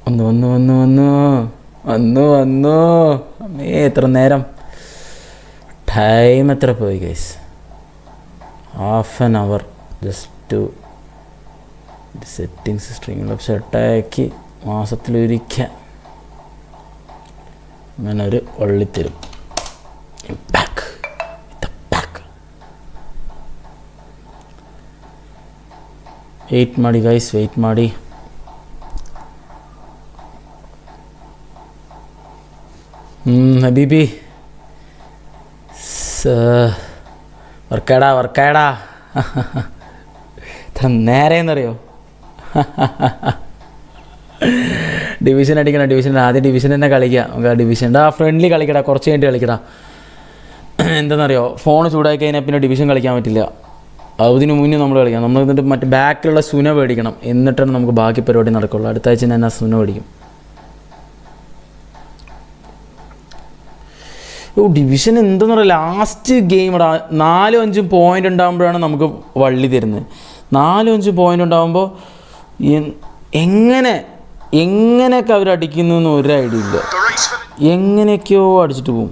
വന്നു വന്നു വന്നു വന്നു വന്നു വന്നു അമ്മേ എത്ര നേരം ടൈം എത്ര പോയി guys? Half an hour just settings സ്ട്രിങ്ങിലൊക്കെ സെറ്റാക്കി മാസത്തിലൊരിക്കൽ അങ്ങനെ ഒരു വള്ളിത്തരും. ബാക്ക് ബാക്ക് വെയിറ്റ് ಮಾಡಿ ಗೈಸ್, ವೆಯ್ಟ್ ಮಾಡಿ. ഹബീബി വർക്കാടാ വർക്കാടാ ഇത്ര നേരെയെന്നറിയോ? ഡിവിഷൻ അടിക്കണം, ഡിവിഷൻ ആദ്യം ഡിവിഷൻ തന്നെ കളിക്കുക. നമുക്ക് ആ ഡിവിഷൻ ഫ്രണ്ട്ലി കളിക്കടാ, കുറച്ച് കഴിഞ്ഞിട്ട് കളിക്കടാ. എന്താണെന്നറിയോ, ഫോൺ ചൂടാക്കി കഴിഞ്ഞാൽ പിന്നെ ഡിവിഷൻ കളിക്കാൻ പറ്റില്ല. അതിന് മുന്നേ നമ്മൾ കളിക്കണം. നമ്മൾ എന്നിട്ട് മറ്റേ ബാക്കിലുള്ള സുന മേടിക്കണം, എന്നിട്ടാണ് നമുക്ക് ബാക്കി പരിപാടി നടക്കുള്ളൂ. അടുത്ത ആഴ്ച ഞാൻ ആ സുന മേടിക്കും. ഡിവിഷൻ എന്തെന്ന് പറയുക, ലാസ്റ്റ് ഗെയിം ഇടാ 4-5 പോയിൻ്റ് ഉണ്ടാകുമ്പോഴാണ് നമുക്ക് വള്ളി തരുന്നത്. 4-5 പോയിൻ്റ് ഉണ്ടാകുമ്പോൾ എങ്ങനെയൊക്കെ അവരടിക്കുന്നു എന്ന് ഒരു ഐഡിയ ഇല്ല. എങ്ങനെയൊക്കെയോ അടിച്ചിട്ട് പോകും.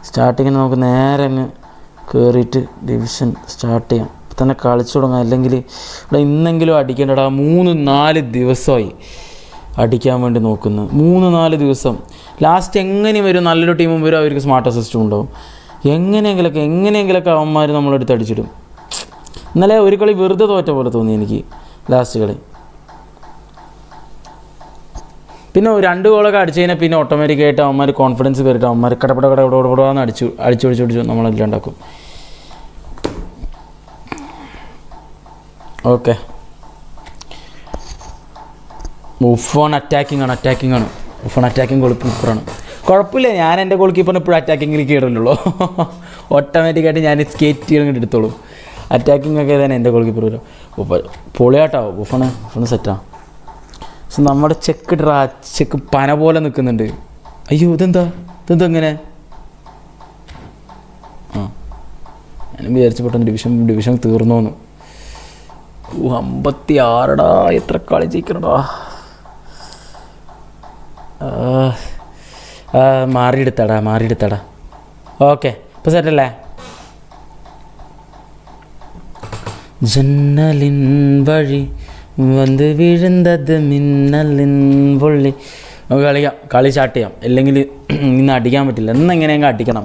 സ്റ്റാർട്ടിങ്ങിന് നമുക്ക് നേരെ അങ്ങ് കയറിയിട്ട് ഡിവിഷൻ സ്റ്റാർട്ട് ചെയ്യാം. ഇപ്പം തന്നെ കളിച്ചു തുടങ്ങാം. അല്ലെങ്കിൽ ഇവിടെ ഇന്നെങ്കിലും അടിക്കേണ്ടടാ. 3-4 ദിവസമായി അടിക്കാൻ വേണ്ടി നോക്കുന്നു. 3-4 ദിവസം. ലാസ്റ്റ് എങ്ങനെ വരും, നല്ലൊരു ടീമും വരും, അവർക്ക് സ്മാർട്ട് അസിസ്റ്റും ഉണ്ടാവും. എങ്ങനെയെങ്കിലൊക്കെ അവന്മാർ നമ്മളെടുത്ത് അടിച്ചിടും. ഇന്നലെ ഒരു കളി വെറുതെ തോറ്റ പോലെ തോന്നി എനിക്ക്, ലാസ്റ്റ് കളി. പിന്നെ 2 ഗോളൊക്കെ അടിച്ചു കഴിഞ്ഞാൽ പിന്നെ ഓട്ടോമാറ്റിക്കായിട്ട് അവന്മാർ കോൺഫിഡൻസ് കയറിയിട്ട് അവന്മാർ കടപടാന്ന് അടിച്ചു നമ്മളെല്ലാം ഉണ്ടാക്കും. ഓക്കെ, ബുഫോൺ അറ്റാക്കിംഗ് ആണ്. ബുഫോൺ അറ്റാക്കിംഗ് ഗോൾ കീപ്പറാണ്. കുഴപ്പമില്ല, ഞാൻ എൻ്റെ ഗോൾ കീപ്പറിന് ഇപ്പോഴും അറ്റാക്കിങ്ങിലേക്ക് ഇടുന്നുള്ളൂ. ഓട്ടോമാറ്റിക്കായിട്ട് ഞാൻ സ്കേറ്റ് ചെയ്ത് എടുത്തോളൂ. അറ്റാക്കിംഗ് ഒക്കെ തന്നെ എൻ്റെ ഗോൾ കീപ്പർ വരും. പൊളിയാട്ടാവും ബുഫോണ് സെറ്റാണ്. പക്ഷെ നമ്മുടെ ചെക്ക് പന പോലെ നിൽക്കുന്നുണ്ട്. അയ്യോ ഇതെന്താ ഇങ്ങനെ? ഞാനും വിചാരിച്ചു പെട്ടെന്ന് ഡിവിഷൻ തീർന്നോന്ന്. 56 എത്ര കളി ജയിക്കണടാ. മാറിയെടുത്താടാ. ഓക്കെ, ഇപ്പോൾ സെറ്റല്ലേ? ജന്നലിൻ വഴി വന്ന് വീഴുന്നത് മിന്നലിൻ പൊള്ളി. നമുക്ക് കളിക്കാം, കളി സ്റ്റാർട്ട് ചെയ്യാം. അല്ലെങ്കിൽ ഇന്ന് അടിക്കാൻ പറ്റില്ല. എന്നെങ്ങനെയെങ്കിലും അടിക്കണം.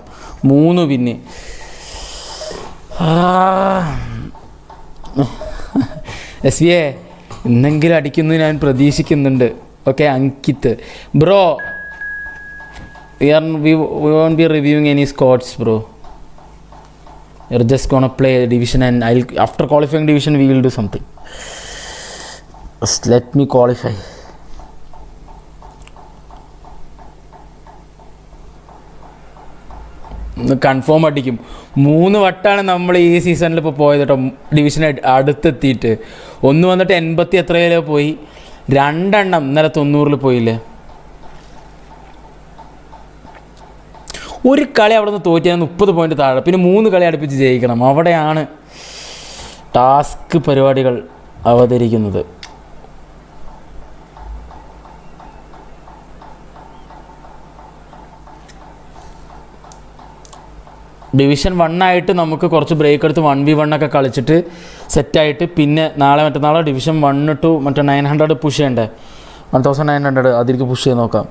3 പിന്നെ എസ് വി എ ഇന്നെങ്കിലും അടിക്കുന്നു ഞാൻ പ്രതീക്ഷിക്കുന്നുണ്ട്. Okay Ankit bro, we won't be reviewing any squads bro. You're just gonna play division and after qualifying division we will do something. Just let me qualify. Confirm അടിക്കും. 3 വട്ടമാണ് നമ്മൾ ഈ സീസണിൽ ഇപ്പോൾ പോയത് കേട്ടോ, ഡിവിഷൻ അടുത്തെത്തിയിട്ട്. 1 വന്നിട്ട് 80 എത്രയിലോ പോയി. 2 എണ്ണം ഇന്നലെ 90 പോയില്ലേ. ഒരു കളി അവിടെ നിന്ന് തോറ്റിയാൽ 30 പോയിൻ്റ് താഴെ. പിന്നെ 3 കളി അടുപ്പിച്ച് ജയിക്കണം. അവിടെയാണ് ടാസ്ക് പരിപാടികൾ അവതരിക്കുന്നത്. ഡിവിഷൻ 1 ആയിട്ട് നമുക്ക് കുറച്ച് ബ്രേക്ക് എടുത്ത് 1v1 ഒക്കെ കളിച്ചിട്ട് സെറ്റായിട്ട് പിന്നെ നാളെ മറ്റന്നാളെ ഡിവിഷൻ 1 to മറ്റേ 900 പുഷ് ചെയ്യണ്ടേ, 1900 അതിലേക്ക് പുഷ് ചെയ്ത് നോക്കാം.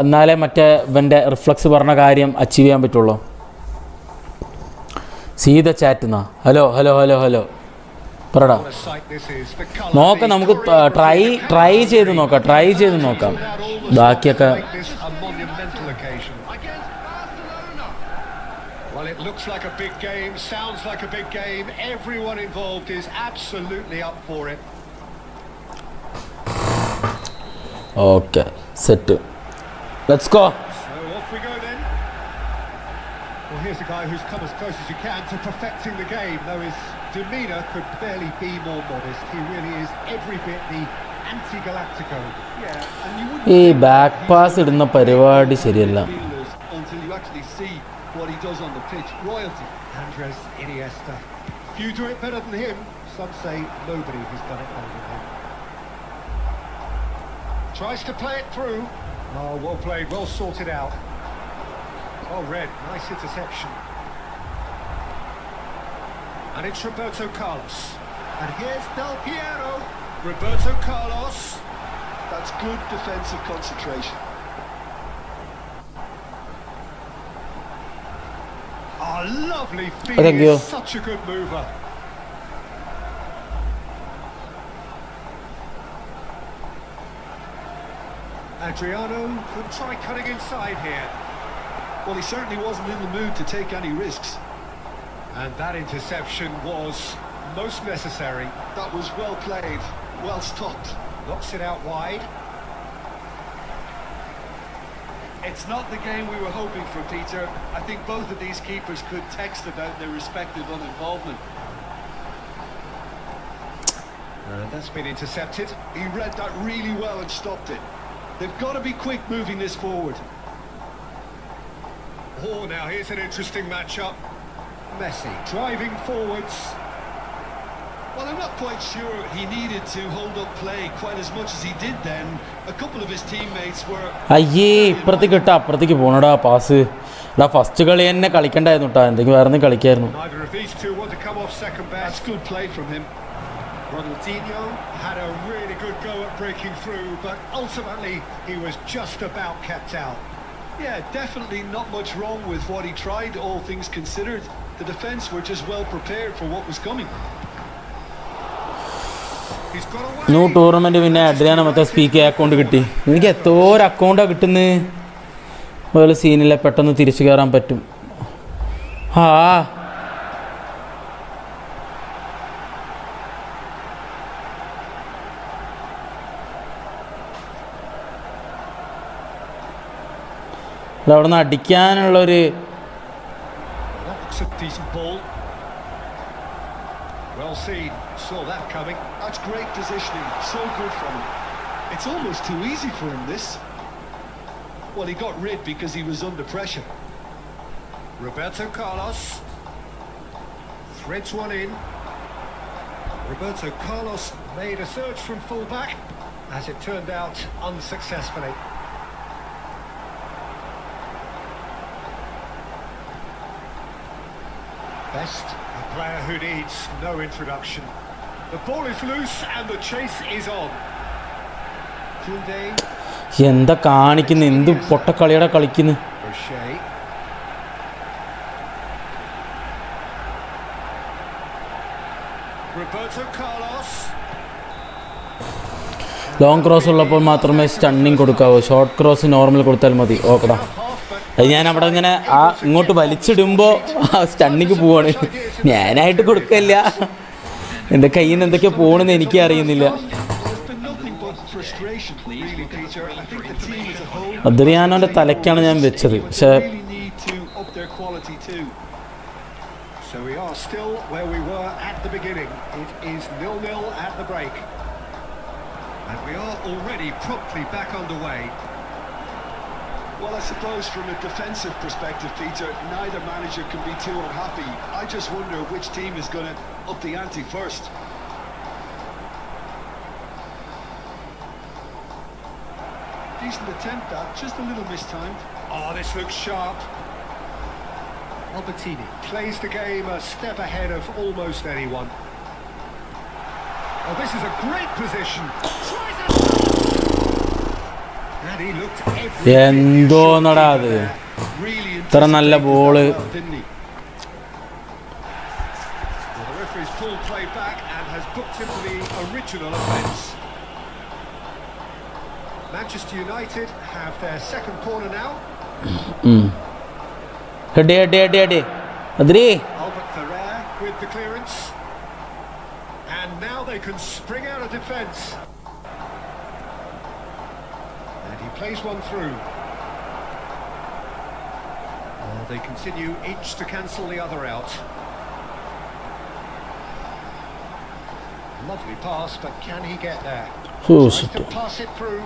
എന്നാലേ മറ്റേ ഇവൻ്റെ റിഫ്ലക്സ് പറഞ്ഞ കാര്യം അച്ചീവ് ചെയ്യാൻ പറ്റുള്ളൂ. സീത ചാറ്റുന്നാ. ഹലോ പറടാ. നോക്കാം, നമുക്ക് ട്രൈ ചെയ്ത് നോക്കാം. ബാക്കിയൊക്കെ Well, it looks like a big game, sounds like a big game. Everyone involved is absolutely up for it. Okay, set. Let's go. So off we go then. Well, here's a guy who's come as close as you can to perfecting the game, though his demeanour could barely be more modest. He really is every bit the anti-Galactico. Yeah, and you wouldn't ഈ back pass ഇടുന്ന പരിപാടി ശരിയല്ല. until you actually see what he does on the pitch. Royalty. Andres Iniesta. Few do it better than him. Some say nobody has done it better than him. Tries to play it through. Oh, well played, well sorted out. Oh, Red, nice interception. And it's Roberto Carlos. And here's Del Piero. Roberto Carlos. That's good defensive concentration. Oh, lovely feed. Thank you. Such a good mover. Adriano could try cutting inside here. Well, he certainly wasn't in the mood to take any risks. And that interception was most necessary. That was well played, well stopped. Knocks it out wide. It's not the game we were hoping for, Peter. I think both of these keepers could text about their respective uninvolvement. And that's been intercepted. He read that really well and stopped it. They've got to be quick moving this forward. Oh, now here's an interesting matchup. Messi driving forwards. Well, I'm not quite sure he needed to hold up play quite as much as he did then. A couple of his teammates were... അയ്യേ ഇപ്പുറത്തേക്ക് ഇട്ടാ അപ്പുറത്തേക്ക് പോണടാ pass എടാ first കളി തന്നെ കളിക്കണ്ടായിരുന്നു കേട്ടോ എന്തെങ്കിലും വേറെ എന്തെങ്കിലും കളിക്കായിരുന്നു. Neither of these two want to come off second best. That's good play from him. Ronaldinho had a really good go at breaking through, but ultimately he was just about kept out. Yeah, definitely not much wrong with what he tried, all things considered. The defence were just well prepared for what was coming. He's got away. New tournament പിന്നെ Adriano മറ്റേ speak account കിട്ടി. എനിക്ക് എത്ര ഒരു അക്കൗണ്ടാണ് കിട്ടുന്നത്. അതുപോലെ സീനില്ല പെട്ടെന്ന് തിരിച്ചു കയറാൻ പറ്റും. ആ അവിടെ നിന്ന് അടിക്കാനുള്ളൊരു That's a decent ball. Well seen. Saw that coming. That's great positioning. So good from him. It's almost too easy for him, this. Well, he got rid because he was under pressure. Roberto Carlos threads one in. Roberto Carlos made a surge from fullback, as it turned out unsuccessfully. Best, a player who needs no introduction. The ball is loose and the chase is on. Koundé, എന്താ കാണിക്കുന്നു എന്ത് പൊട്ടക്കളിയുടെ കളിക്കുന്നു. O'Shea. Roberto Carlos. Long cross ഉള്ളപ്പോൾ മാത്രമേ stunning കൊടുക്കാവൂ. Short cross normal കൊടുത്താൽ മതി. ഓക്കെടാ അത് ഞാൻ അവിടെ ഇങ്ങനെ ആ ഇങ്ങോട്ട് വലിച്ചിടുമ്പോൾ ആ സ്റ്റണ്ണിങ് പോവാണ്. ഞാനായിട്ട് കൊടുക്കില്ല. എൻ്റെ കയ്യിൽ നിന്ന് എന്തൊക്കെയോ പോകണമെന്ന് എനിക്ക് അറിയുന്നില്ല. അദ്രിയാനോൻ്റെ തലയ്ക്കാണ് ഞാൻ വെച്ചത്. പക്ഷേ So we are still where we were at the beginning. It is 0-0 at the break. And we are already promptly back underway. Well, I suppose from a defensive perspective, Peter, neither manager can be too unhappy. I just wonder which team is going to up the ante first. Decent attempt that, just a little mistimed. Oh, this looks sharp. Albertini plays the game a step ahead of almost anyone. Oh, this is a great position. Tries it. And he looked every എന്തോന്നടാ അത് ഇത്ര നല്ല ball. didn't he? Well, the referee's pulled play back and has booked him for the original offence. Manchester United have their second corner now. Head അദ്രി Albert Ferrer with the clearance. And now they can spring out of defence. And he plays one through. Oh, they continue each to cancel the other out. Lovely pass, but can he get there? Tries to pass it through.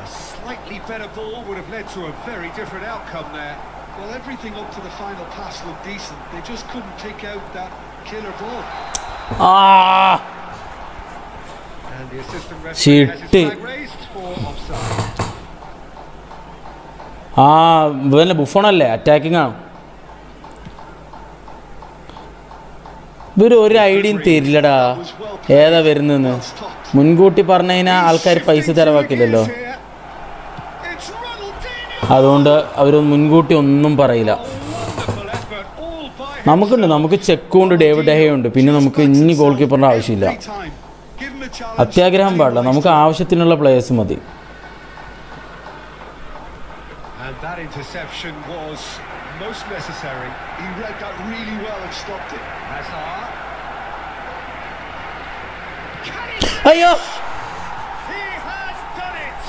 A slightly better ball would have led to a very different outcome there. Well, everything up to the final pass looked decent. They just couldn't pick out that Killer ball. And the assistant referee has his flag raised for offside. ഇവന്നെ ബുഫോണല്ലേ, attacking ആണ്. ഇവർ ഒരു ഐഡിയയും തരില്ലടാ ഏതാ വരുന്നതെന്ന്. മുൻകൂട്ടി പറഞ്ഞു കഴിഞ്ഞാൽ ആൾക്കാർ പൈസ ചിലവാക്കില്ലല്ലോ, അതുകൊണ്ട് അവർ മുൻകൂട്ടി ഒന്നും പറയില്ല. നമുക്ക് ചെക്കുണ്ട്, ഡേവിഡ് ഡെഹയുണ്ട്, പിന്നെ നമുക്ക് ഇനി ഗോൾ കീപ്പറിൻ്റെ ആവശ്യമില്ല. അത്യാഗ്രഹം പാടില്ല, നമുക്ക് ആവശ്യത്തിനുള്ള പ്ലേയേഴ്സ് മതി. And that interception was most necessary. He read that really well and stopped it. Hazard. അയ്യോ, He has done it.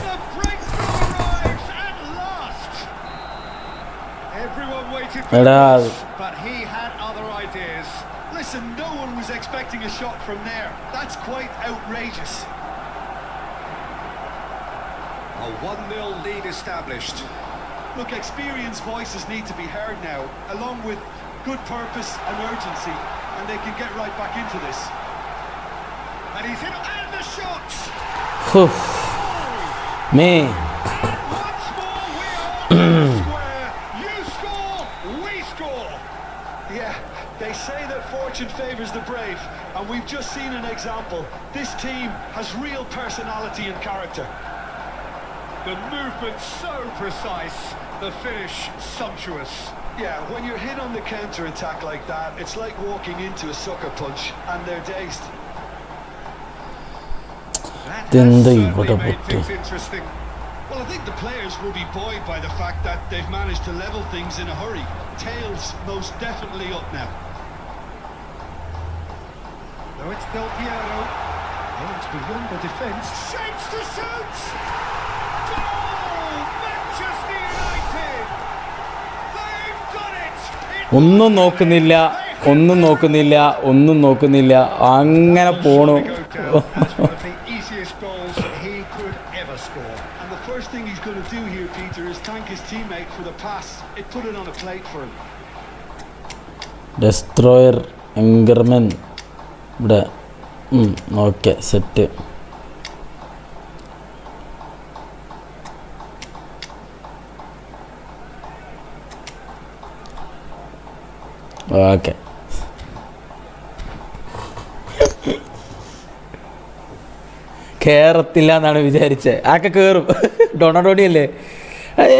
The breakthrough arrives at last. Everyone waited for this, but he had other ideas. Listen, no one was expecting a shot from there. That's quite outrageous. A 1-0 lead established. Look, experienced voices need to be heard now, along with good purpose and urgency, and they can get right back into this. And he's in, and the shots. Me. Once more we are square. You score, we score. Yeah, they say that fortune favours the brave, and we've just seen an example. This team has real personality and character. The movement so precise, the finish sumptuous. Yeah, when you're hit on the counter-attack like that, it's like walking into a sucker punch, and they're dazed. That has certainly made things interesting. Well, I think the players will be buoyed by the fact that they've managed to level things in a hurry. Tails most definitely up now. No, it's Del Piero. Oh, it's beyond the defence. Shapes to shoot! Goal! Manchester United! They've done it! ഒന്നും നോക്കുന്നില്ല, അങ്ങനെ പോണു. And the first thing he's going to do here, Peter, is thank his teammate for the pass. It put it on a plate for him. Destroyer എങ്കർമെൻ ഇവിടെ. Okay, set. Okay, കയറത്തില്ല എന്നാണ് വിചാരിച്ചത്. ആക്കെ കയറും. ഡൊണഡോണി അല്ലേ,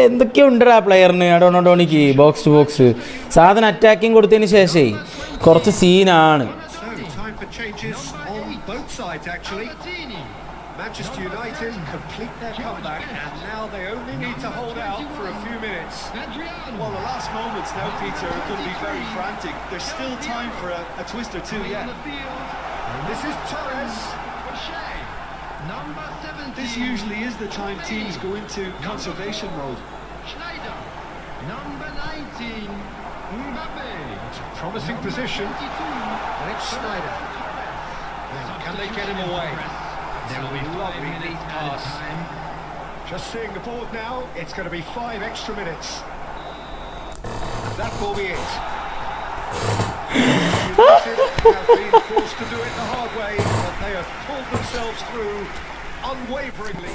എന്തൊക്കെയോ ഉണ്ടടാ പ്ലെയറിന്. ഡൊണഡോണിക്ക് ബോക്സ് ടു ബോക്സ് സാധനം അറ്റാക്കിങ് കൊടുത്തതിന് ശേഷമേ കുറച്ച് സീനാണ്. Time for changes on both sides, actually. Manchester United complete their comeback, and now they only need to hold out for a few minutes. Well, the last moments now, Peter, are going to be very frantic. There's still time for a twist or two yet. And this is Torres. This usually is the time teams go into conservation mode. Number 19, Mbappe. It's a promising position. And it's Snyder. Can they get him away? There will be lovely neat pass. Just seeing the board now, it's going to be 5 extra minutes. That will be it. United have been forced to do it the hard way, but they have pulled themselves through unwaveringly.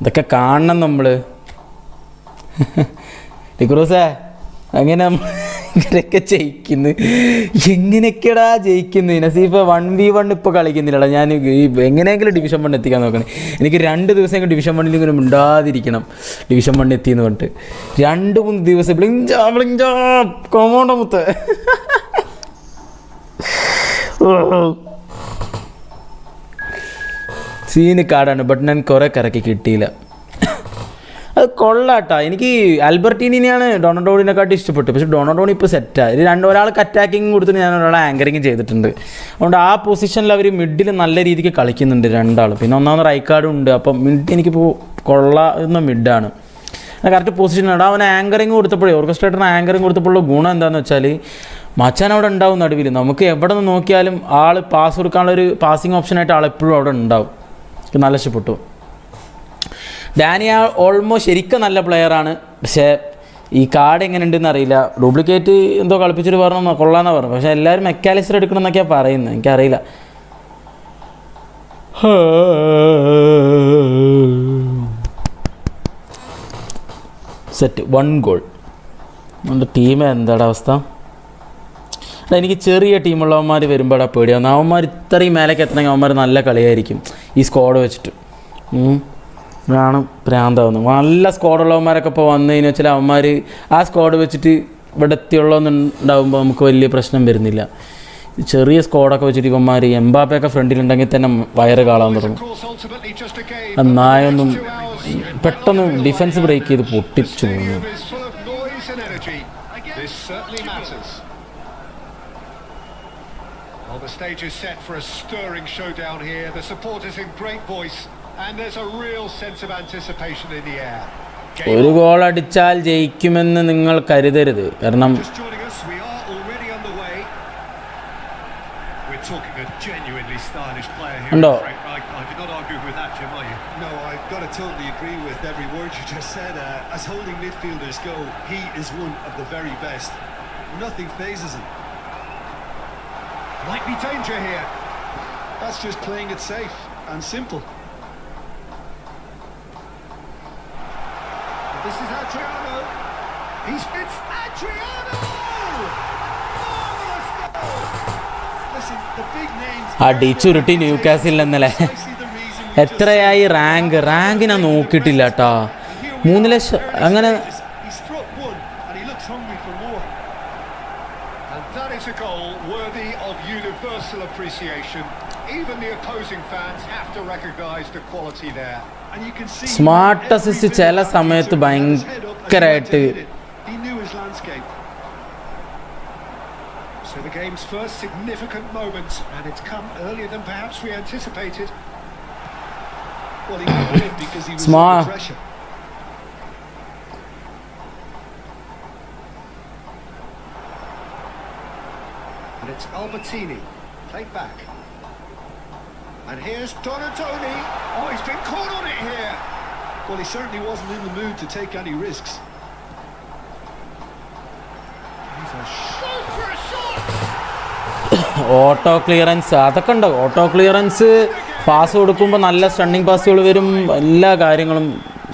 ഇതൊക്കെ കാണണം നമ്മൾ. ഡിക്രൂസേ, അങ്ങനെ ഇങ്ങനെയൊക്കെ ജയിക്കുന്നു. എങ്ങനെയൊക്കെടാ ജയിക്കുന്നത്? Naseef 1v1 ഇപ്പോൾ കളിക്കുന്നില്ലടാ. ഞാൻ എങ്ങനെയെങ്കിലും ഡിവിഷൻ 1 എത്തിക്കാൻ നോക്കണേ. എനിക്ക് 2 ദിവസം ഡിവിഷൻ 1 ഇങ്ങനെ ഉണ്ടാതിരിക്കണം. ഡിവിഷൻ 1 എത്തിയെന്ന് പറഞ്ഞിട്ട് 2-3 ദിവസം ബ്ലിഞ്ചാ കൊമോണ്ട മുത്ത്. സീന് കാർഡാണ്, ബട്ട് ഞാൻ കുറേ കറക്കി കിട്ടിയില്ല. അത് കൊള്ളാട്ടാ. എനിക്ക് ആൽബർട്ടീനിനെയാണ് ഡൊണഡോണിനെക്കാട്ടി ഇഷ്ടപ്പെട്ടു. പക്ഷേ ഡൊണഡോണി ഇപ്പോൾ സെറ്റായി. ഒരാൾക്ക് അറ്റാക്കിങ് കൊടുത്തിട്ട് ഞാൻ ഒരാളെ ആങ്കറിങ് ചെയ്തിട്ടുണ്ട്. അതുകൊണ്ട് ആ പൊസിഷനിൽ അവർ മിഡിൽ നല്ല രീതിക്ക് കളിക്കുന്നുണ്ട് രണ്ടാളും. പിന്നെ ഒന്നാമത് റൈക്കാർഡും ഉണ്ട്. അപ്പം മിഡ് എനിക്കിപ്പോൾ കൊള്ളാവുന്ന മിഡാണ്. കറക്റ്റ് പൊസിഷനാണ്. അവൻ ആങ്കറിങ് കൊടുത്തപ്പോഴേ, ഓർക്കസ്ട്രേറ്ററിന് ആങ്കറിങ് കൊടുത്തപ്പോഴുള്ള ഗുണം എന്താണെന്ന് വെച്ചാൽ മച്ചാൻ അവിടെ ഉണ്ടാവും നടുവിൽ. നമുക്ക് എവിടെ നിന്ന് നോക്കിയാലും ആൾ പാസ് കൊടുക്കാനുള്ളൊരു പാസിങ് ഓപ്ഷനായിട്ട് ആളെപ്പോഴും അവിടെ ഉണ്ടാവും. നല്ല ഇഷ്ടപ്പെട്ടു. ഡാനി ഓൾമോസ്റ്റ് ശരിക്കും നല്ല പ്ലെയറാണ്. പക്ഷേ ഈ കാർഡ് എങ്ങനെ ഉണ്ടെന്ന് അറിയില്ല. ഡ്യൂപ്ലിക്കേറ്റ് എന്തോ കളിപ്പിച്ചിട്ട് പറഞ്ഞു കൊള്ളാമെന്നാണ് പറഞ്ഞു. പക്ഷേ എല്ലാവരും മെക്കാലിസ്റ്റർ എടുക്കണം എന്നൊക്കെയാണ് പറയുന്നത്. എനിക്കറിയില്ല. Set 1 goal. നമ്മുടെ ടീം എന്താടാ അവസ്ഥ? എനിക്ക് ചെറിയ ടീമുള്ളവന്മാർ വരുമ്പോഴാണ് പേടിയാവുന്നത്. അവന്മാർ ഇത്രയും മേലേക്ക് എത്തണമെങ്കിൽ അവന്മാർ നല്ല കളിയായിരിക്കും ഈ സ്ക്വാഡ് വെച്ചിട്ട്. ആണ് പ്രാന്താവുന്നത്. നല്ല സ്ക്വാഡുള്ളവന്മാരൊക്കെ ഇപ്പോൾ വന്നു കഴിഞ്ഞാൽ വെച്ചാൽ അവന്മാർ ആ സ്ക്വാഡ് വെച്ചിട്ട് ഇവിടെ എത്തിയുള്ളതെന്നുണ്ടാകുമ്പോൾ നമുക്ക് വലിയ പ്രശ്നം വരുന്നില്ല. ചെറിയ സ്ക്വാഡൊക്കെ വെച്ചിട്ട് ഇവന്മാർ എംബാപ്പയൊക്കെ ഫ്രണ്ടിലുണ്ടെങ്കിൽ തന്നെ വയറ് കാളാൻ തുടങ്ങും. നായൊന്നും പെട്ടെന്ന് ഡിഫൻസ് ബ്രേക്ക് ചെയ്ത് പൊട്ടിച്ചു പോകുന്നു. Well, the stage is set for a stirring showdown here. The supporters in great voice, and there's a real sense of anticipation in the air. ഒരു ഗോൾ അടിച്ചാൽ ജയിക്കുമെന്ന് നിങ്ങൾ കരുതരുത്. കാരണം Just joining us, we are already underway. We're talking a genuinely stylish player here. ഉണ്ടോ? I did not argue with that, Jim, are you? No, I've got to totally agree with every word you just said. As holding midfielders go, he is one of the very best. Nothing phases him. Might be danger here. That's just playing it safe and simple. This is Adriano. It's Adriano! Marvelous goal! Listen, the big names. അടിച്ചുരുട്ടി Newcastle എന്നല്ലേ. എത്രയായി rank ഞാൻ നോക്കിയിട്ടില്ല കേട്ടോ. 3 ലക്ഷം അങ്ങനെ. He struck one and he looks hungry for more. And that is a goal worthy of universal appreciation. Even the opposing fans have to recognise the quality there. And you can see smart assist ചില സമയത്ത് ഭയങ്കരമായിട്ട്. He knew his landscape. So the game's first significant moment, and it's come earlier than perhaps we anticipated. Well, he got it because he was under pressure. And it's Albertini, played back. And here's Donatoni. Oh, he's been caught on it here. Well, he certainly wasn't in the mood to take any risks. He's a shot for a shot. Auto clearance അതൊക്കെ ഉണ്ട്. Auto clearance pass കൊടുക്കുമ്പോൾ നല്ല stunning പാസുകൾ വരും. എല്ലാ കാര്യങ്ങളും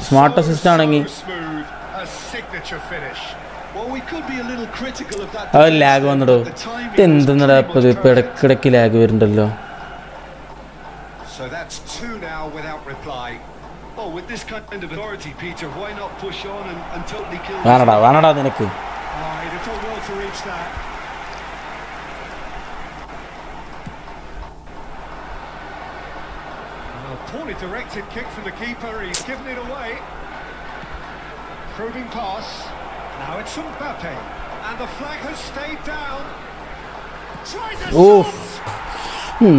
smart assist ആണെങ്കിൽ. Smooth, a signature finish. Well, we could be a little critical of that. അത് ലാഗ് വന്നിടോ. ഇതെന്തെന്നടാ ഇപ്പോൾ ഇടയ്ക്കിടയ്ക്ക് ലാഗ് വരുന്നുണ്ടല്ലോ. So that's 2 now without reply. Oh, with this kind of authority, Peter, why not push on and totally kill? വേണടാ നിനക്ക്. He'd have done well to reach that. Poorly directed kick from the keeper. He's given it away. Probing pass. Now it's Mbappe, and the flag has stayed down. Tries a shot.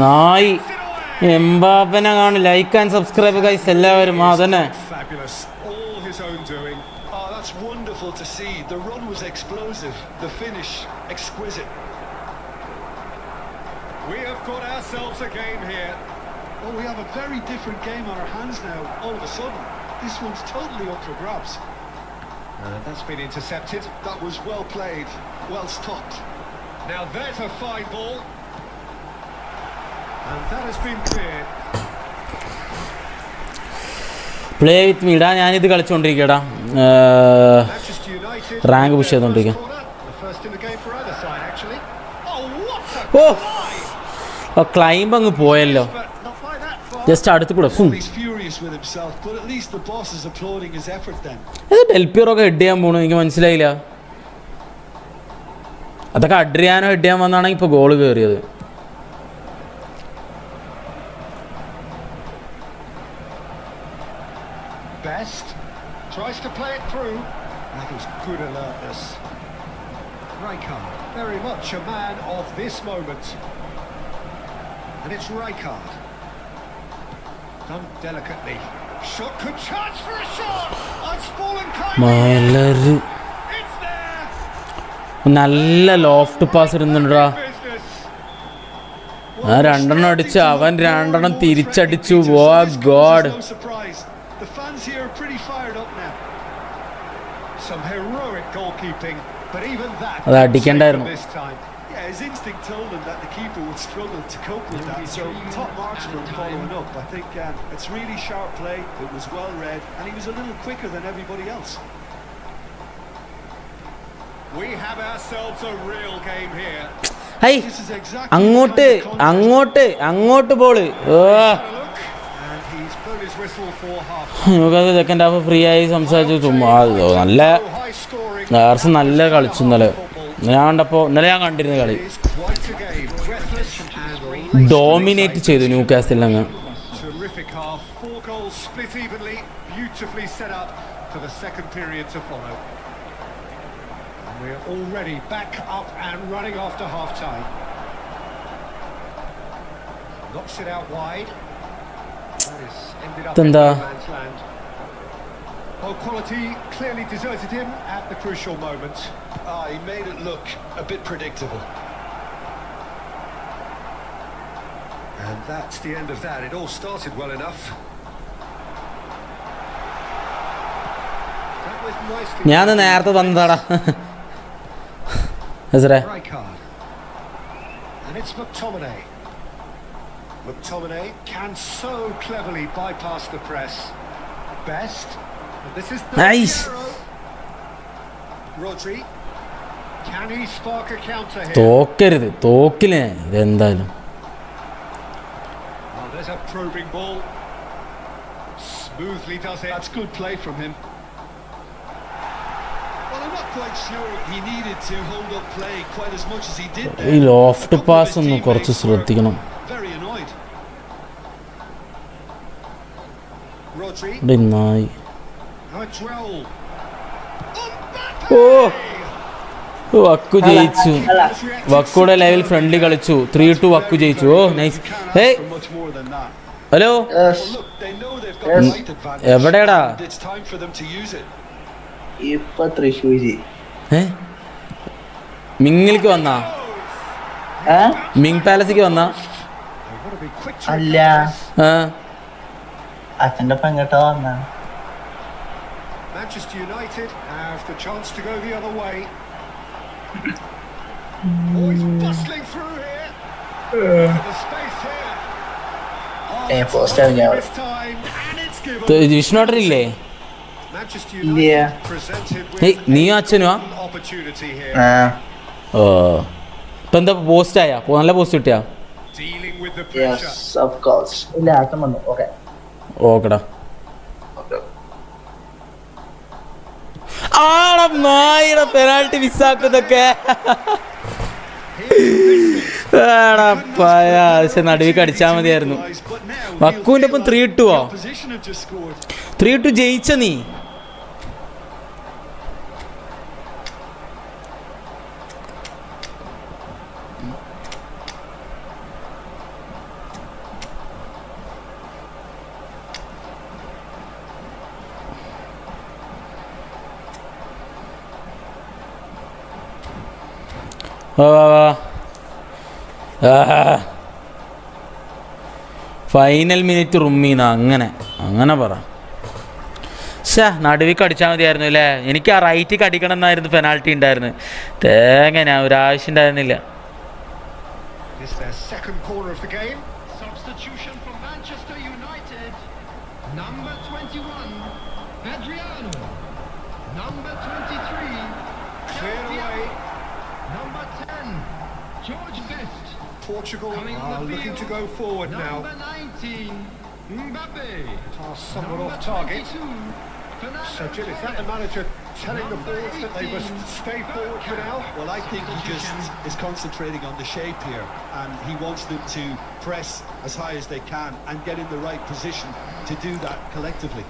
നായി എംബാപ്പനെ കാണും. Like and subscribe guys എല്ലാവരും. അതന്നെ Fabulous. All his own doing. Oh, that's wonderful to see. The run was explosive. The finish exquisite. We have got ourselves a game here. Oh, we have a very different game on our hands now. All of a sudden, this one's totally up for grabs. That's been intercepted. That was well played, well stopped. Now there's a fine ball. And that has been cleared. Play with me. ഞാനിത് കളിച്ചുകൊണ്ടിരിക്കടാ. Manchester United. Rank push ചെയ്തുകൊണ്ടിരിക്കുക. The first in the game for either side, actually. Oh, what a oh climb അങ്ങ് പോയല്ലോ. but not like that far. Just അടുത്ത് കൂടെ. He's furious with himself, but at least the boss is applauding his effort then. ഇത് ഡെൽപിയറൊക്കെ head ചെയ്യാൻ പോണു. എനിക്ക് മനസ്സിലായില്ല. അതൊക്കെ അഡ്രിയാനോ ഹെഡ് ചെയ്യാൻ വന്നാണെങ്കിൽ ഇപ്പോൾ ഗോൾ കയറിയത്. Best tries to play it through. That was good alertness. Rijkaard, very much a man of this moment. And it's Rijkaard. Done delicately. Shot, good chance for a shot. Unspoilen kindly. It's there. നല്ല loft pass ഇരുന്നുണ്ടാ. Business. ആ 2 എണ്ണം അടിച്ച് അവൻ 2 എണ്ണം തിരിച്ചടിച്ചു. വാ God. No surprise. The fans here Some heroic goalkeeping, but even that അത് അടിക്കണ്ടായിരുന്നു. this time. Yeah, his instinct told him that the keeper would struggle to cope with that, so top marks for him following up. I think it's really sharp play, it was well read, and he was a little quicker than everybody else. We have ourselves a real game here. High This is exactly അങ്ങോട്ട് the kind of contest- അങ്ങോട്ട് അങ്ങോട്ട് ball Have a look, and he's blown his whistle for half. നമുക്കത് second half free ആയി സംസാരിച്ചു ചുമ്മാ നല്ല High scoring. ആർസ് നല്ല കളിച്ചു ഇന്നലെ. ഇന്നലെ ഞാൻ കണ്ടിരുന്ന കളി It is quite a game. Breathless and dominate ചെയ്തു ന്യൂ കാസ്റ്റിൽ അങ്ങ്. terrific half. 4 goals split evenly, beautifully set up for the second period to follow. And we're already back up and running after half time. Knocks it out wide. That is ended up in Tanda. no man's land. Well, quality clearly deserted him at the crucial moment. He made it look a bit predictable. And that's the end of that. It all started well enough. That was nicely. ഞാൻ നേരത്തെ തന്നതാടാ ഹസറേ. Rijkaard. And it's McTominay. McTominay can so cleverly bypass the press. Best. And this is Nice. Rodri. Can he spark a counter here? തോക്കരുത്, തോക്കില്ലേ ഇതെന്തായാലും. Oh, there's a probing ball. Smoothly does it. That's good play from him. Well, I'm not quite sure he needed to hold up play quite as much as he did there. ഈ loft A couple of pass his ഒന്ന് കുറച്ച് teammates were ശ്രദ്ധിക്കണം. Very annoyed. Rodri. ഇവിടെ നായി. Now it's Raul. ഓ വക്കു ജയിച്ചു. വക്കുടെ level friendly കളിച്ചു. 3-2 വക്കു ജയിച്ചു. Oh nice. Hey For much more than that. Hello Well, look, they know they've got Yes. right advantage. എവിടെടാ? And it's time for them to use it. ഇപ്പൊ തൃശ്ശൂര് മിങ്ങിലേക്ക് വന്നാ? മിങ് പാലസിക്ക് വന്നാ? They've got to be quick to അല്ല recover this. അച്ഛൻ്റെ പെങ്ങട്ടാ വന്ന Manchester United have the chance to go the other way. Oh, he's bustling through here. Look at the space here. Post ഇറങ്ങിയാ This time, and it's given. വിഷ്ണുട്ടനില്ലേ? Manchester Yeah. United presented Hey, with നീ അച്ഛനുവാ? an opportunity here. ഓ ഇപ്പൊ എന്താ post ആയാ? നല്ല post കിട്ടിയാ? Dealing with the pressure. Yes of course ഇല്ല അച്ഛൻ വന്നു ഓക്കെ ഓക്കെടാ. ആടാ നായിടെ പെനാൾട്ടി മിസ്സാക്കുന്നൊക്കെ. പക്ഷെ നടുവിക്ക് അടിച്ചാ മതിയായിരുന്നു. But now വക്കുവിന്റെ ഒപ്പം 3-2 the opposition have just scored. 3-2 ജയിച്ച നീ. ഫൈനൽ മിനിറ്റ് റുമ്മീന അങ്ങനെ പറ. നടുവിക്ക് അടിച്ചാൽ മതിയായിരുന്നു അല്ലേ? എനിക്ക് ആ റൈറ്റിക്ക് അടിക്കണം എന്നായിരുന്നു പെനാൾട്ടി ഉണ്ടായിരുന്നു. തേങ്ങ ഞാൻ ഒരാവശ്യം ഉണ്ടായിരുന്നില്ല. It's their second corner of the game. Substitution from Manchester United. Number 21, Adriano. Number 23, Cleared away. Number 10, George Best. Portugal Coming on are the looking to field. go forward now. Number 19, Mbappe. Pass somewhat Number off target. 22, Fernando So, Jill, is that the manager telling the forwards that they must stay forward for now? Well, I think he just is concentrating on the shape here, and he wants them to press as high as they can and get in the right position to do that collectively.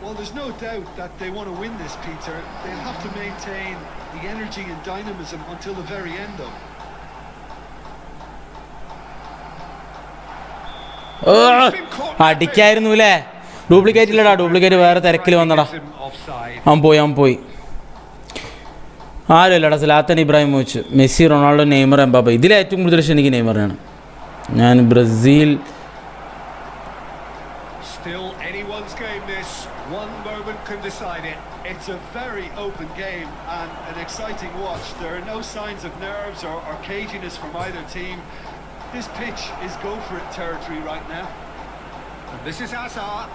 Well, there's no doubt that they want to win this, Peter. They'll have to maintain the energy and dynamism until the very end, though. അടിക്കായിരുന്നു അല്ലേ? Duplicate ഇല്ലടാ, duplicate വേറെ തിരക്കിൽ വന്നടാ. അവൻ പോയി ആരും ഇല്ലടാ. Zlatan Ibrahimovic, Messi, Ronaldo, Neymar, Mbappe. ഇതിലേറ്റവും കൂടുതൽ ഇഷ്ടം എനിക്ക് നെയ്മറിനാണ്. ഞാൻ Brazil One moment can decide it. It's a very open game and an exciting watch. There are no signs of nerves or caginess from either team. This pitch is go-for-it territory right now. And this is Hazard.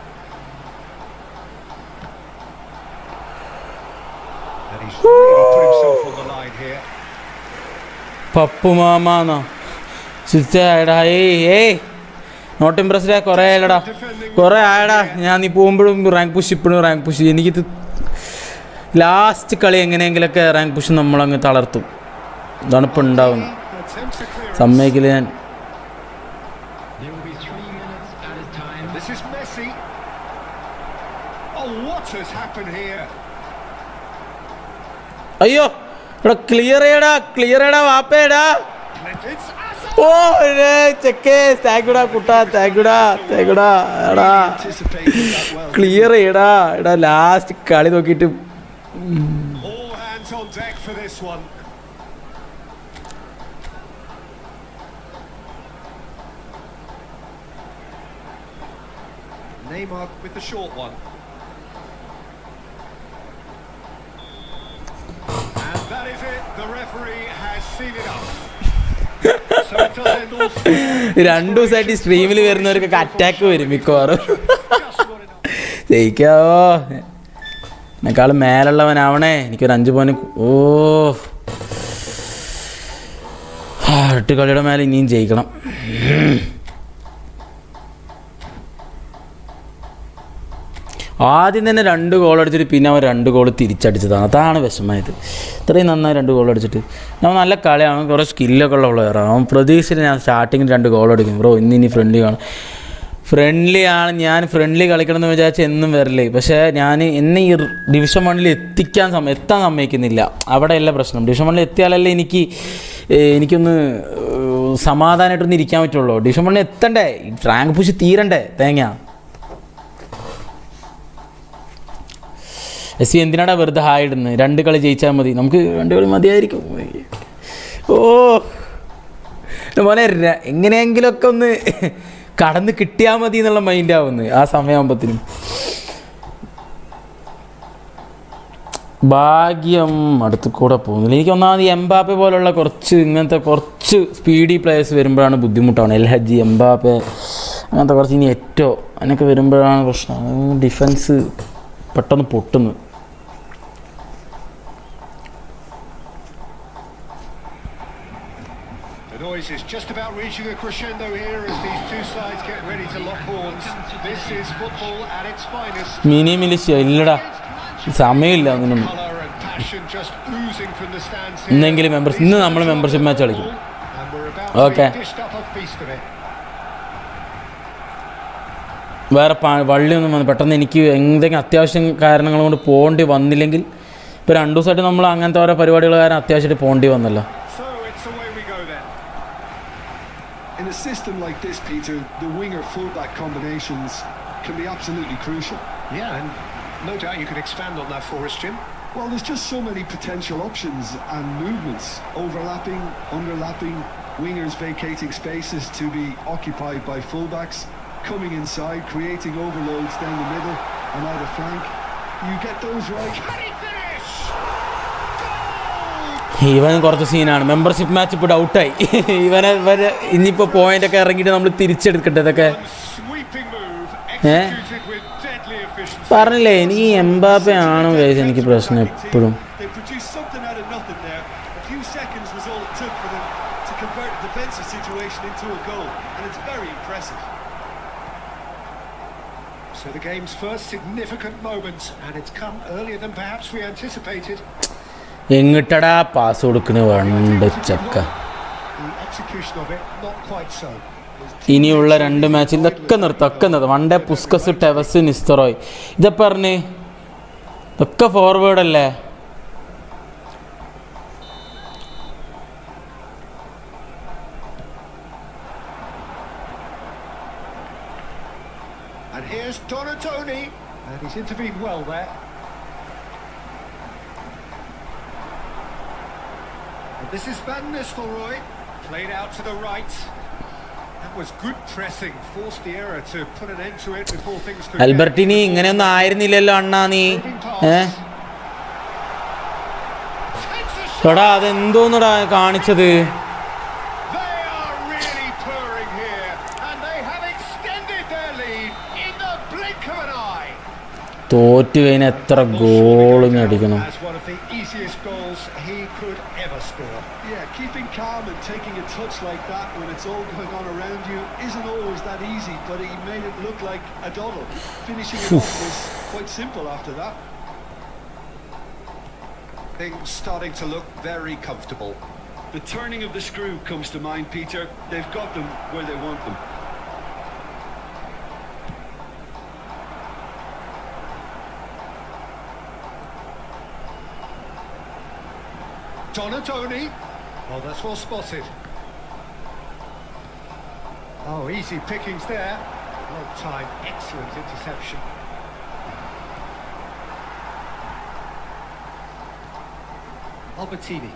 And he's really put himself on the line here. Pappu മാമാന്നോ ചിരിച്ചാടാ ഏയ് not impressed കുറേ ആയടാ കുറേ ആയടാ ഞാൻ നീ പോകുമ്പോഴും rank push ഇപ്പോഴും rank push എനിക്കിത് ലാസ്റ്റ് കളി എങ്ങനെയെങ്കിലൊക്കെ റാങ്ക് പുഷ് നമ്മളങ്ങ് തളർത്തും. ഇതാണ് ഇപ്പോൾ ഉണ്ടാവുന്നത്. സമ്മതിക്കില്ല ഞാൻ. There will be 3 minutes at a time. This is Messi. Oh, what has happened here? അയ്യോ എടാ ക്ലിയർ ചെയ്യടാ വാപ്പേടാ. It's Hazard. ഓ ചെക്കേ താങ്കുടാ കുട്ടാ താങ്കുടാ എടാ Anticipated that well. ക്ലിയർ ചെയ്യടാ എടാ ലാസ്റ്റ് കളി നോക്കിയിട്ട് All hands on deck for this one. Neymar with the short one. And that is it. The referee has seen it up. So it does end all square. 2 ദിവസമായിട്ട് ഈ സ്ട്രീമിൽ വരുന്നവർക്കൊക്കെ attack വരും മിക്കവാറും. Just what it ജയിക്കാവോ എന്നെക്കാളും മേലുള്ളവനാവണേ. എനിക്കൊരു 5 point. ഓ 8 കളിയുടെ മേലെ ഇനിയും ജയിക്കണം. ആദ്യം തന്നെ 2 ഗോൾ അടിച്ചിട്ട് പിന്നെ അവൻ 2 ഗോൾ തിരിച്ചടിച്ചതാണ്. അതാണ് വിഷമമായത്. ഇത്രയും നന്നായി 2 ഗോൾ അടിച്ചിട്ട് ഞാൻ നല്ല കളിയാണ്, കുറേ സ്കില്ലൊക്കെ ഉള്ള പ്ലെയറാണ്. അവൻ പ്രതീക്ഷിച്ചിട്ട് ഞാൻ സ്റ്റാർട്ടിങ്ങിൽ 2 ഗോൾ അടിക്കും. ബ്രോ ഇനി ഫ്രണ്ട്ലി കാണും. ഫ്രണ്ട്ലി ആണ്, ഞാൻ ഫ്രണ്ട്ലി കളിക്കണം എന്ന് വിചാരിച്ച് എന്നും വരില്ലേ. പക്ഷേ ഞാൻ എന്നെ ഈ ഡിവിഷൻ 1 എത്താൻ സമ്മതിക്കുന്നില്ല. അവിടെയല്ല പ്രശ്നം. ഡിവിഷൻ 1 എത്തിയാലല്ലേ എനിക്കൊന്ന് സമാധാനമായിട്ടൊന്ന് ഇരിക്കാൻ പറ്റുള്ളൂ. ഡിവിഷൻ 1 എത്തണ്ടേ, റാങ്ക് പുഷ് തീരണ്ടേ തേങ്ങ. എസ് എന്തിനാടാ വെറുതെ ഹായിടുന്നത്? 2 കളി ജയിച്ചാൽ മതി, നമുക്ക് 2 കളി മതിയായിരിക്കും. ഓ മോനെ എങ്ങനെയെങ്കിലുമൊക്കെ ഒന്ന് കടന്ന് കിട്ടിയാൽ മതി എന്നുള്ള മൈൻഡാവുന്നത് ആ സമയമാകുമ്പോഴത്തേനും. ഭാഗ്യം അടുത്ത് കൂടെ പോകുന്നില്ല. എനിക്ക് ഒന്നാമത് എംബാപ്പെ പോലുള്ള കുറച്ച് സ്പീഡി പ്ലേയേഴ്സ് വരുമ്പോഴാണ് ബുദ്ധിമുട്ടാണ്. എൽ ഹജ്ജി, എംബാപ്പെ അങ്ങനത്തെ കുറച്ച് ഇനി ഏറ്റവും അതിനൊക്കെ വരുമ്പോഴാണ് പ്രശ്നം. ഡിഫൻസ് പെട്ടെന്ന് പൊട്ടുന്നു. The noise is just about reaching a crescendo here as these two sides get ready to lock horns. This is football at its finest. Mini militia ഇല്ലടാ, സമയമില്ല ഒന്നിനൊന്നും. Colour and passion just oozing from the stands here. ഇന്നെങ്കിലും ഇന്ന് നമ്മൾ membership match കളിക്കും. And we're about to Okay. be dished up a feast of it. വേറെ വള്ളിയൊന്നും വന്നു പെട്ടെന്ന് എനിക്ക് എന്തെങ്കിലും അത്യാവശ്യം കാരണങ്ങൾ കൊണ്ട് പോകേണ്ടി വന്നില്ലെങ്കിൽ ഇപ്പോൾ 2 ദിവസമായിട്ട് നമ്മൾ അങ്ങനത്തെ ഓരോ പരിപാടികൾ കാരണം അത്യാവശ്യമായിട്ട് പോകേണ്ടി വന്നല്ലോ. So it's away we go then. In a system like this, Peter, the winger-fullback combinations can be absolutely crucial. Yeah, and no doubt you could expand on that for us, Jim. Well, there's just so many potential options and movements, overlapping, underlapping, wingers vacating spaces to be occupied by fullbacks, coming inside, creating overloads down the middle and either flank. You get those right. Can he finish? ഇവൻ കുറച്ച് സീനാണ്. Membership match ഇപ്പോൾ ഡൗട്ടായി. ഇവനെ ഇനിയിപ്പോൾ പോയിൻ്റൊക്കെ ഇറങ്ങിയിട്ട് നമ്മൾ തിരിച്ചെടുക്കട്ടെ ഇതൊക്കെ. Sweeping move, executed with deadly efficiency. പറഞ്ഞില്ലേ എനിക്ക് എംബാപ്പെ ആണോ കേസ് എനിക്ക് പ്രശ്നം എപ്പോഴും. They produced something out of nothing there. A few seconds was all it took for them to convert a defensive situation into a goal, and it's very impressive. So the game's first significant moment, and it's come earlier than perhaps we anticipated. എങ്ങിട്ടടാ pass കൊടുക്കണ വണ്ട് ചക്ക. The execution of it, not quite so. ഇനിയുള്ള 2 മാച്ചിൽ ഇതൊക്കെ നിർത്തും. One day പുസ്കസ്, Tevez, നിസ്തറോയ് ഇതൊക്കെ പറഞ്ഞ് ഇതൊക്കെ ഫോർവേഡ് അല്ലേ. And here's Donatoni, and he's intervened well there. And this is Van Nistelrooy, played out to the right. And was good pressing, forced the error to put an end to it before things could ആൽബർട്ടിനി ഇങ്ങനെയൊന്നും ആയിരുന്നില്ലല്ലോ അണ്ണാ നീ. എടാ അതെന്തോന്നടാ കാണിച്ചത്? തോറ്റു കഴിഞ്ഞാൽ എത്ര ഗോളിന് അടിക്കണം? Yeah, keeping calm and taking a touch like that when it's all going on around you isn't always that easy, but he made it look like a doddle. Finishing it off was quite simple after that. Things starting to look very comfortable. The turning of the screw comes to mind, Peter. They've got them where they want them. Donatoni. Oh, that's well spotted. Oh, easy pickings there. Well timed, excellent interception. Albertini.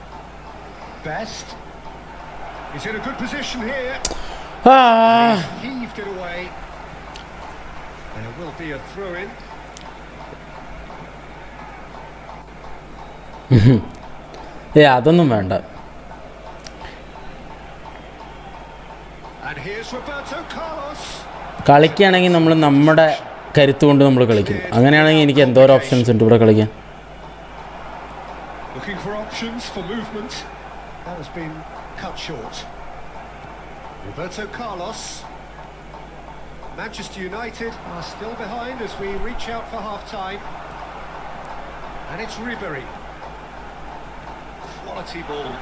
Best. He's in a good position here. He's heaved it away. There will be a throw-in. അതൊന്നും വേണ്ട. And here's Roberto Carlos. കളിക്കുകയാണെങ്കിൽ നമ്മൾ നമ്മുടെ കരുത്തുകൊണ്ട് നമ്മൾ കളിക്കും. അങ്ങനെയാണെങ്കിൽ എനിക്ക് എന്തോരം ഓപ്ഷൻസ് ഉണ്ട് ഇവിടെ കളിക്കാൻ. Looking for options for movement. That has been cut short. Roberto Carlos. Manchester United are still behind as we reach out for half-time. And it's Ribery. Quality ball.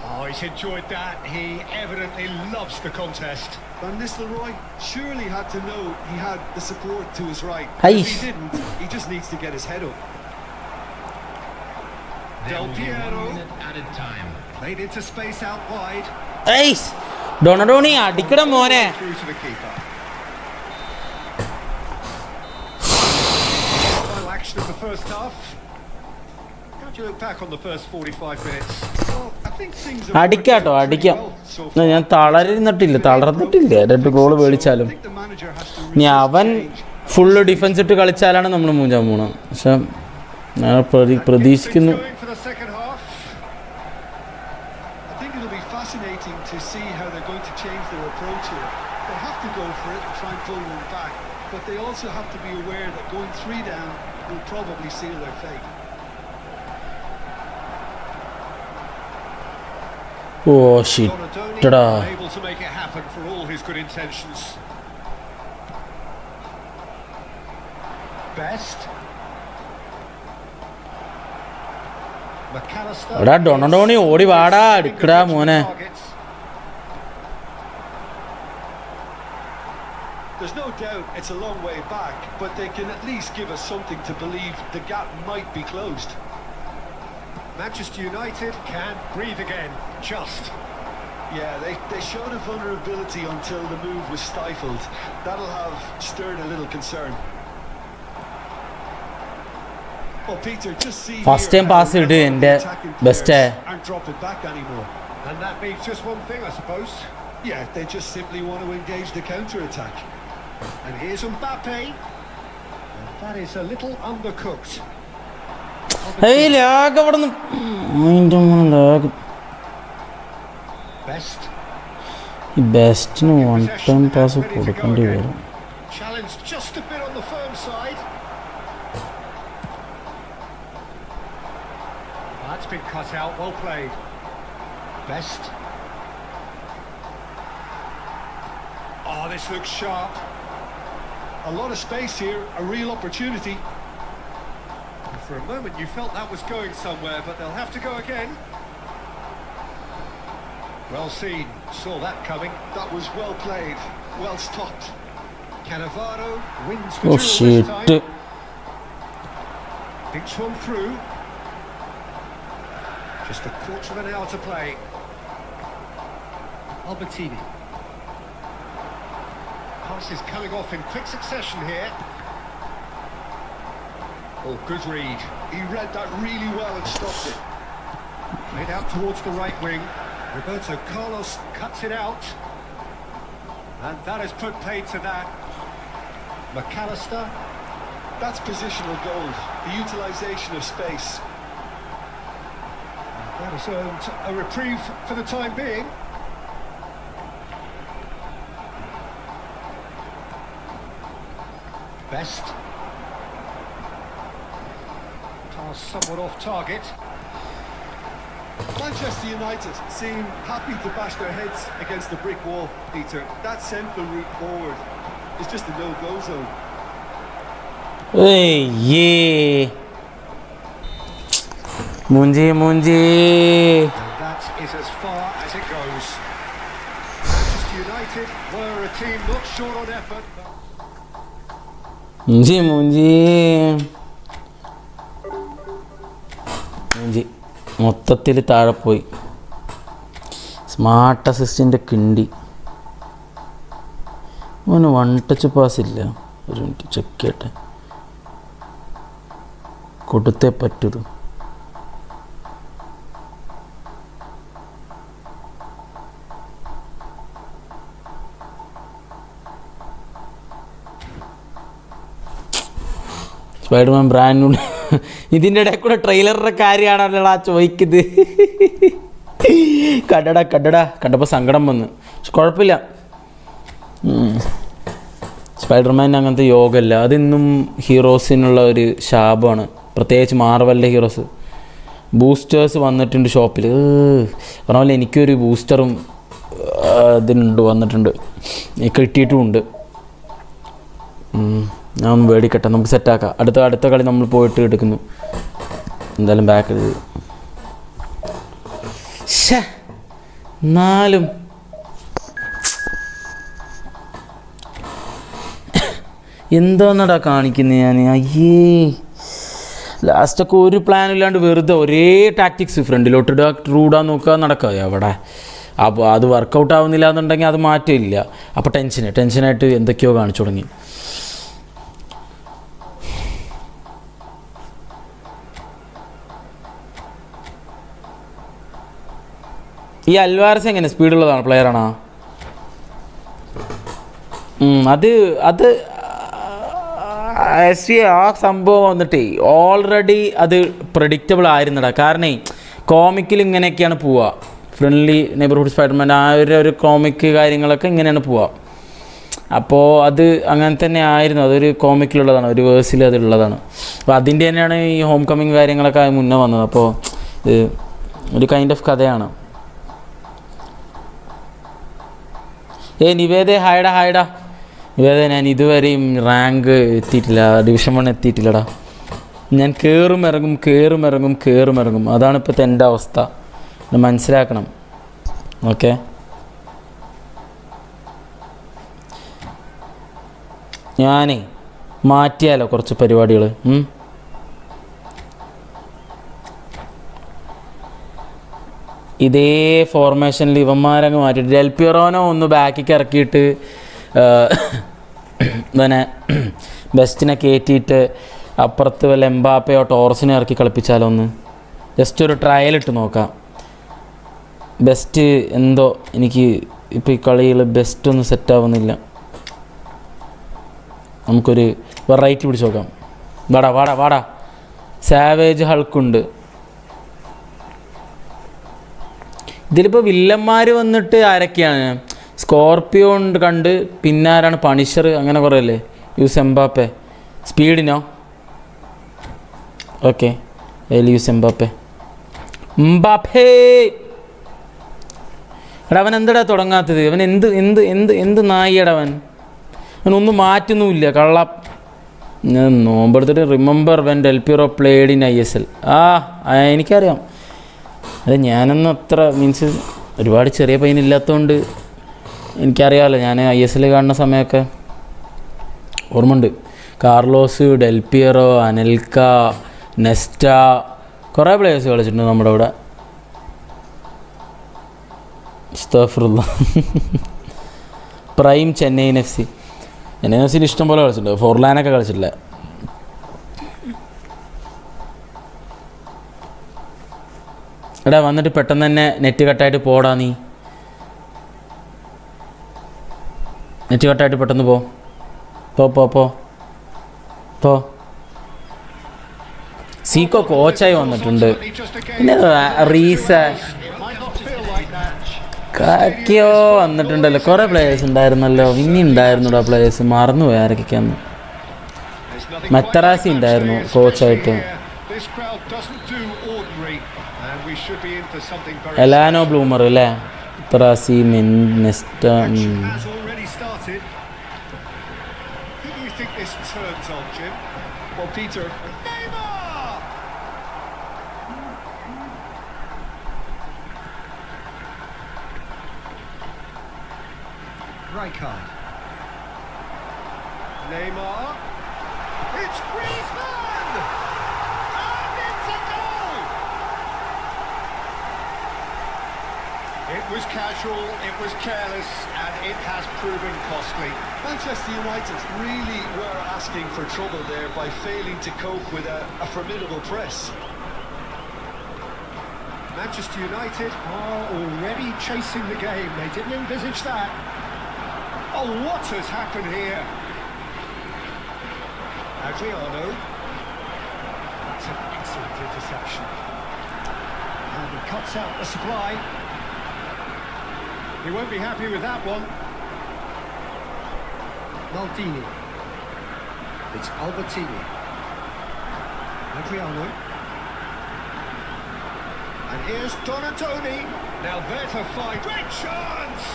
Oh, he's enjoyed that. He evidently loves the contest. Van Nistelrooy surely had to know he had the support to his right. If he didn't, he just needs to get his head up. Del Piero added time. played into space out wide. ഡൊണഡോണി അടിക്കട മോനെ. Through to the keeper. Final action of the first half. How do you look back on the first 45 minutes? Well, I think things are അടിക്കാട്ടോ working അടിക്കാം. well so far. ഞാൻ തളർന്നിട്ടില്ല 2 goal I മേടിച്ചാലും. think the manager has to ഇനി അവൻ full defence ഇട്ട് കളിച്ചാലാണ് നമ്മൾ മൂഞ്ചാൻ പോകണം. പക്ഷെ ഞാൻ പ്രതീക്ഷിക്കുന്നു. Going for the second half. I think it'll be fascinating to see how they're going to change their approach here. They have to go for it and try and pull one back, but they also have to be aware that going 3 down will probably seal their fate. Oh ഷിറ്റടാ. Able to make it happen for all his good intentions. Best. McAllister. എടാ ഡൊണഡോണി ഓടി വാടാ അടിക്കടാ മോനെ. There's no doubt it's a long way back, but they can at least give us something to believe the gap might be closed. Manchester United can breathe again, just. Yeah, they showed a vulnerability until the move was stifled. That'll have stirred a little concern. Well, Peter, just see first time pass ഇട്ട് എൻ്റെ best. aren't dropping back anymore. And that means just one thing, I suppose. Yeah, they just simply want to engage the counter-attack. And here's Mbappe. And that is a little undercooked. Lag അവിടെ നിന്ന് lag. Best. ഈ ബെസ്റ്റിന് 1 time pass കൊടുക്കേണ്ടി വരും. Challenged just a bit on the firm side. That's been cut out, well played. Best. Oh, this looks sharp. A lot of space here, a real opportunity. For a moment you felt that was going somewhere, but they'll have to go again. Well seen, saw that coming. That was well played, well stopped. Cannavaro wins the duel this time. Thinks one through. Just a quarter of an hour to play. Albertini. Pass is coming off in quick succession here. Oh, good read. He read that really well and stopped it. Played out towards the right wing. Roberto Carlos cuts it out. And that has put paid to that. McAllister. That's positional gold, the utilisation of space. That has earned a reprieve for the time being. Best. Pass somewhat off target. Manchester United seem happy to bash their heads against the brick wall, Peter. That central route forward is just a no-go zone. Yeah. Munji. And that is as far as it goes. Manchester United were a team not short on effort, but... മുഞ്ചി മൊത്തത്തിൽ താഴെ പോയി. Smart assistant കിണ്ടി. അവന് one touch pass ഇല്ല. ഒരു minute check ചെയ്യട്ടെ. കൊടുത്തേ പറ്റൂ. Spiderman brand new. ഇതിൻ്റെ ഇടയിൽ കൂടെ ട്രെയിലറിൻ്റെ കാര്യമാണല്ലോ ചോദിക്കുന്നത്. കണ്ടപ്പോൾ സങ്കടം വന്ന്. പക്ഷെ കുഴപ്പമില്ല, സ്പൈഡർമാൻ അങ്ങനത്തെ യോഗമല്ല. അതിന്നും ഹീറോസിനുള്ള ഒരു ശാപമാണ്, പ്രത്യേകിച്ച് മാർവലിൻ്റെ ഹീറോസ്. ബൂസ്റ്റേഴ്സ് വന്നിട്ടുണ്ട് ഷോപ്പിൽ. പറഞ്ഞ പോലെ എനിക്കൊരു ബൂസ്റ്ററും വന്നിട്ടുണ്ട്, കിട്ടിയിട്ടുമുണ്ട്. ഞാൻ ഒന്ന് മേടിക്കട്ടെ, നമുക്ക് സെറ്റാക്കാം. അടുത്ത കളി നമ്മൾ പോയിട്ട് എടുക്കുന്നു എന്തായാലും. ബാക്ക് എന്നാലും എന്തോന്നടാ കാണിക്കുന്നത് ഞാൻ. അയ്യേ, ലാസ്റ്റൊക്കെ ഒരു പ്ലാനും ഇല്ലാണ്ട് വെറുതെ ഒരേ ടാക്ടിക്സ്. ഫ്രണ്ടിലോട്ട് ഇടുക, ട്രൂടാൻ നോക്കുക, നടക്കുക. എവിടെ അപ്പോൾ അത് വർക്കൗട്ട് ആവുന്നില്ല എന്നുണ്ടെങ്കിൽ അത് മാറ്റമില്ല. അപ്പോൾ ടെൻഷനായിട്ട് എന്തൊക്കെയോ കാണിച്ചു തുടങ്ങി. ഈ അൽവാരസ് എങ്ങനെ സ്പീഡുള്ളതാണ് പ്ലെയറാണോ? അത് ആ സംഭവം വന്നിട്ടേ ഓൾറെഡി അത് പ്രഡിക്റ്റബിൾ ആയിരുന്നടാ. കാരണം കോമിക്കിൽ ഇങ്ങനെയൊക്കെയാണ് പോവുക. ഫ്രണ്ട്ലി നെയ്ബർഹുഡ് സ്പൈഡർമാൻ ആ ഒരു കോമിക്ക് കാര്യങ്ങളൊക്കെ ഇങ്ങനെയാണ് പോവുക. അപ്പോൾ അത് അങ്ങനെ തന്നെ ആയിരുന്നു. അതൊരു കോമിക്കിലുള്ളതാണ്, ഒരു വേഴ്സിൽ അതുള്ളതാണ്. അപ്പോൾ അതിൻ്റെ തന്നെയാണ് ഈ ഹോം കമ്മിങ് കാര്യങ്ങളൊക്കെ മുന്നേ വന്നത്. അപ്പോൾ ഇത് ഒരു കൈൻഡ് ഓഫ് കഥയാണ്. നിവേദ ഹായടാ നിവേദ, ഞാൻ ഇതുവരെയും റാങ്ക് എത്തിയിട്ടില്ല, ഡിവിഷൻ 1 എത്തിയിട്ടില്ലടാ. ഞാൻ കയറും ഇറങ്ങും. അതാണ് ഇപ്പോഴത്തെ എൻ്റെ അവസ്ഥ, മനസ്സിലാക്കണം. ഓക്കെ, ഞാനേ മാറ്റിയാലോ കുറച്ച് പരിപാടികൾ. ഇതേ ഫോർമേഷനിൽ ഇവന്മാരങ്ങ് മാറ്റിയിട്ട് ഡെൽ പിയറോനെ ഒന്ന് ബാക്കിലേക്ക് ഇറക്കിയിട്ട് പിന്നെ ബെസ്റ്റിനെ കയറ്റിയിട്ട് അപ്പുറത്ത് വല്ല എംബാപ്പയോ ടോറസിനെ ഇറക്കി കളിപ്പിച്ചാലോ ഒന്ന്. ജസ്റ്റ് ഒരു ട്രയലിട്ട് നോക്കാം. ബെസ്റ്റ് എന്തോ എനിക്ക് ഇപ്പോൾ ഈ കളികൾ ബെസ്റ്റൊന്നും സെറ്റാവുന്നില്ല. നമുക്കൊരു വെറൈറ്റി പിടിച്ച് നോക്കാം. വാടാ സാവേജ് ഹൾക്കുണ്ട്. ഇതിലിപ്പോൾ വില്ലന്മാർ വന്നിട്ട് ആരൊക്കെയാണ്? സ്കോർപ്പിയോ കണ്ട്, പിന്നെ ആരാണ്? പണിഷർ, അങ്ങനെ കുറേ അല്ലേ. Use Mbappe. സ്പീഡിനോ? Okay, use Mbappe. എടാ അവൻ എന്തടാ തുടങ്ങാത്തത്? അവൻ എന്ത് നായിയടാ അവൻ ഒന്നും മാറ്റുന്നുമില്ല കള്ള. ഞാൻ നോമ്പെടുത്തിട്ട് remember when Del Piero played in ISL. എനിക്കറിയാം. അത് ഞാനൊന്നും അത്ര മീൻസ് ഒരുപാട് ചെറിയ പയ്യനില്ലാത്തതുകൊണ്ട് എനിക്കറിയാമല്ലോ. ഞാൻ ISL കാണുന്ന സമയമൊക്കെ ഓർമ്മയുണ്ട്. കാർലോസ്, ഡെൽ പിയറോ, അനൽക്ക, നെസ്റ്റ, കുറേ പ്ലേയേഴ്സ് കളിച്ചിട്ടുണ്ട് നമ്മുടെ ഇവിടെ. പ്രൈം ചെന്നൈയിൻ FC ഇഷ്ടം പോലെ കളിച്ചിട്ടുണ്ട്. ഫോർലാനൊക്കെ കളിച്ചിട്ടില്ല. എടാ വന്നിട്ട് പെട്ടെന്ന് തന്നെ നെറ്റ് കട്ടായിട്ട് പോടാ നീ. നെറ്റ് കട്ടായിട്ട് പെട്ടെന്ന് പോ. സീക്കോ കോച്ചായി വന്നിട്ടുണ്ട്. പിന്നെ റീസ കാക്കിയോ വന്നിട്ടുണ്ടല്ലോ. കുറേ പ്ലേയേഴ്സ് ഉണ്ടായിരുന്നല്ലോ. വിന്നി ഉണ്ടായിരുന്നുടാ പ്ലേയേഴ്സ്. മറന്നുപോയി ആരൊക്കെയാന്ന്. മറ്ററാസി ഉണ്ടായിരുന്നു കോച്ചായിട്ട്. എലാനോ ബ്ലൂമർ അല്ലേ? Materazzi Nesta. Rijkaard. Neymar. It's Griezmann! And it's a goal! It was casual, it was careless, and it has proven costly. Manchester United really were asking for trouble there by failing to cope with a formidable press. Manchester United are already chasing the game. They didn't envisage that. Oh, what has happened here? Adriano. That's an excellent interception. And he cuts out the supply. He won't be happy with that one. Maldini. It's Albertini. Adriano. And here's Donatoni. Now there's a fight. Great chance!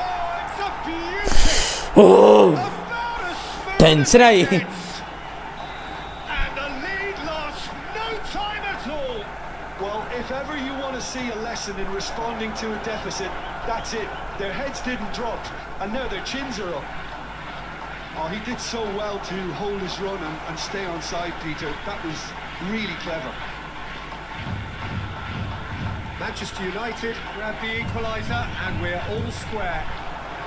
Oh, it's a beauty! About as smooth ടെൻഷനായി. as it gets. And the lead lost no time at all. Well, if ever you want to see a lesson in responding to a deficit, that's it. Their heads didn't drop, and now their chins are up. Oh, he did so well to hold his run and stay on side, Peter. That was really clever. Manchester United grab the equaliser and we're all square.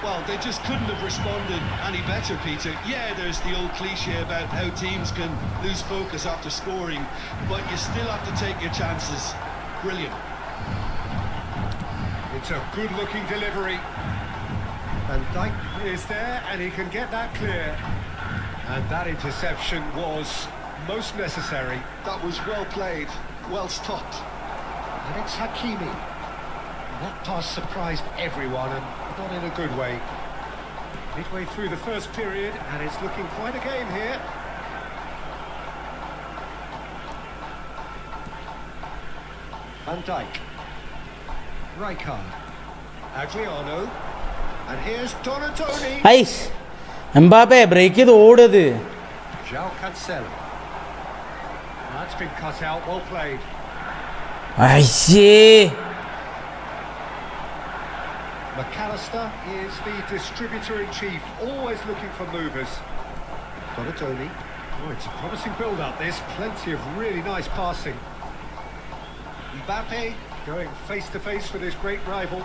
Well, they just couldn't have responded any better, Peter. Yeah, there's the old cliche about how teams can lose focus after scoring, but you still have to take your chances. Brilliant. It's a good-looking delivery. Van Dijk is there and he can get that clear. And that interception was most necessary. That was well played, well stopped. And it's Hakimi. That pass surprised everyone and not in a good way. Midway through the first period and it's looking quite a game here. Van Dijk. Rijkaard. Adriano. And here's Donatoni. ഐസ് Mbappe break ചെയ്ത് ഓടത്. João Cancelo. That's been cut out, well played. അയ്യേ McAllister is the distributor-in-chief, always looking for movers. Donatoni. Oh, it's a promising build-up, this. Plenty of really nice passing. Mbappe going face-to-face with his great rival.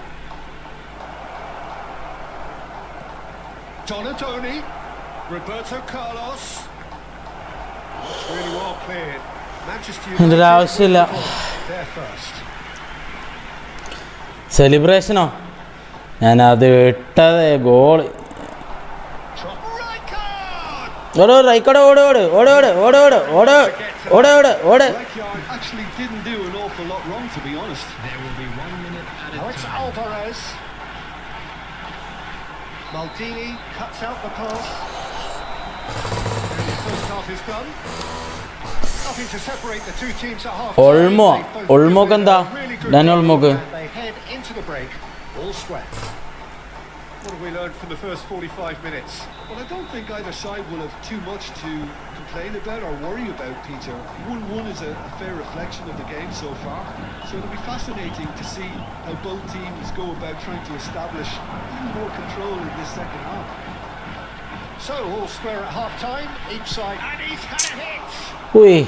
Donatoni. Roberto Carlos. It's really well cleared. Manchester എൻ്റെ ഒരു ആവശ്യമില്ല. United there first. സെലിബ്രേഷനോ? ഞാനത് ഇട്ടത് goal. ഓടോ റൈക്കോടെ ഓട് ഓട് ഓട് ഓട് ഓട് ഓട് ഓട് ഓട് ഓട് ഓട്. Rijkaard actually didn't do an awful lot wrong, to be honest. There will be 1 minute added Now it's time. Alvarez. Maldini cuts out the pass. And the first half is done. Nothing to separate the two teams at half. Olmo. Olmoക്ക് എന്താ? Dani ഒൾമോക്ക്. They head into the break, all square. What have we learned from the first 45 minutes? Well, I don't think either side will have too much to complain about or worry about, Peter. 1-1 is a fair reflection of the game so far. So it'll be fascinating to see how both teams go about trying to establish even more control in this second half. So, all square at half-time, each side. And he's had a hit! ഉയ്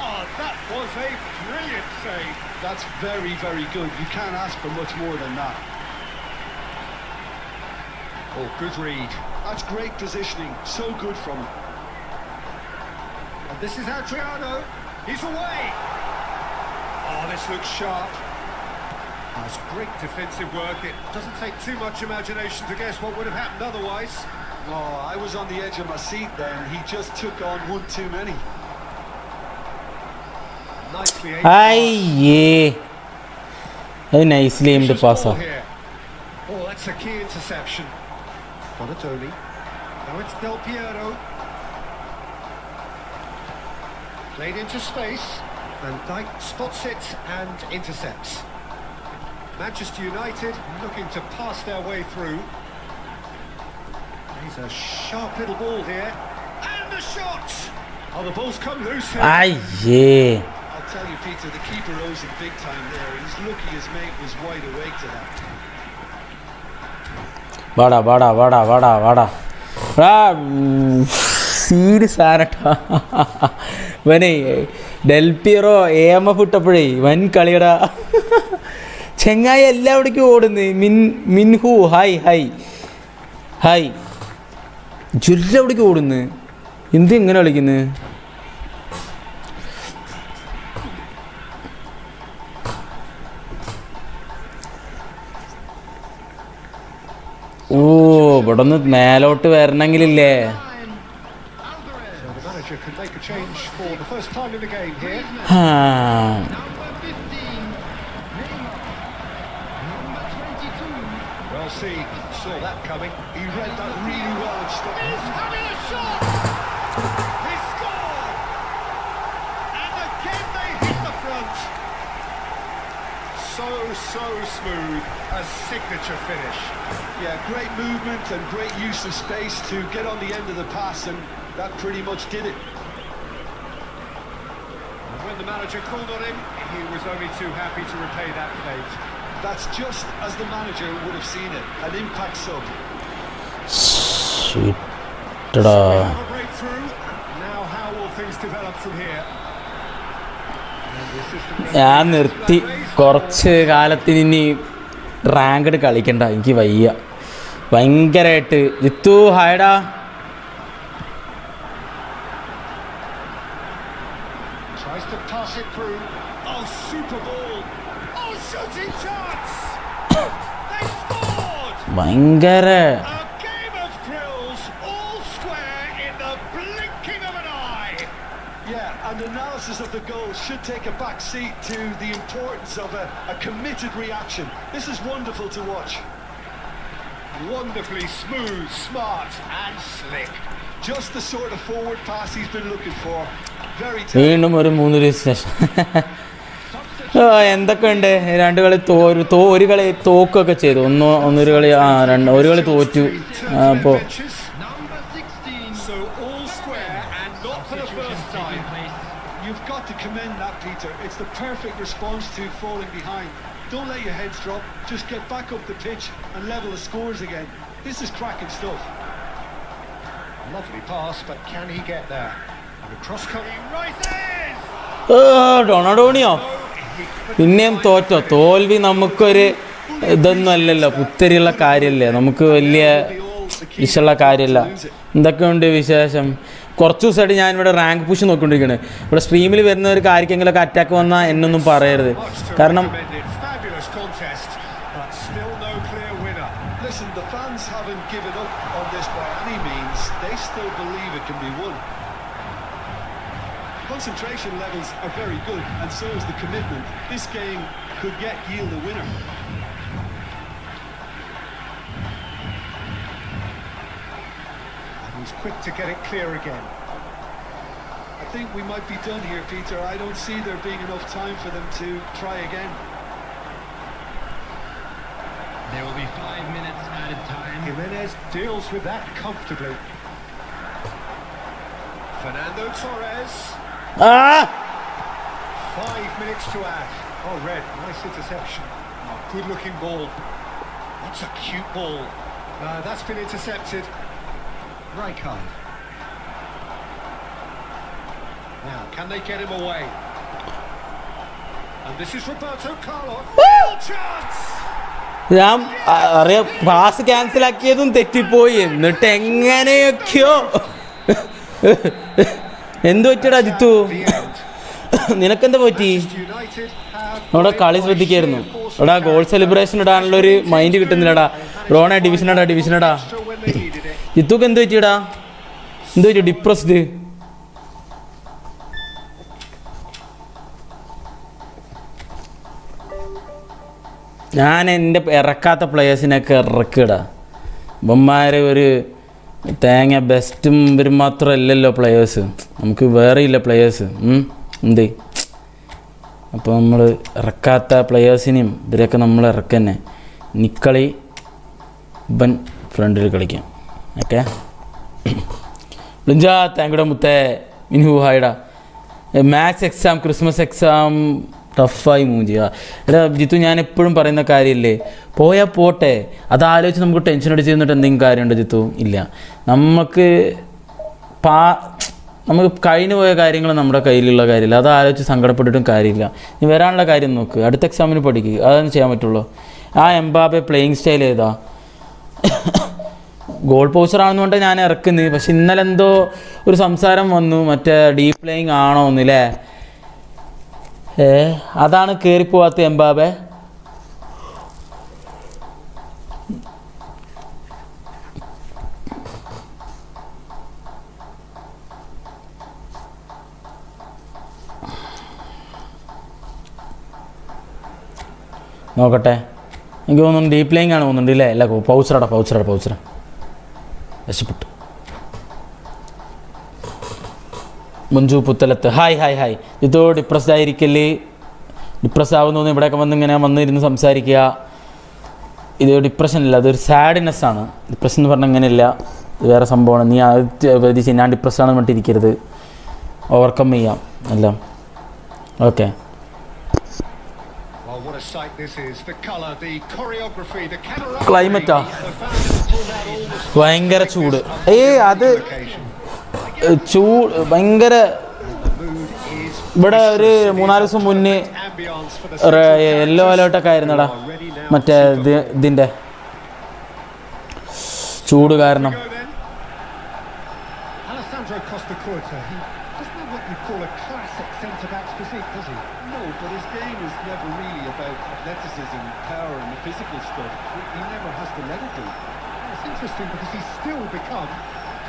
Oh, that was a brilliant save. That's very, very good. You can't ask for much more than that. Oh, good read. That's great positioning. So good from him. And this is Adriano. He's away. Oh, this looks sharp. That's great defensive work. It doesn't take too much imagination to guess what would have happened otherwise. Oh, I was on the edge of my seat then. He just took on one too many. Nicely aimed. Aye. A nicely aimed Vicious pass. ball here. Oh, that's a key interception. Bonatoni. Now it's Del Piero. Played into space. Van Dijk spots it and intercepts. Manchester United looking to pass their way through. He's a sharp little ball here. And the shot! Oh, the ball's come loose here. Aye. I'll tell you, Peter, the keeper owes him big time there. He's lucky his mate was wide awake to that. വാടാ serious ആരട്ടാ ഇവനെ Del Piero AMF ഇട്ടപ്പോഴേ വൻ കളിയടാ ചെങ്ങായി എല്ലാവിടേക്കും ഓടുന്നു മിൻഹു hi ജുല്ലെവിടേക്ക് ഓടുന്നു എന്ത് ഇങ്ങനെ കളിക്കുന്നു ഓ ഇവിടെ ഒന്ന് മേലോട്ട് വരണമെങ്കിലില്ലേ The manager can make a change for the first time in the game here. Well seen, saw that coming. He read that really well and stopped. He's having a shot! He scored! And again they hit the front. So smooth, a signature finish. Yeah, great movement and great use of space to get on the end of the pass, and that pretty much did it. And when the manager called on him, he was only too happy to repay that fate. That's just as the manager would have seen it, an impact sub. Shit. So we have a breakthrough. Now how will things develop from here? And the assistant ഞാൻ നിർത്തി കുറച്ച് കാലത്തിന് ഇനി ranked കളിക്കണ്ട എനിക്ക് വയ്യ ഭയങ്കരമായിട്ട് Jithu ഹായടാ tries to pass it through. Oh, super ball. Oh, shooting chance. They scored. ഭയങ്കര A game of thrills, all square in the blinking of an eye. Yeah, and analysis of the goal should take a back seat to the importance of a committed reaction. This is wonderful to watch. Wonderfully smooth, smart and slick. Just the sort of forward pass he's been looking for. Very വീണ്ടും ഒരു 3 ദിവസം ശേഷം എന്തൊക്കെയുണ്ട് 2 കളി ഒരു കളി തോക്കുകയൊക്കെ ചെയ്തു ഒരു കളി ഒരു കളി തോറ്റു അപ്പോൾ So all square and not for the first time. You've got to commend that, Peter. It's the perfect response to falling behind. Don't let your heads drop. Just get back up the pitch and level the scores again. This is cracking stuff. Lovely pass, but can he get there? And the cross coming rises. ഡൊണാഡോണിയോ പിന്നെയും തോൽവി നമുക്കൊരു ഇതൊന്നും അല്ലല്ലോ പുത്തരിയുള്ള കാര്യമല്ലേ നമുക്ക് വലിയ വിഷയമുള്ള കാര്യമല്ല എന്തൊക്കെയുണ്ട് വിശേഷം കുറച്ച് ദിവസമായിട്ട് ഞാനിവിടെ റാങ്ക് പുഷ് നോക്കിക്കൊണ്ടിരിക്കുകയാണ് ഇവിടെ സ്ട്രീമിൽ വരുന്നവർക്ക് ആർക്കെങ്കിലുമൊക്കെ അറ്റാക്ക് വന്നാൽ എന്നൊന്നും പറയരുത് കാരണം Fabulous contest, but still no clear winner. Listen, the fans haven't given up on this by any means. They still believe it can be won. Concentration levels are very good, and so is the commitment. This game could yet yield a winner. And he's quick to get it clear again. I think we might be done here, Peter. I don't see there being enough time for them to try again. There will be 5 minutes added time. Jimenez deals with that comfortably. Fernando Torres. 5 minutes to add. Oh, Red, nice interception. Oh, good-looking ball. That's a cute ball. That's been intercepted. Rijkaard. Now, can they get him away? And this is Roberto Carlos. Chance! ഞാൻ അറിയാം pass ക്യാൻസലാക്കിയതും തെറ്റിപ്പോയി എന്നിട്ട് എങ്ങനെയൊക്കെയോ എന്ത് പറ്റിയടാ Jithu The end. നിനക്കെന്താ പറ്റി? Manchester United have അവിടെ കളി by ശ്രദ്ധിക്കായിരുന്നു. sheer force of എടാ ഗോൾ character. സെലിബ്രേഷൻ ഇടാനുള്ളൊരു മൈൻഡ് കിട്ടുന്നില്ലടാ. റോണ ഡിവിഷനടാ. Extra when they needed it. ജിത്തുക്ക് എന്ത് പറ്റിയടാ? എന്ത് പറ്റി? ഡിപ്രസ്ഡ്. ഞാൻ എൻ്റെ ഇറക്കാത്ത പ്ലേയേഴ്സിനൊക്കെ ഇറക്കിടാ. ഇവന്മാർ ഒരു തേങ്ങ ബെസ്റ്റും ഇവരും മാത്രമല്ലല്ലോ പ്ലേയേഴ്സ്, നമുക്ക് വേറെ ഇല്ല പ്ലേയേഴ്സ്. എന്ത് അപ്പോൾ നമ്മൾ ഇറക്കാത്ത പ്ലേയേഴ്സിനെയും ഇവരൊക്കെ നമ്മൾ ഇറക്കന്നെ. നിക്കളി ഇവൻ ഫ്രണ്ടിൽ കളിക്കാം. ഓക്കെ ബ്ലിഞ്ചാ താങ്കളുടെ മുത്തേ മിനു ഹായിടാ. മാത്സ് എക്സാം ക്രിസ്മസ് എക്സാം ടഫായി മൂവ് ചെയ്യുക. എടാ ജിത്തു, ഞാൻ എപ്പോഴും പറയുന്ന കാര്യമില്ലേ, പോയാൽ പോട്ടെ, അതാലോചിച്ച് നമുക്ക് ടെൻഷൻ അടിച്ച് തന്നിട്ട് എന്തെങ്കിലും കാര്യമുണ്ടോ ജിത്തു? ഇല്ല. നമുക്ക് കഴിഞ്ഞു പോയ കാര്യങ്ങൾ നമ്മുടെ കയ്യിലുള്ള കാര്യമില്ല, അത് ആലോചിച്ച് സങ്കടപ്പെട്ടിട്ടും കാര്യമില്ല. നീ വരാനുള്ള കാര്യം നോക്ക്, അടുത്ത എക്സാമിന് പഠിക്കുക, അതാണ് ചെയ്യാൻ പറ്റുള്ളൂ. ആ എംബാബെ പ്ലേയിങ് സ്റ്റൈൽ ഏതാ? ഗോൾ പോസ്റ്ററാണെന്ന് കൊണ്ട് ഞാൻ ഇറക്കുന്നത്. പക്ഷെ ഇന്നലെ എന്തോ ഒരു സംസാരം വന്നു, മറ്റേ ഡീപ് പ്ലേയിങ് ആണോ ഒന്നില്ലേ? അതാണ് കയറിപ്പോവാത്ത എംബാബെ. നോക്കട്ടെ, എനിക്ക് തോന്നുന്നു ഡീപ് പ്ലേയിങ് ആണ് തോന്നുന്നുണ്ട് ഇല്ലേ? അല്ല പൗച്ചറ രക്ഷപ്പെട്ടു. മഞ്ജു പുത്തലത്ത് ഹായ്. ഇതോ ഡിപ്രസ്ഡ് ആയിരിക്കല്ലേ? ഡിപ്രസ് ആവുന്നു ഇവിടെയൊക്കെ വന്നിരുന്ന് സംസാരിക്കുക. ഇത് ഡിപ്രഷനല്ല, അതൊരു സാഡ്നെസ്സാണ്. ഡിപ്രഷൻ എന്ന് പറഞ്ഞാൽ അങ്ങനെയല്ല, ഇത് വേറെ സംഭവമാണ്. നീ അത് ഞാൻ ഡിപ്രസ് ആണെന്ന് പറഞ്ഞിട്ടിരിക്കരുത്, ഓവർകം ചെയ്യാം എല്ലാം. ഓക്കെ. ക്ലൈമറ്റാ ഭയങ്കര ചൂട്. അത് ഭയങ്കര. ഇവിടെ ഒരു 3-4 ദിവസം മുന്നേ യെല്ലോ അലേർട്ടൊക്കെ ആയിരുന്നടാ, മറ്റേ ഇതിൻ്റെ ചൂട് കാരണം.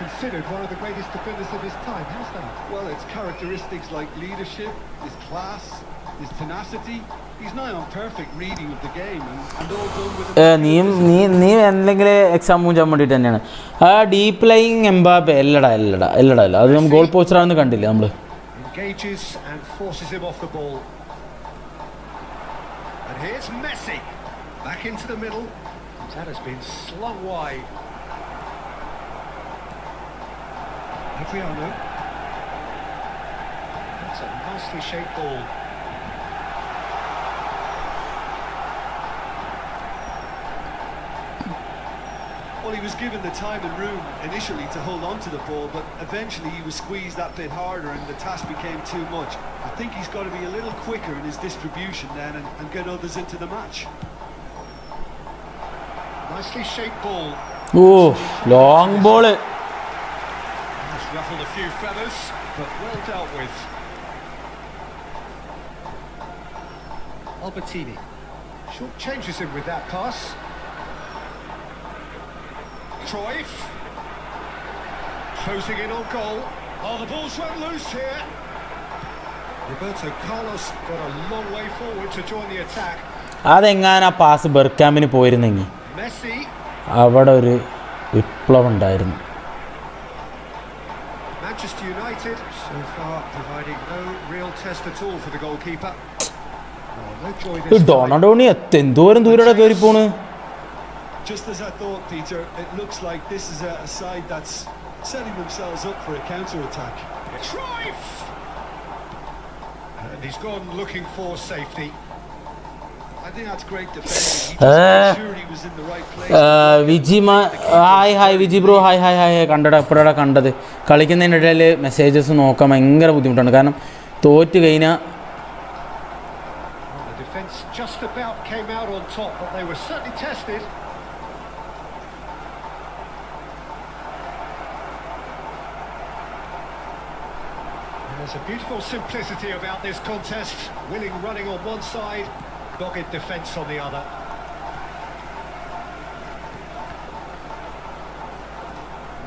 Considered one of the greatest defenders of his time. How's that? Well, it's characteristics like leadership, his class, his tenacity. He's nigh on perfect reading of the game and all done with നീ എന്തെങ്കിലും exam മൂഞ്ചാൻ വേണ്ടിയിട്ട് തന്നെയാണ്. ആ deep playing Mbappé അല്ലടാ. അത് നമ്മൾ goal പോസ്റ്ററാണെന്ന് കണ്ടില്ല നമ്മൾ. Engages and forces him off the ball. And here's Messi back into the middle. That has been slung wide. Adriano. That's a nicely shaped ball. Well, he was given the time and room initially to hold on to the ball, but eventually he was squeezed that bit harder and the task became too much. I think he's got to be a little quicker in his distribution then and get others into the match. Nicely shaped ball. Oh, long ball. Ruffled a few feathers, but well dealt with. Albertini short changes him with that pass. Troyf closing in on goal. Oh, the ball's run loose here. Roberto Carlos got a long way forward to join the attack. അതെങ്ങാനും ആ pass ബെർക്കാമിന് പോയിരുന്നെങ്കിൽ Messi. അവിടെ ഒരു വിപ്ലവം ഉണ്ടായിരുന്നു. Manchester United so far providing no real test at all for the goalkeeper. ഡോണഡോണി എന്തോരം ദൂരം കയറി പോണ്. Just as I thought, Peter, it looks like this is a side that's setting themselves up for a counter-attack. Troyf! And he's gone looking for safety. I think that's great defending. He just made sure he was in the right place. Hi Viji bro hi കണ്ടടാ എപ്പോഴാണ് കണ്ടത്. കളിക്കുന്നതിനിടയിൽ messages നോക്കാൻ ഭയങ്കര ബുദ്ധിമുട്ടാണ്, കാരണം തോറ്റ് കഴിഞ്ഞാൽ The defence just about came out on top, but they were certainly tested. There's a beautiful simplicity about this contest. Willing running on one side, dogged defence on the other.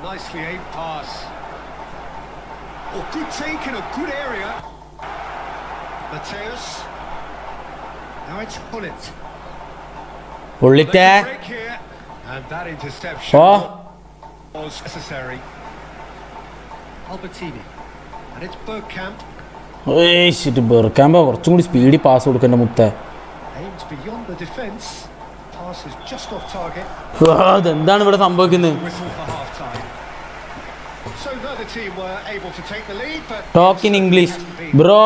Nicely aimed pass. Oh, good take in a good area. Mateus. Now it's Hullet. പുള്ളിത്തെ Break here, and that interception oh was necessary. Albertini, and it's Bergkamp. ബെർക്കാമ്പോ കുറച്ചും കൂടി സ്പീഡിൽ pass കൊടുക്കണ്ട മുത്തേ. Aims beyond the defence. Pass is just off target. അതെന്താണ് ഇവിടെ സംഭവിക്കുന്നത്? Whistle for half time. So the team were able to take the lead, but Talk in English, bro.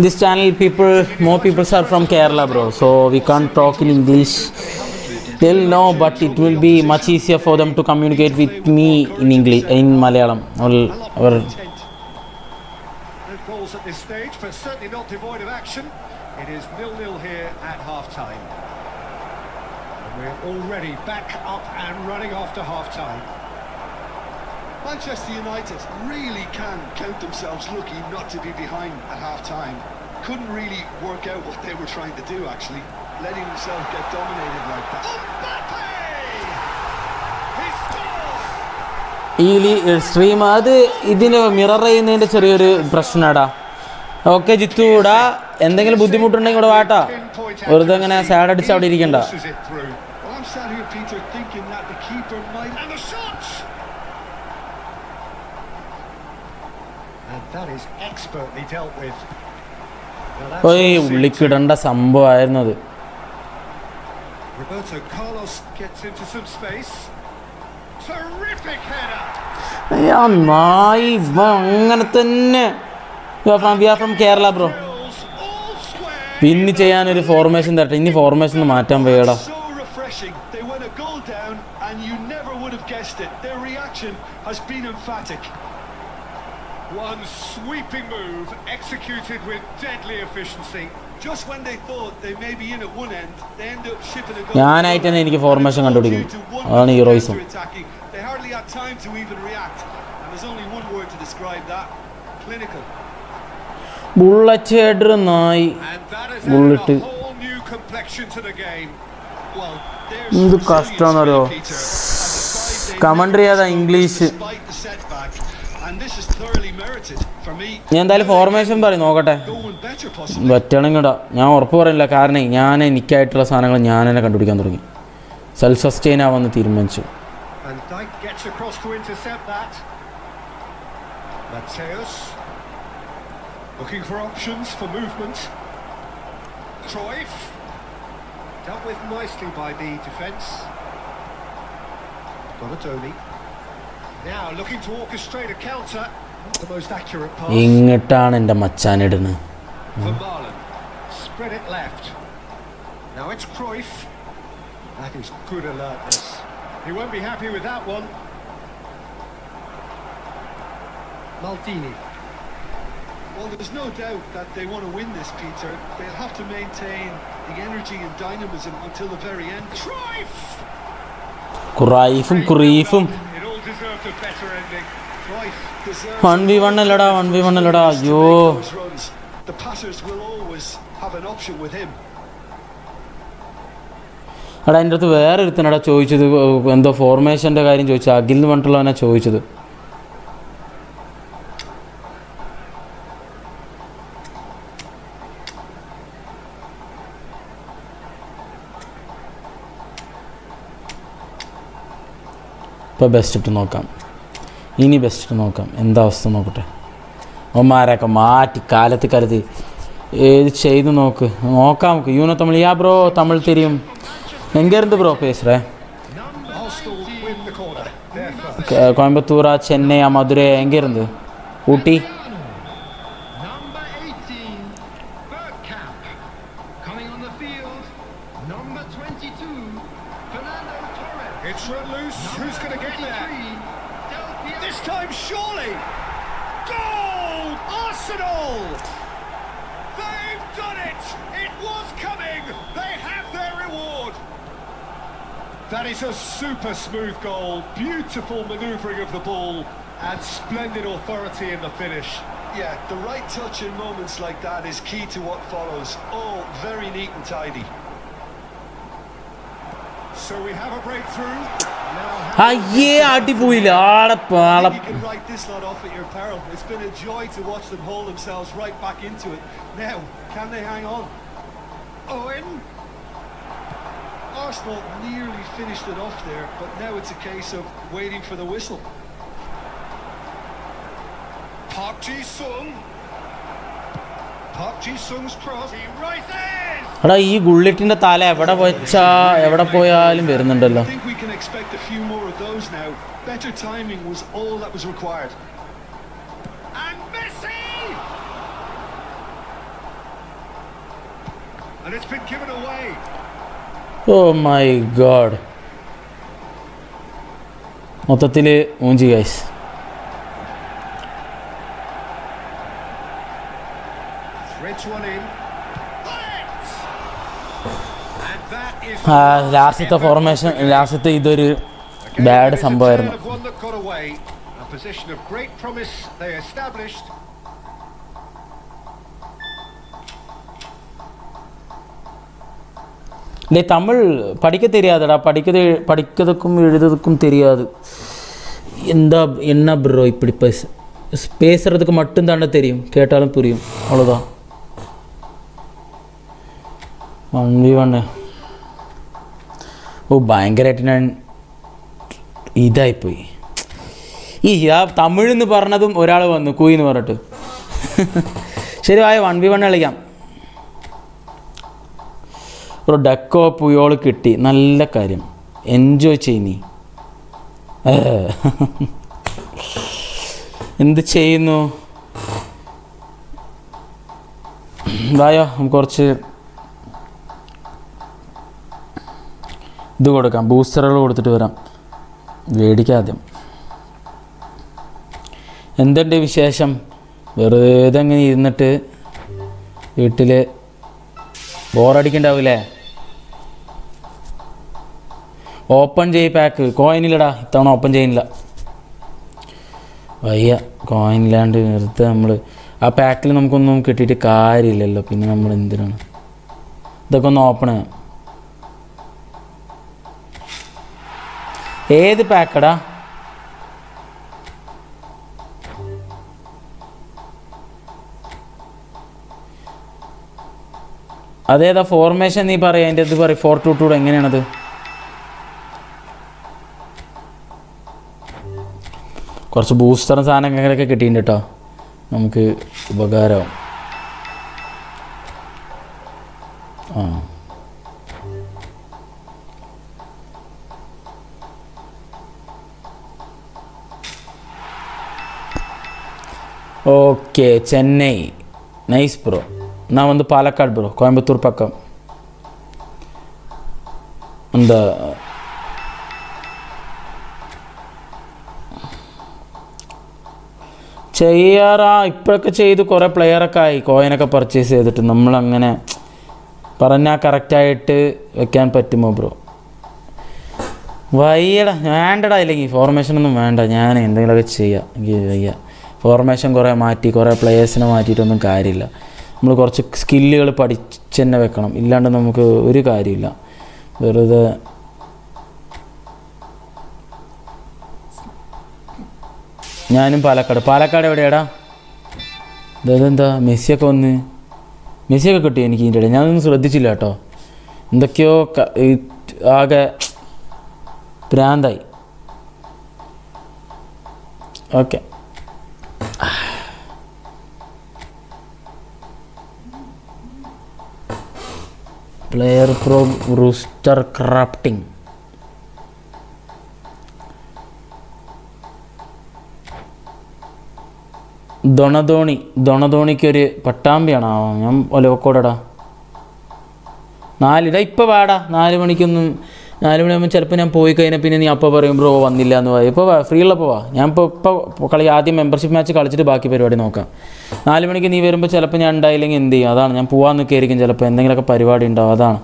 This channel people, more people are from Kerala, bro. So we can't talk in English. They'll know, but it will be much easier for them to communicate with me in English, in Malayalam. Or no goals at this stage, but certainly not devoid of action. It is 0-0 here at half time. And we're already back up and running after half time. Manchester United really can count themselves lucky not to be behind at half-time. Couldn't really work out what they were trying to do, actually, letting themselves get dominated like that. Mbappe! He scored! ഈ stream അത് ഇതിന് mirror ചെയ്യുന്നതിൻ്റെ ചെറിയൊരു പ്രശ്നമാടാ. Okay ജിത്തുടാ, എന്തെങ്കിലും ബുദ്ധിമുട്ടുണ്ടെങ്കിൽ ഇവിടെ വാട്ടാ, വെറുതെ ഇങ്ങനെ സാഡ് അടിച്ച് അവിടെ ഇരിക്കണ്ട. Well, I'm sat here, Peter, thinking that the keeper might... And the shot! And that is expertly dealt with. ഉള്ളിക്കിടേണ്ട സംഭവമായിരുന്നു അത്. Roberto Carlos gets into some space. Terrific header. നായി അങ്ങനെ തന്നെ. We are from Kerala, bro. പിന്നെ ചെയ്യാനൊരു formation തരട്ടെ. ഇനി formation മാറ്റാൻ പോയടാ. So refreshing. They went a goal down and you never would have guessed it. Their reaction has been emphatic. One sweeping move executed with deadly efficiency. Just when they thought they may be in at one end, they end up shipping a goal. ഞാനായിട്ട് തന്നെ എനിക്ക് formation കണ്ടുപിടിക്കും. അതാണ് heroism. They hardly had time to even react. And there's only one word to describe that. Clinical. Bullet header നായി. And that has added a whole new complexion to the game. Well, എന്ത് കഷ്ടമാണെന്നറിയോ. Commentary ചെയ്താ English. ഞാൻ എന്തായാലും formation പറയും, നോക്കട്ടെ പറ്റണമെങ്കിടാ. ഞാൻ ഉറപ്പ് പറയില്ല, കാരണം ഞാൻ എനിക്കായിട്ടുള്ള സാധനങ്ങൾ ഞാൻ തന്നെ കണ്ടുപിടിക്കാൻ തുടങ്ങി. സെൽഫ് സസ്റ്റെയിൻ ആവാന്ന് തീരുമാനിച്ചു. Looking for options for movement. Cruyff dealt with nicely by the defence. Donatoni now looking to orchestrate a counter. Not the most accurate pass. ഇങ്ങട്ടാണ് എൻ്റെ മച്ചാൻ ഇടുന്നത്. For Marlon, spread it left. Now it's Cruyff. That is good alertness. He won't be happy with that one. Maldini. Well, there's no doubt that they want to win this, Peter. They'll have to maintain the energy and dynamism until the very end. Cruyff! Cruyffum. It all deserved a better ending. Cruyff deserves 1v1 അല്ലടാ. അയ്യോ, the passers will always have an option with him. എടാ എൻ്റെ അടുത്ത് വേറെ ഒരുത്തനടാ ചോദിച്ചത്, എന്തോ ഫോർമേഷൻ്റെ കാര്യം ചോദിച്ചു. അഖിൽ എന്ന് പറഞ്ഞിട്ടുള്ളവനാ ചോദിച്ചത്. ഇപ്പോൾ ബെസ്റ്റ് ഇട്ട് നോക്കാം. ഇനി ബെസ്റ്റ് ഇട്ട് നോക്കാം, എന്താ അവസ്ഥ നോക്കട്ടെ. ഒമാരൊക്കെ മാറ്റി കാലത്ത് ഏത് ചെയ്ത് നോക്കാം നമുക്ക്. You know Tamil yeah bro, Tamil തെരിയും. എങ്കേருந்து bro பேசுகிறேன்? கோயம்புத்தூரா, சென்னையா, மதுரை, எங்கேருந்து? ஊட்டி. Number 18, Bergkamp. Coming on the field, number 22, Fernando Torres. It's run loose. Who's going to get there? This time, surely. Goal! Arsenal! They've done it! It was coming! They have their reward! That is a super smooth goal. Beautiful manoeuvring of the ball. And splendid authority in the finish. Yeah, the right touch in moments like that is key to what follows. All very neat and tidy. So we have a breakthrough. അയ്യേ അടിപോയില്ല ആളെ I പാള. think you can write this lot off at your peril. It's been a joy to watch them haul themselves right back into it. Now, can they hang on? Owen! Arsenal nearly finished it off there, but now it's a case of waiting for the whistle. Park Ji-sung. Park Ji-sung's cross. He rises! എടാ ഈ ഗുള്ളിറ്റിന്റെ തല എവിടെ വെച്ചാ എവിടെ പോയാലും വരുന്നുണ്ടല്ലോ. I think we can expect a few more of those now. Better timing was all that was required. And Messi! And it's been given away. Oh my God. മൊത്തത്തില് മൂഞ്ചി guys. Threads one in. And that is ലാസ്റ്റത്തെ formation ലാസ്റ്റത്തെ ഇതൊരു bad സംഭവമായിരുന്നു. one that got away. A position of great promise they established. இல்லை தமிழ் படிக்க தெரியாதுடா. படிக்கிறதுக்கும் எழுதுறதுக்கும் தெரியாது. என்ன ப்ரோ இப்படி பேசுறதுக்கு மட்டும்தானே தெரியும், கேட்டாலும் புரியும், அவ்வளோதான். 1v1 ഓ ഭയങ്കരമായിട്ട് ഞാൻ ഇതായിപ്പോയി. തമിഴെന്ന് പറഞ്ഞതും ഒരാൾ വന്നു കൂയിന്ന് പറഞ്ഞിട്ട്. ശരി ആയ 1v1 കളിക്കാം. ഒരു ഡക്കോ പുയോൾ കിട്ടി, നല്ല കാര്യം, എൻജോയ് ചെയ്യുന്നീ. എന്ത് ചെയ്യുന്നു വായോ, നമുക്ക് കുറച്ച് ഇത് കൊടുക്കാം, ബൂസ്റ്ററുകൾ കൊടുത്തിട്ട് വരാം. മേടിക്കാദ്യം. എന്തുണ്ട് വിശേഷം? വെറുതെ അങ്ങനെ ഇരുന്നിട്ട് വീട്ടിൽ ബോറടിക്കണ്ടാവില്ലേ? ഓപ്പൺ ചെയ്യ് പാക്ക്. കോയിനില്ലടാ, ഇത്തവണ ഓപ്പൺ ചെയ്യുന്നില്ല. വയ്യ, കോയിനില്ലാണ്ട് വെറുതെ നമ്മൾ ആ പാക്കിൽ നമുക്കൊന്നും കിട്ടിയിട്ട് കാര്യമില്ലല്ലോ. പിന്നെ നമ്മൾ എന്തിനാണ് ഇതൊക്കെ ഒന്ന് ഓപ്പൺ ചെയ്യാം. ഏത് പാക്കടാ? അതേതാ ഫോർമേഷൻ നീ പറയാം, അതിൻ്റെ ഇത് പറയും. 4-2-2 എങ്ങനെയാണത്? കുറച്ച് ബൂസ്റ്ററും സാധനങ്ങളൊക്കെ കിട്ടിയിട്ടുണ്ട് കേട്ടോ, നമുക്ക് ഉപകാരമാവും. ആ ஓகே, சென்னை நைஸ் ப்ரோ. நான் வந்து பாலக்காடு ப்ரோ, கோயம்புத்தூர் பக்கம். அந்த ചെയ്യാറാ ഇപ്പോഴൊക്കെ ചെയ്ത് കുറേ പ്ലെയറൊക്കെ ആയി, കോയിനൊക്കെ പർച്ചേസ് ചെയ്തിട്ട്. നമ്മളങ്ങനെ പറഞ്ഞാൽ കറക്റ്റായിട്ട് വെക്കാൻ പറ്റുമോ ബ്രോ? വയ്യടാ, വേണ്ടടാ. ഇല്ലെങ്കിൽ ഫോർമേഷനൊന്നും വേണ്ട, ഞാൻ എന്തെങ്കിലുമൊക്കെ ചെയ്യാം. എനിക്ക് വയ്യ. ഫോർമേഷൻ കുറേ മാറ്റി, കുറേ പ്ലെയേഴ്സിനെ മാറ്റിയിട്ടൊന്നും കാര്യമില്ല. നമ്മൾ കുറച്ച് സ്കില്ലുകൾ പഠിച്ച് തന്നെ വെക്കണം, ഇല്ലാണ്ട് നമുക്ക് ഒരു കാര്യമില്ല. വെറുതെ ഞാനും പാലക്കാട് എവിടെയാടാ? ഇതെന്താ മെസ്സിയൊക്കെ വന്ന്, മെസ്സിയൊക്കെ കിട്ടി എനിക്ക് ഇതിൻ്റെ ഇടയിൽ. ഞാനൊന്നും ശ്രദ്ധിച്ചില്ല കേട്ടോ, എന്തൊക്കെയോ ആകെ ഭ്രാന്തായി. Okay, player pro rooster crafting. ദൊണധോണിക്കൊരു പട്ടാമ്പിയാണോ? ഞാൻ ഒലവക്കോടടാ. 4 ഇപ്പോൾ വാടാ. 4 മണിക്കൊന്നും, 4 മണിയാകുമ്പോൾ ചിലപ്പോൾ ഞാൻ പോയി കഴിഞ്ഞാൽ പിന്നെ നീ അപ്പോൾ പറയും ബ്രോ വന്നില്ല എന്ന് പറയും. ഇപ്പോൾ ഫ്രീ ഉള്ളപ്പോൾ വാ. ഞാൻ ഇപ്പോൾ ആദ്യം മെമ്പർഷിപ്പ് മാച്ച് കളിച്ചിട്ട് ബാക്കി പരിപാടി നോക്കാം. 4 മണിക്ക് നീ വരുമ്പോൾ ചിലപ്പോൾ ഞാൻ ഉണ്ടായില്ലെങ്കിൽ എന്ത് ചെയ്യും? അതാണ് ഞാൻ പോകാൻ നിൽക്കുകയായിരിക്കും, ചിലപ്പോൾ എന്തെങ്കിലുമൊക്കെ പരിപാടി ഉണ്ടാവും. അതാണ്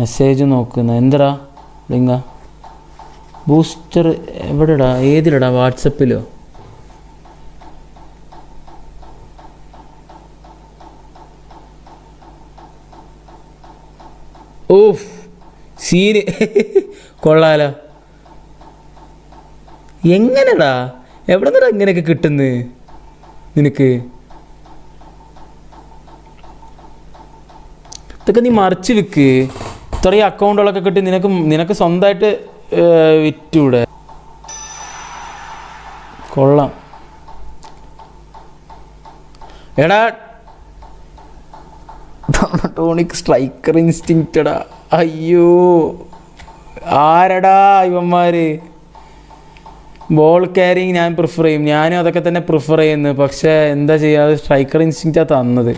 മെസ്സേജ് നോക്കുന്നത്. എന്തടാ ലിങ്ക? ബൂസ്റ്റർ എവിടെടാ, ഏതിലടാ? വാട്സപ്പിലോ? ഓഫ് സീന് കൊള്ളാലോ. എങ്ങനെടാ, എവിടെ നിന്നാ ഇങ്ങനെയൊക്കെ കിട്ടുന്നത് നിനക്ക്? ഇതൊക്കെ നീ മറിച്ച് വിൽക്ക്. ഇത്രയും അക്കൗണ്ടുകളൊക്കെ കിട്ടി നിനക്ക് സ്വന്തമായിട്ട് വിറ്റൂടെ? കൊള്ളാം. എടാ ടോണിക് സ്ട്രൈക്കർ ഇൻസ്റ്റിങ്ക്റ്റടാ. അയ്യോ ആരടാ ഇവന്മാര്? ബോൾ ക്യാരിങ് ഞാൻ പ്രിഫർ ചെയ്യും, ഞാനും അതൊക്കെ തന്നെ പ്രിഫർ ചെയ്യുന്നു. പക്ഷേ എന്താ ചെയ്യുക, സ്ട്രൈക്കർ ഇൻസ്റ്റിങ്ക്റ്റാണ് തന്നത്.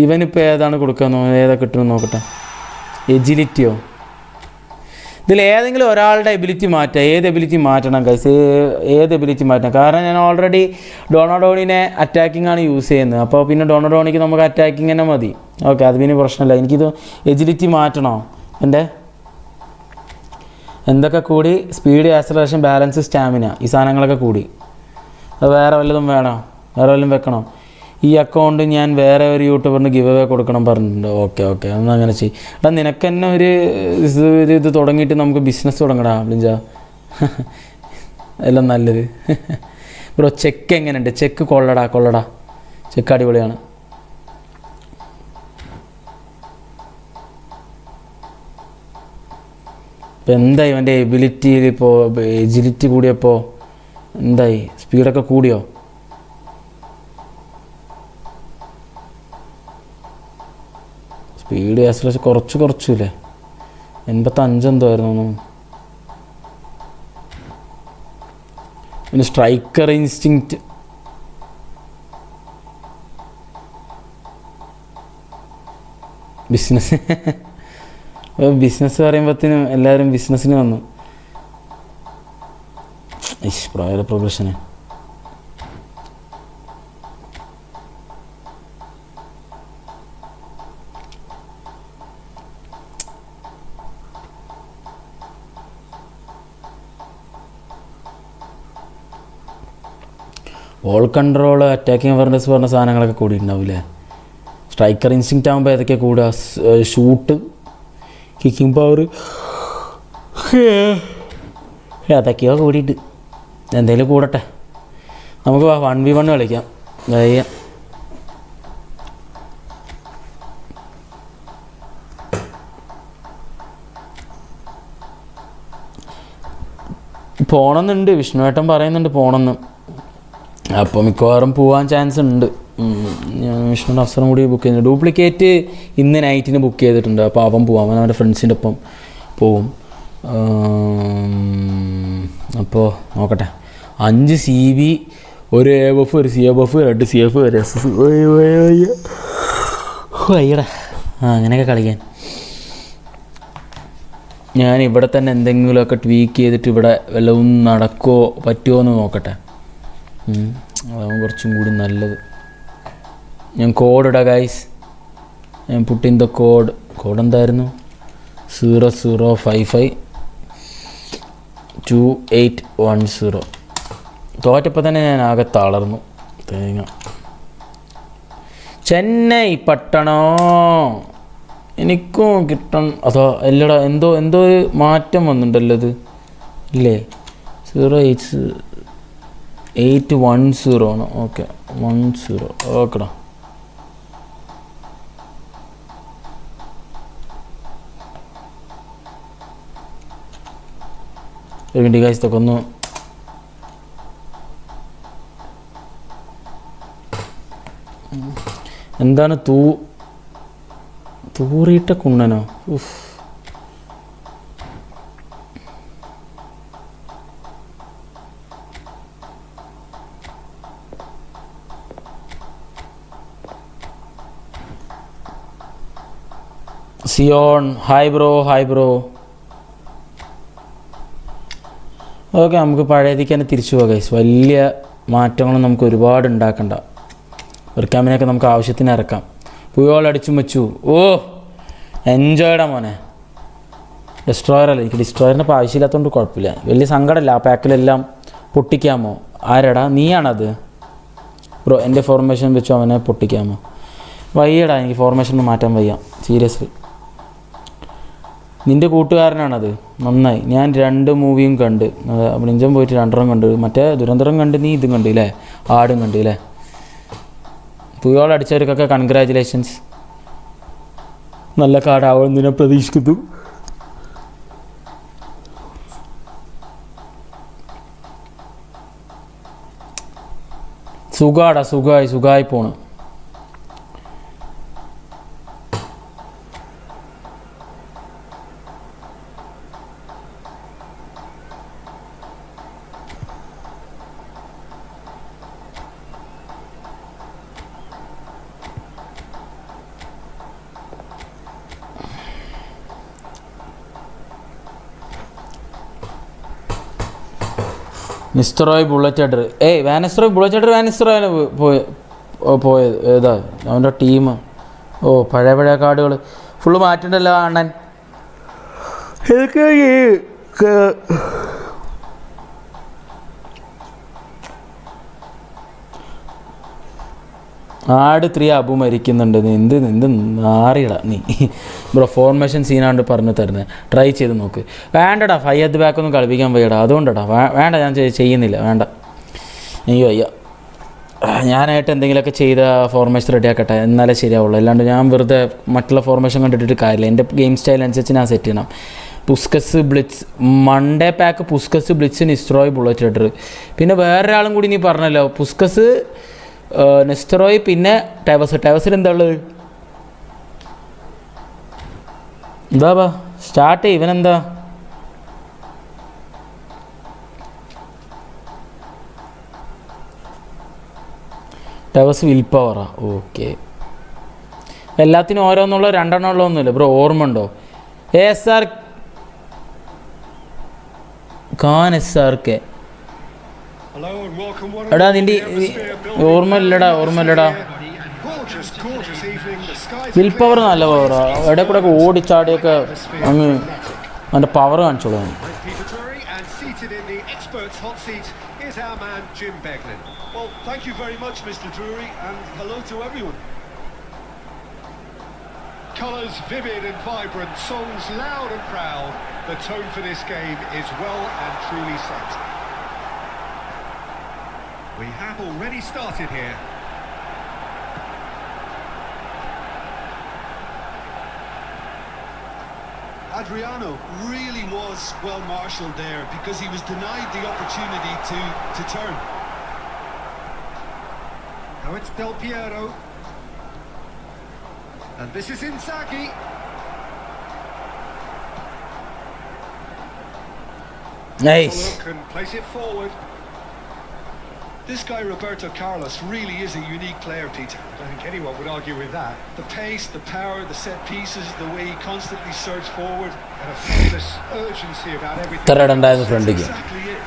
ഇവനിപ്പോൾ ഏതാണ് കൊടുക്കാൻ ഏതാ കിട്ടുമെന്ന് നോക്കട്ടെ. എജിലിറ്റിയോ? ഇതിൽ ഏതെങ്കിലും ഒരാളുടെ എബിലിറ്റി മാറ്റാം. ഏത് എബിലിറ്റി മാറ്റണം ഗൈസ്? ഏത് എബിലിറ്റി മാറ്റണം? കാരണം ഞാൻ ഓൾറെഡി ഡോണോഡോണിനെ അറ്റാക്കിംഗ് ആണ് യൂസ് ചെയ്യുന്നത്. അപ്പോൾ പിന്നെ ഡോണോഡോണിക്ക് നമുക്ക് അറ്റാക്കിങ് തന്നെ മതി. ഓക്കെ, അത് പിന്നെ പ്രശ്നമില്ല. എനിക്കിത് എജിലിറ്റി മാറ്റണോ? എൻ്റെ എന്തൊക്കെ കൂടി? സ്പീഡ്, ആക്സലറേഷൻ, ബാലൻസ്, സ്റ്റാമിന, ഈ സാധനങ്ങളൊക്കെ കൂടി. അത് വേറെ വല്ലതും വേണോ? വേറെ വല്ലതും വെക്കണോ? ഈ അക്കൗണ്ട് ഞാൻ വേറെ ഒരു യൂട്യൂബറിന് ഗിവ് അവേ കൊടുക്കണം പറഞ്ഞിട്ടുണ്ട്. ഓക്കെ ഒന്ന് അങ്ങനെ ചെയ്യും. എടാ നിനക്ക് തന്നെ ഒരു ഇത് തുടങ്ങിയിട്ട് നമുക്ക് ബിസിനസ് തുടങ്ങടാ ബ്ലിഞ്ച. എല്ലാം നല്ലത്. ബ്രോ ചെക്ക് എങ്ങനെയുണ്ട്? ചെക്ക് കൊള്ളടാ. ചെക്ക് അടിപൊളിയാണ്. ഇപ്പം എന്തായി അവൻ്റെ എബിലിറ്റിയിൽ? ഇപ്പോൾ എജിലിറ്റി കൂടിയപ്പോൾ എന്തായി? സ്പീഡൊക്കെ കൂടിയോ? Speed acceleration കുറച്ചില്ലേ? 85 എന്തോ ആയിരുന്നു. പിന്നെ സ്ട്രൈക്കർ ഇൻസ്റ്റിങ്ക്റ്റ് ബിസിനസ് പറയുമ്പോഴത്തേനും എല്ലാവരും ബിസിനസ്സിന് വന്നു. പ്രായ പ്രോഗ്രഷന് ബോൾ കൺട്രോൾ, അറ്റാക്കിംഗ് അവയർനെസ് പറഞ്ഞ സാധനങ്ങളൊക്കെ കൂടി ഉണ്ടാവില്ലേ? സ്ട്രൈക്കർ ഇൻസ്റ്റിങ്ക്റ്റ് ആകുമ്പോൾ ഏതൊക്കെ കൂടുക? ഷൂട്ട്, കിക്കിംഗ് പവർ, അതൊക്കെയോ കൂടിയിട്ട് എന്തെങ്കിലും കൂടട്ടെ. നമുക്ക് 1v1 കളിക്കാം. വയ്യ പോണമെന്നുണ്ട്. വിഷ്ണുവേട്ടൻ പറയുന്നുണ്ട് പോകണമെന്ന്. അപ്പോൾ മിക്കവാറും പോകാൻ ചാൻസ് ഉണ്ട്. ഞാൻ വിഷ്ണുവിൻ്റെ അവസരം കൂടി ബുക്ക് ചെയ്യുന്നുണ്ട്. ഡ്യൂപ്ലിക്കേറ്റ് ഇന്ന് നൈറ്റിന് ബുക്ക് ചെയ്തിട്ടുണ്ട്. അപ്പോൾ അവൻ പോവാം, അവൻ അവൻ്റെ ഫ്രണ്ട്സിൻ്റെ ഒപ്പം പോവും. അപ്പോൾ നോക്കട്ടെ. 5 CB, 1 AFF, 1 CFF, 2 CF, 1 SS. അയ്യടാ അങ്ങനെയൊക്കെ കളിക്കാൻ. ഞാൻ ഇവിടെ തന്നെ എന്തെങ്കിലുമൊക്കെ ട്വീക്ക് ചെയ്തിട്ട് ഇവിടെ വല്ലതും നടക്കുമോ പറ്റുമോ എന്ന് നോക്കട്ടെ. അതാവും കുറച്ചും കൂടി നല്ലത്. ഞാൻ കോഡ് ഇടാം ഗൈസ്. ഞാൻ പുട്ടിൻ ദ കോഡ് എന്തായിരുന്നു? 00552810. തോറ്റപ്പോൾ തന്നെ ഞാൻ ആകെ തളർന്നു. തേങ്ങ. ചെന്നൈ പട്ടണോ എനിക്കും കിട്ടണം. അതോ എല്ലടാ എന്തോ ഒരു മാറ്റം വന്നിട്ടുണ്ടല്ലോ ഇത് ഇല്ലേ? 08810 ആണ്. ഓക്കെ 10 ഓക്കെടാ. ഒരു മിനിറ്റ് ഗൈസ്, ഇതൊക്കെ ഒന്ന് എന്താണ് തൂറിയിട്ട കുണ്ണനോ? ഉഫ്. Zion hi bro. ഓക്കെ, നമുക്ക് പഴയതിക്ക് തന്നെ തിരിച്ചു പോകാം ഗൈസ്. വലിയ മാറ്റങ്ങളും നമുക്ക് ഒരുപാട് ഉണ്ടാക്കണ്ട. ഒരു ക്യാമിനൊക്കെ നമുക്ക് ആവശ്യത്തിന് ഇറക്കാം. പുയോളടിച്ചും വെച്ചു. ഓ എൻജോയ്ഡാ മോനെ. ഡിസ്ട്രോയർ അല്ല, എനിക്ക് ഡിസ്ട്രോയറിൻ്റെ ഇപ്പോൾ ആവശ്യമില്ലാത്തതുകൊണ്ട് കുഴപ്പമില്ല. വലിയ സങ്കടമല്ല. ആ പാക്കിലെല്ലാം പൊട്ടിക്കാമോ? ആരെടാ, നീയാണത്? ബ്രോ എൻ്റെ ഫോർമേഷൻ വെച്ചോ അവനെ പൊട്ടിക്കാമോ? വയ്യടാ, എനിക്ക് ഫോർമേഷൻ മാറ്റാൻ വയ്യ സീരിയസ്ലി. നിൻ്റെ കൂട്ടുകാരനാണത്, നന്നായി. ഞാൻ 2 മൂവിയും കണ്ട്. ബ്ലിഞ്ചം പോയിട്ട് 2 കണ്ട്. മറ്റേ ദുരന്തരം കണ്ട്, നീ ഇതും കണ്ട് ഇല്ലേ, ആടും കണ്ട് ഇല്ലേ. പുയോൾ അടിച്ചവർക്കൊക്കെ കൺഗ്രാജുലേഷൻസ്. നല്ല കാർഡാവുമെന്ന് ഞാൻ പ്രതീക്ഷിക്കുന്നു. സുഖമായി പോണ്. Mister Roy bullet header. Van Nistelrooy bullet header വാനിസ്റ്ററോയാണ് പോയത്. ഏതാ അവൻ്റെ ടീം? പഴയ കാർഡുകൾ ഫുള്ള് മാറ്റണ്ടല്ലോ അണ്ണൻ. ആട് 3 അബു മരിക്കുന്നുണ്ട്. എന്ത് നാറിയടാ നീ. ബ്രോ ഫോർമേഷൻ സീനാണ്ട് പറഞ്ഞു തരുന്നത്, ട്രൈ ചെയ്ത് നോക്ക്. വേണ്ടടാ, 5 at the back ഒന്നും കളിപ്പിക്കാൻ വയ്യടാ, അതുകൊണ്ടടാ വേണ്ട. ഞാൻ ചെയ്യുന്നില്ല, വേണ്ട. അയ്യോ അയ്യോ, ഞാനായിട്ട് എന്തെങ്കിലുമൊക്കെ ചെയ്ത ഫോർമേഷൻ റെഡിയാക്കട്ടെ, എന്നാലേ ശരിയാവുള്ളൂ. അല്ലാണ്ട് ഞാൻ വെറുതെ മറ്റുള്ള ഫോർമേഷൻ കണ്ടിട്ട് കാര്യമില്ല. എൻ്റെ ഗെയിം സ്റ്റൈൽ അനുസരിച്ച് ഞാൻ സെറ്റ് ചെയ്യണം. Puskas blitz Monday pack, Puskas blitz, Nistelrooy bullet header. പിന്നെ വേറൊരാളും കൂടി നീ പറഞ്ഞല്ലോ, പുസ്കസ് നെസ്റ്ററോയ്, പിന്നെ ടെവസിൽ എന്താ ഉള്ളത്? എന്താ സ്റ്റാർട്ട് ചെയ്യും ഇവനെന്താ? ടെവസ് വിൽ പവറാ? ഓക്കെ. എല്ലാത്തിനും ഓരോന്നുള്ള 2 ഉള്ളതൊന്നുമില്ല ബ്രോ, ഓർമ്മ ഉണ്ടോ? SR Khan SRK. എടാ നിൻ്റെ ഓർമ്മയില്ലടാ. വിൽ പവർ നല്ല പവറാ. ഇടയിൽ കൂടെ ഒക്കെ ഓടിച്ചാടിയൊക്കെ അങ്ങ് അവൻ്റെ power കാണിച്ചോളൂ. Thank you very much, Mr. Drury, and hello to everyone. Colours vivid and vibrant, songs loud and proud. The tone for this game is well and truly set. We have already started here. Adriano really was well marshalled there because he was denied the opportunity to turn. Now it's Del Piero. And this is Inzaghi. Nice. Look and place it forward. This guy Roberto Carlos really is a unique player, Peter. I don't think anyone would argue with that. The pace, the power, the set pieces, the way he constantly surged forward. And a fearless urgency about everything. That's exactly it.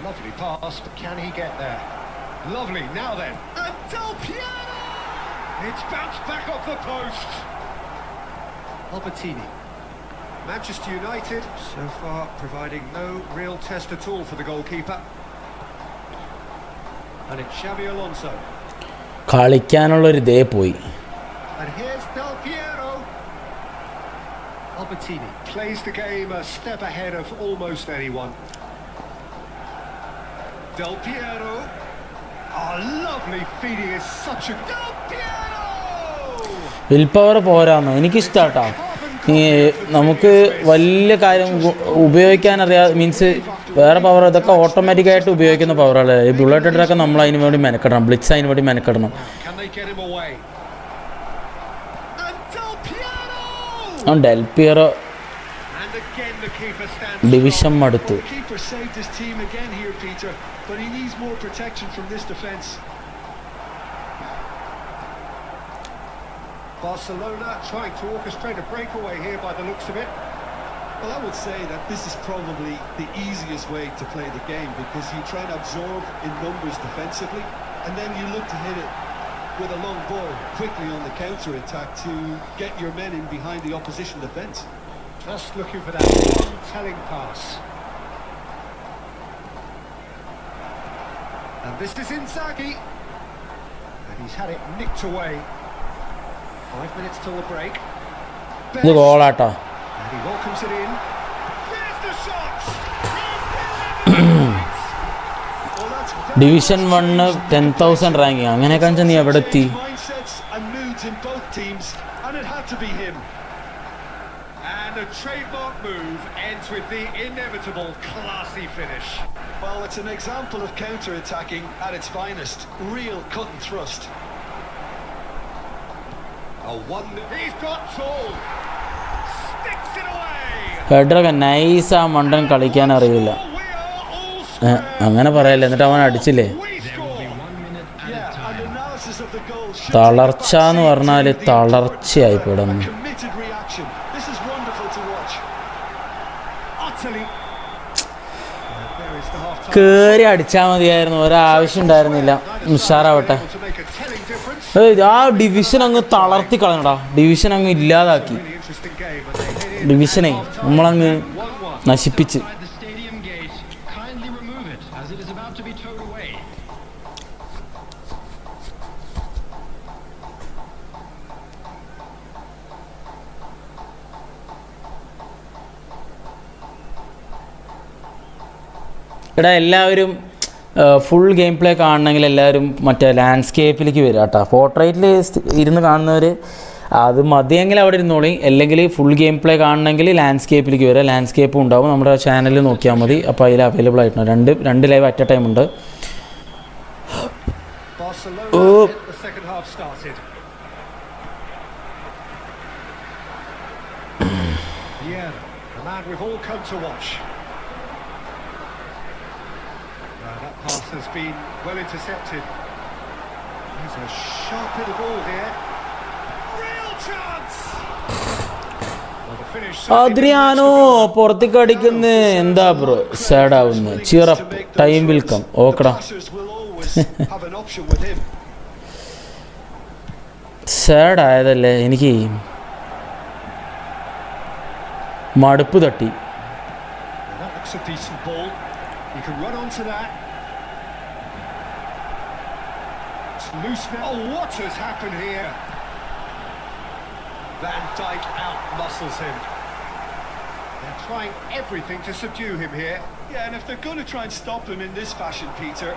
Lovely pass, but can he get there? Lovely, now then. And Del Piero! It's bounced back off the post. Albertini. Manchester United, so far, providing no real test at all for the goalkeeper. And it's Xabi Alonso. കളിക്കാനുള്ളൊരു ഇതേ പോയി. And here's Del Piero. Albertini. Plays the game a step ahead of almost anyone. Del Piero. Oh, lovely feeding is such a... Del Piero! Will power പോരാന്ന് എനിക്കിഷ്ടാട്ടോ. നമുക്ക് വലിയ കാര്യം ഉപയോഗിക്കാനറിയാം, means വേറെ power ഇതൊക്കെ ഓട്ടോമാറ്റിക്കായിട്ട് ഉപയോഗിക്കുന്ന പവറുകളല്ലേ. ഈ ബുള്ളറ്റ് ഹെഡറൊക്കെ നമ്മൾ അതിന് വേണ്ടി മെനക്കെടണം, ബ്ലിറ്റ്സ് അതിന് വേണ്ടി മെനക്കെടണം. ഡെൽ പിയറോ ഡിവിഷൻ മടുത്തു. Barcelona trying to orchestrate a breakaway here by the looks of it. Well, I would say that this is probably the easiest way to play the game because you try and absorb in numbers defensively and then you look to hit it with a long ball quickly on the counter-attack to get your men in behind the opposition defence. Just looking for that one telling pass. And this is Inzaghi. And he's had it nicked away. 5 minutes till the break. ഇത് ഗോളാട്ടോ. And he welcomes it in. There's the shot! Division 1 10,000 ranking അങ്ങനെയൊക്കെ വെച്ചാൽ നീ എവിടെ എത്തി? Mindsets and moods in both teams, and it had to be him. And a trademark move ends with the inevitable classy finish. Well, it's an example of counter-attacking at its finest. Real cut and thrust. He's got tall. Sticks it away. ഹെഡറൊക്കെ nice. ആ മണ്ടൻ കളിക്കാൻ അറിയില്ല. We are all square. അങ്ങനെ പറയല്ലേ, എന്നിട്ട് അവൻ അടിച്ചില്ലേ. We score. Yeah, and analysis of the goal should തളർച്ച എന്ന് പറഞ്ഞാൽ തളർച്ചയായി പെടുന്നു. committed reaction. This is wonderful to watch. Utterly. There is the half-time. കേറി അടിച്ചാൽ മതിയായിരുന്നു, ഒരാവശ്യം ഉണ്ടായിരുന്നില്ല. ഉഷാറാവട്ടെ. To make a telling difference. ആ ഡിവിഷൻ അങ്ങ് തളർത്തി കളഞ്ഞടാ, ഡിവിഷൻ അങ്ങ് ഇല്ലാതാക്കി. Really interesting game, but they hit it. ഡിവിഷനെ നമ്മളങ്ങ് നശിപ്പിച്ച്. Inside the stadium gate, kindly remove it as it is about to be towed away. എടാ എല്ലാവരും ഫുൾ ഗെയിം പ്ലേ കാണണമെങ്കിൽ എല്ലാവരും മറ്റേ ലാൻഡ്സ്കേപ്പിലേക്ക് വരിക കേട്ടോ. പോർട്രേറ്റിൽ ഇരുന്ന് കാണുന്നവർ അത് മതിയെങ്കിൽ അവിടെ ഇരുന്നോളി, അല്ലെങ്കിൽ ഫുൾ ഗെയിം പ്ലേ കാണണമെങ്കിൽ ലാൻഡ്സ്കേപ്പിലേക്ക് വരിക. ലാൻഡ്സ്കേപ്പും ഉണ്ടാവും, നമ്മുടെ ചാനലിൽ നോക്കിയാൽ മതി. അപ്പോൾ അതിൽ അവൈലബിൾ ആയിട്ടുണ്ട്. രണ്ട് ലൈവ് അറ്റ് എ ടൈം ഉണ്ട്. Barcelona hit the second half started. Yeah, the man we've all come to watch. That pass has been well intercepted. There's a sharp hit of ball here. Real chance! Well, the finish. Adriano പുറത്തേക്ക് അടിക്കുന്നത് എന്താ bro? സാഡാവുന്നു. Cheer up, time will come. ഓക്കെടാ, Passers will always have an option with him. സാഡായതല്ലേ എനിക്ക്, മടുപ്പ് തട്ടി. That looks a decent ball. You can run onto that. It's loose now. Oh, what has happened here? Van Dijk out-muscles him. They're trying everything to subdue him here. Yeah, and if they're going to try and stop him in this fashion, Peter,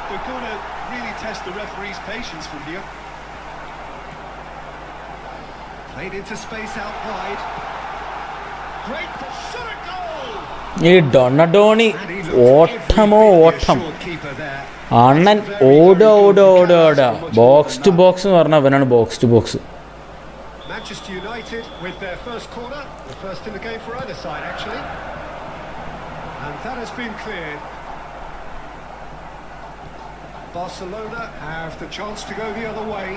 they're going to really test the referee's patience from here. Played into space out wide. Great shot at goal! ഈ ഡൊണഡോണി And he looked ഓട്ടമോ every bit ഓട്ടം. the assured keeper there. അണ്ണൻ ഓടാ. Box to box എന്ന് പറഞ്ഞാൽ അവനാണ് box to box. Manchester United with their first corner, the first in the game for either side actually. And that has been cleared. Barcelona have the chance to go the other way.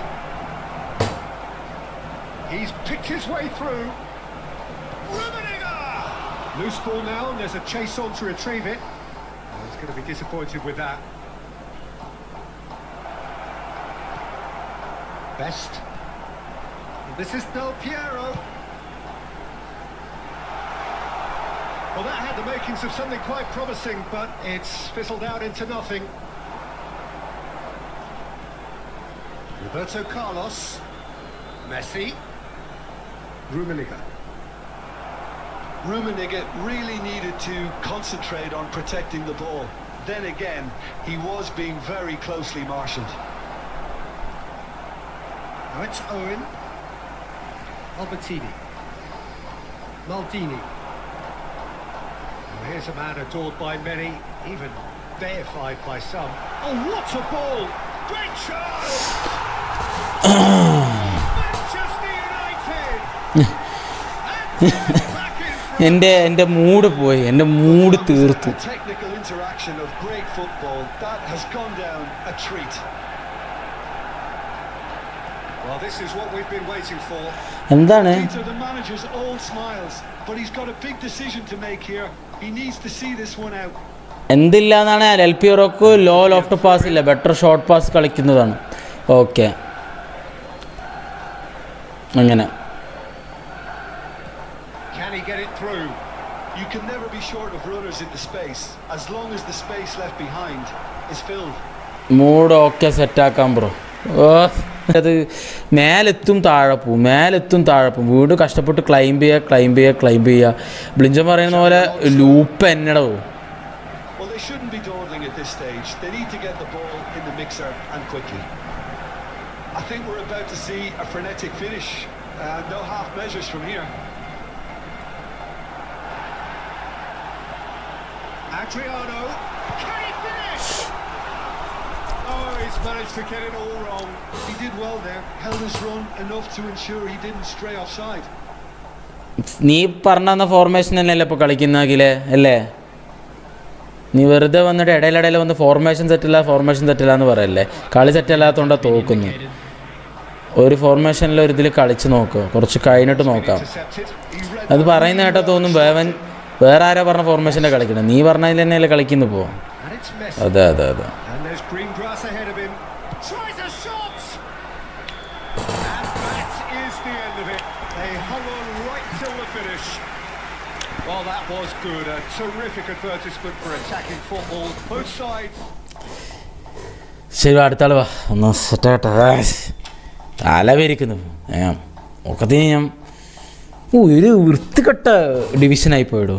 He's picked his way through. Loose ball now, and there's a chase on to retrieve it. Oh, he's going to be disappointed with that. Best. This is Del Piero. Well, that had the makings of something quite promising, but it's fizzled out into nothing. Roberto Carlos. Messi. Rummenigge. Rummenigge really needed to concentrate on protecting the ball. Then again, he was being very closely marshalled. Now it's Owen. Albertini. Maldini. Well, here's a man adored by many, even deified by some. Oh, what a ball! Great shot! Manchester United! എൻ്റെ mood പോയി, എൻ്റെ mood തീർത്തു. A technical interaction of great football that has gone down a treat. Well, this is what we've been waiting for. എന്താണ് Peter, the manager's all smiles, but he's got a big decision to make here. He needs to see this one out. എന്തില്ല എന്നാണ് എൽ പി റോക്ക് low loft pass ഇല്ല, better short pass കളിക്കുന്നതാണ്. Okay, അങ്ങനെ Can he get it through? You can never be short of runners into space, as long as the space left behind is filled. Mood okay സെറ്റാക്കാം bro. അത് മേലെത്തും താഴെ പോവും, വീണ്ടും കഷ്ടപ്പെട്ട് ക്ലൈംബ് ചെയ്യുക. ബ്ലിഞ്ചൻ പറയുന്ന പോലെ ലൂപ്പ് എന്നട പോവും. Well, they shouldn't be dawdling at this stage. They need to get the ball in the mixer and quickly. I think we're about to see a frenetic finish. No half measures from here. Adriano, can he finish? Oh, he's managed to get it all wrong. He did well there, held his run enough to ensure he didn't stray offside. നീ പറഞ്ഞ formation തന്നെയല്ലേ ഇപ്പോൾ കളിക്കുന്നെങ്കിലേ അല്ലേ? നീ വെറുതെ വന്നിട്ട് ഇടയിലിടയിൽ വന്ന് formation സെറ്റില്ല എന്ന് പറയല്ലേ. കളി സെറ്റല്ലാത്തതുകൊണ്ടാണ് തോക്കുന്നു. ഒരു ഫോർമേഷനിൽ ഒരു ഇതിൽ കളിച്ച് നോക്കുക, കുറച്ച് കഴിഞ്ഞിട്ട് നോക്കാം. അത് പറയുന്ന കേട്ടാൽ തോന്നും വേറെ ആരാ പറഞ്ഞ ഫോർമേഷൻ്റെ കളിക്കണം, നീ പറഞ്ഞതിൽ തന്നെയല്ലേ കളിക്കുന്നു ഇപ്പോൾ. അതെ. And there's green grass ahead of him. Tries a shot! And that is the end of it. They hung on right till the finish. Well, that was good. A terrific advertisement for attacking football. Both sides. ശരി, അടുത്താൾ വാ, ഒന്ന് സെറ്റാകട്ടെ. തലവേരിക്കുന്നു ഒക്കത്തിന് ഞാൻ ഒരു വൃത്തികെട്ട ഡിവിഷനായി പോയിടൂ.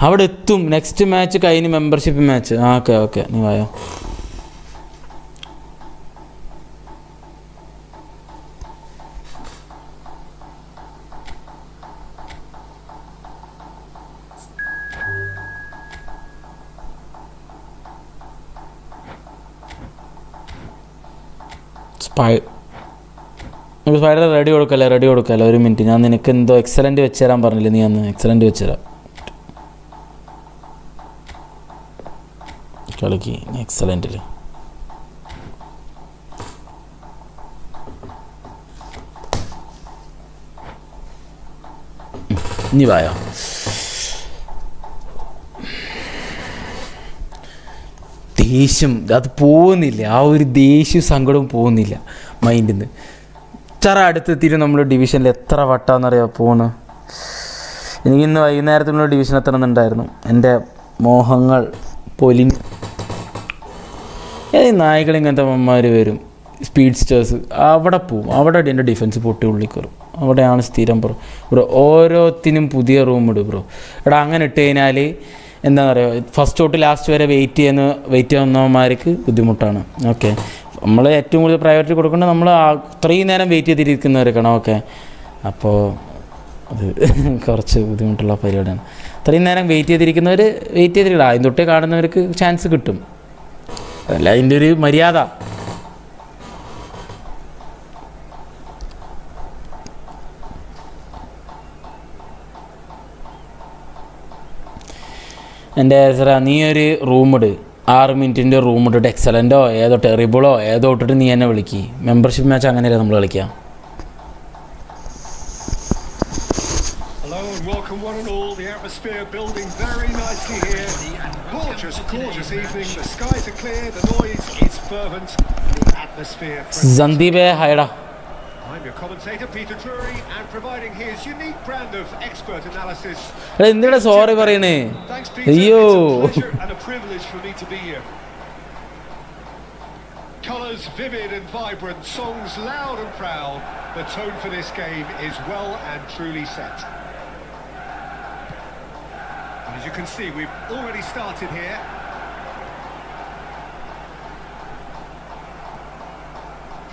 അവിടെ എത്തും, next match കഴിഞ്ഞ് membership match. Okay നീ വായോ. സ്പൈഡർ റെഡി കൊടുക്കല്ലേ, ഒരു മിനിറ്റ്. ഞാൻ നിനക്ക് എന്തോ എക്സലൻറ്റ് വെച്ച് തരാൻ പറഞ്ഞില്ലേ, നീ അന്ന് എക്സലൻറ്റ് വെച്ച് തരാം. കളിക്ക് എക്സലൻറ്റിൽ. നീ വായോ. ദേഷ്യം അത് പോകുന്നില്ല, ആ ഒരു ദേഷ്യവും സങ്കടവും പോകുന്നില്ല മൈൻഡിൽ നിന്ന്. അടുത്തെത്തിയിട്ട് നമ്മൾ ഡിവിഷനിൽ എത്ര വട്ടാന്നറിയാം പോണ്. എനിക്കിന്ന് വൈകുന്നേരത്തിനുള്ള ഡിവിഷൻ എത്തണമെന്നുണ്ടായിരുന്നു. എൻ്റെ മോഹങ്ങൾ പൊലിഞ്ഞു. നായ്ക്കൾ ഇങ്ങനത്തെ അമ്മമാർ വരും, സ്പീഡ്സ്റ്റേഴ്സ്, അവിടെ പോവും. അവിടെ എൻ്റെ ഡിഫൻസ് പൊട്ടി ഉള്ളിക്കറും. അവിടെയാണ് സ്ഥിരം ബ്രോ. ഓരോത്തിനും പുതിയ റൂം ഇടും ബ്രോ. അങ്ങനെ ഇട്ട് കഴിഞ്ഞാൽ എന്താണെന്ന് പറയുക, ഫസ്റ്റ് തൊട്ട് ലാസ്റ്റ് വരെ വെയിറ്റ് ചെയ്യുന്നവന്മാർക്ക് ബുദ്ധിമുട്ടാണ്. ഓക്കെ, നമ്മൾ ഏറ്റവും കൂടുതൽ പ്രയോറിറ്റി കൊടുക്കേണ്ടത് നമ്മൾ അത്രയും നേരം വെയിറ്റ് ചെയ്തിരിക്കുന്നവർക്കാണ്. ഓക്കെ, അപ്പോൾ അത് കുറച്ച് ബുദ്ധിമുട്ടുള്ള പരിപാടിയാണ്. അത്രയും നേരം വെയിറ്റ് ചെയ്തിരിക്കില്ല. ആദ്യം തൊട്ടേ കാണുന്നവർക്ക് ചാൻസ് കിട്ടും. അതല്ല അതിൻ്റെ ഒരു മര്യാദ. എൻ്റെ നീ ഒരു റൂമിട്, 6 മിനിറ്റിൻ്റെ റൂമിട്ടിട്ട് എക്സലൻറ്റോ ഏതോ ടെറിബിളോ ഏതോ ഇട്ടിട്ട് നീ എന്നെ വിളിക്ക്. മെമ്പർഷിപ്പ് മാച്ച് അങ്ങനെയല്ലേ നമ്മൾ കളിക്കുക. Hello and welcome one and all. The atmosphere building very nicely here. Gorgeous evening. The skies are clear. The noise is fervent. The atmosphere. സന്ദീപേ ഹൈഡാ. I'm your commentator Peter Drury and providing his unique brand of expert analysis. എന്തിനാ sorry പറയണേ? Thanks, Peter. അയ്യോ. It's a pleasure and a privilege for me to be here. Colours vivid and vibrant, songs loud and proud. The tone for this game is well and truly set. And as you can see, we've already started here.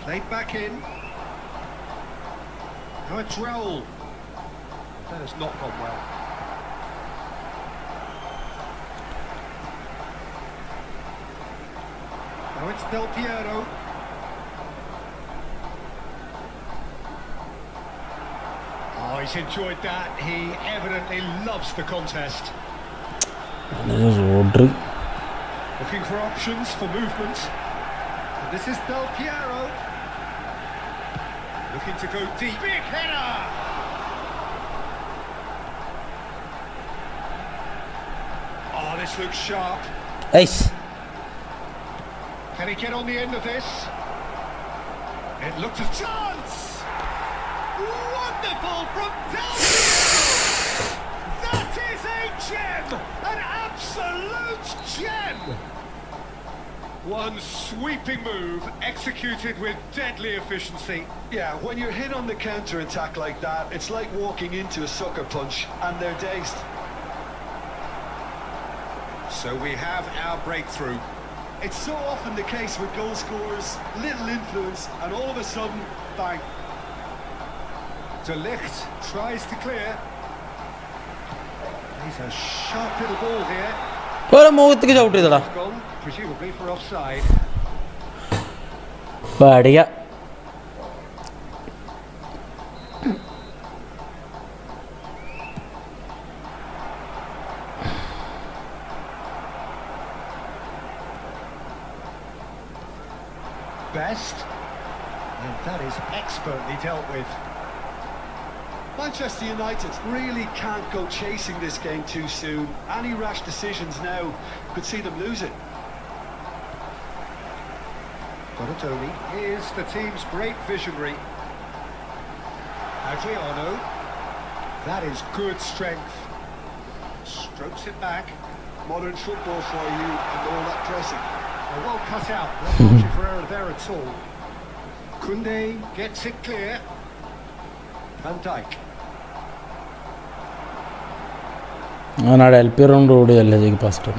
Played back in. Now it's Raul. That has not gone well. Now it's Del Piero. Oh, he's enjoyed that. He evidently loves the contest. Rodri. Looking for options for movement. And this is Del Piero. Looking to go deep. Big header! Oh, this looks sharp. ഐസ് Can he get on the end of this? It looked a chance! Wonderful from Delphine! That is a gem! An absolute gem! One sweeping move, executed with deadly efficiency. Yeah, when you're hit on the counter-attack like that, it's like walking into a sucker punch, and they're dazed. So we have our breakthrough. It's so often the case with goal scorers, little influence, and all of a sudden, bang. De Ligt tries to clear. He's a sharp little ball here. ഓരോ മുഖത്തേക്ക് ചവിട്ട് ചെയ്തടാ Gone, presumably for offside. പാടിയ Best. And that is expertly dealt with. Manchester United really can't go chasing this game too soon. Any rash decisions now could see them lose it. Donatoni is the team's great visionary. Adriano. That is good strength. Strokes it back. Modern football for you and all that pressing. Well cut out. Not margin for error there at all. Koundé gets it clear. Van Dijk. അവനാടെ L P round ഓടിയല്ലേ ജയിക്ക് first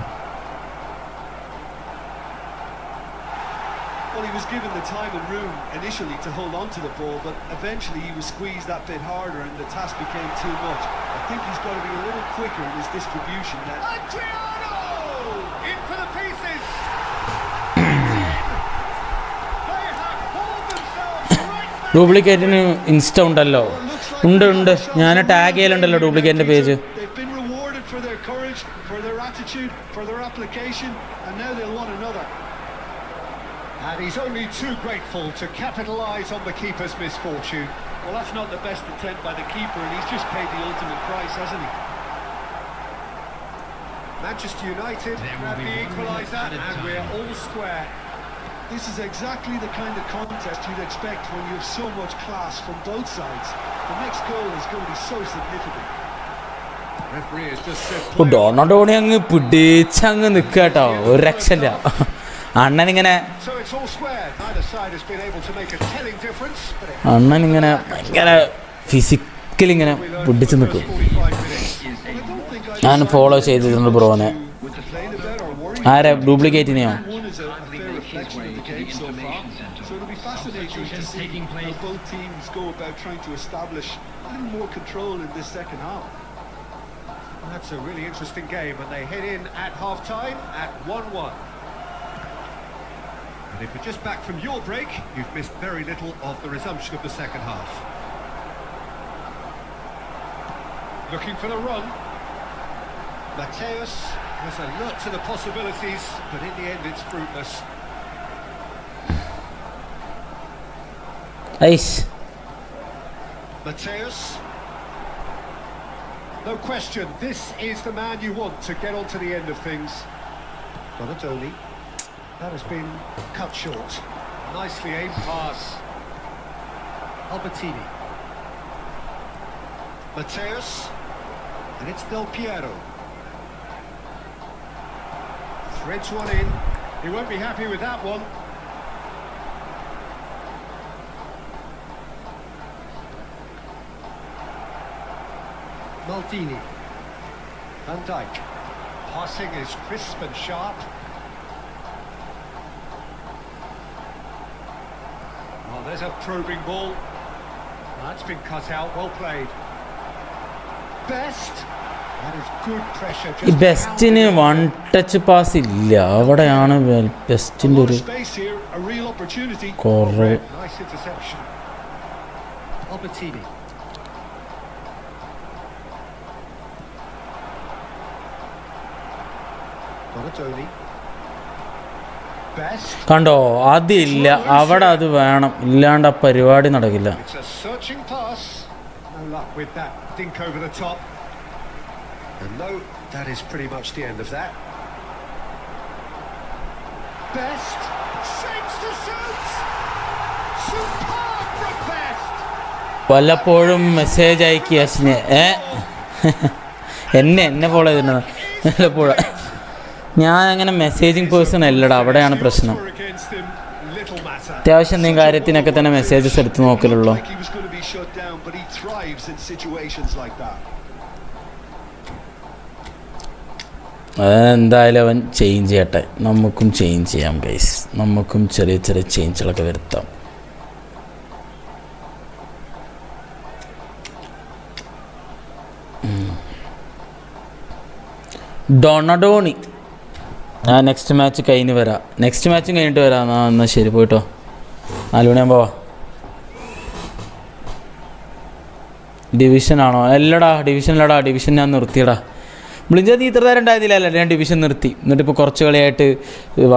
Well, he was given the time and room initially to hold on to the ball, but eventually he was squeezed that bit harder and the task became too much. I think he's got to be a little quicker in his distribution now. Adriano! In for the pieces! They have pulled themselves right back. ഡ്യൂപ്ലിക്കേറ്റിന് insta ഉണ്ടല്ലോ ഉണ്ട് ഞാൻ tag ചെയ്യലുണ്ടല്ലോ ഡ്യൂപ്ലിക്കേറ്റിൻ്റെ page They've been rewarded for their courage, for their attitude, for their application, and now they'll want another. And he's only too grateful to capitalise on the keeper's misfortune. Well, that's not the best attempt by the keeper, and he's just paid the ultimate price, hasn't he? Manchester United There will grab be the 1 minute equaliser added and time. we're all square. This is exactly the kind of contest you'd expect when you have so much class from both sides. The next goal is going to be so significant. Referee has just said Doni അങ്ങ് പിടിച്ചങ്ങ് നിൽക്കുക കേട്ടോ ഒരു രക്ഷയില്ല അണ്ണനിങ്ങനെ so it's all square. Neither side has been able to make a telling difference, but it അണ്ണനിങ്ങനെ ഭയങ്കര physically ഇങ്ങനെ പിടിച്ചു നിൽക്കും 45 minutes. ഞാൻ ഫോളോ ചെയ്തിട്ടുണ്ട് ബ്രോനെ Complain about or worry ആരെ ഡ്യൂപ്ലിക്കേറ്റിനെയോ one is a fair reflection of the game so far. So it'll be fascinating to see how both teams go about trying to establish a little more control in this second half. That's a really interesting game, and they head in at half-time at 1-1. And if you're just back from your break, you've missed very little of the resumption of the second half. Looking for the run. Mateus has a look to the possibilities, but in the end it's fruitless. ഐസ് Mateus. No question, this is the man you want to get on to the end of things. Donatoni. That has been cut short. Nicely aimed pass. Albertini. Mateus. And it's Del Piero. Threads one in. He won't be happy with that one. Maldini. Van Dijk. Passing is crisp and sharp. Oh, there's a probing ball. That's been cut out. Well played. Best. That is good pressure. ഈ ബെസ്റ്റിന് one touch pass ഇല്ല അവിടെയാണ് A ബെസ്റ്റിൻ്റെ lot ഒരു of space here, a real opportunity. കുറവ് Nice interception. Albertini. Donatoni. കണ്ടോ, അതില്ല, അവിടെ അത് വേണം, ഇല്ലാണ്ട് ആ പരിപാടി നടക്കില്ല. It's a searching pass. No luck with that dink over the top. And no, that is pretty much the end of that. Best shapes to shoot. Superb from Best. വല്ലപ്പോഴും മെസ്സേജ് അയക്കുക എന്നെ ഫോളോ ചെയ്തിട്ടുണ്ടോ വല്ലപ്പോഴും. ഞാൻ അങ്ങനെ messaging person അല്ലടാ, അവിടെയാണ് പ്രശ്നം. അത്യാവശ്യം എന്തെങ്കിലും കാര്യത്തിനൊക്കെ തന്നെ മെസ്സേജസ് എടുത്ത് നോക്കലുള്ളൂ. അതെന്തായാലും അവൻ ചേഞ്ച് ചെയ്യട്ടെ, നമുക്കും ചേഞ്ച് ചെയ്യാം ഗൈസ്, നമുക്കും ചെറിയ ചെറിയ ചേഞ്ചുകളൊക്കെ വരുത്താം. ഡൊണഡോണി, ഞാൻ നെക്സ്റ്റ് മാച്ച് കഴിഞ്ഞ് വരാം, നെക്സ്റ്റ് മാച്ചും കഴിഞ്ഞിട്ട് വരാം. എന്നാൽ ശരി, പോയിട്ടോ, 4 മണിയാകുമ്പോൾ വാ. ഡിവിഷനാണോ? അല്ലടാ, ഡിവിഷൻ ഞാൻ നിർത്തിയടാ. വിളിച്ചത് ഇത്ര നേരം ഉണ്ടായതില്ല, ഞാൻ ഡിവിഷൻ നിർത്തി. എന്നിട്ടിപ്പോൾ കുറച്ച് കളിയായിട്ട്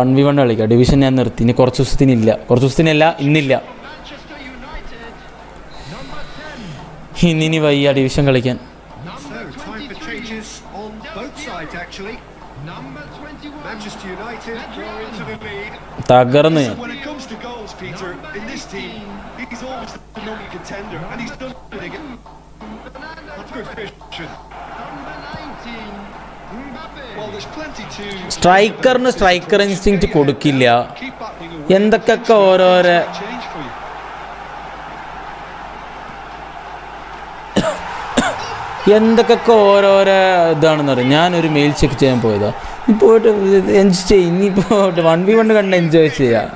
1v1 കളിക്കാം. ഡിവിഷൻ ഞാൻ നിർത്തി. ഇനി കുറച്ച് ദിവസത്തിനില്ല, ഇന്നില്ല. ഇന്നിനി വയ്യ ഡിവിഷൻ കളിക്കാൻ. തകർന്ന് സ്ട്രൈക്കർ ഇൻസ്റ്റിങ്ക്റ്റ് കൊടുക്കില്ല. എന്തൊക്കെ ഓരോരോ ഇതാണെന്ന് പറയും. ഞാനൊരു മെയിൽ ചെക്ക് ചെയ്യാൻ പോയതാ, പോയിട്ട് എൻജോയ് ചെയ്യും. ഇനിയിപ്പോൾ 1v1 കണ്ട് എൻജോയ് ചെയ്യാം.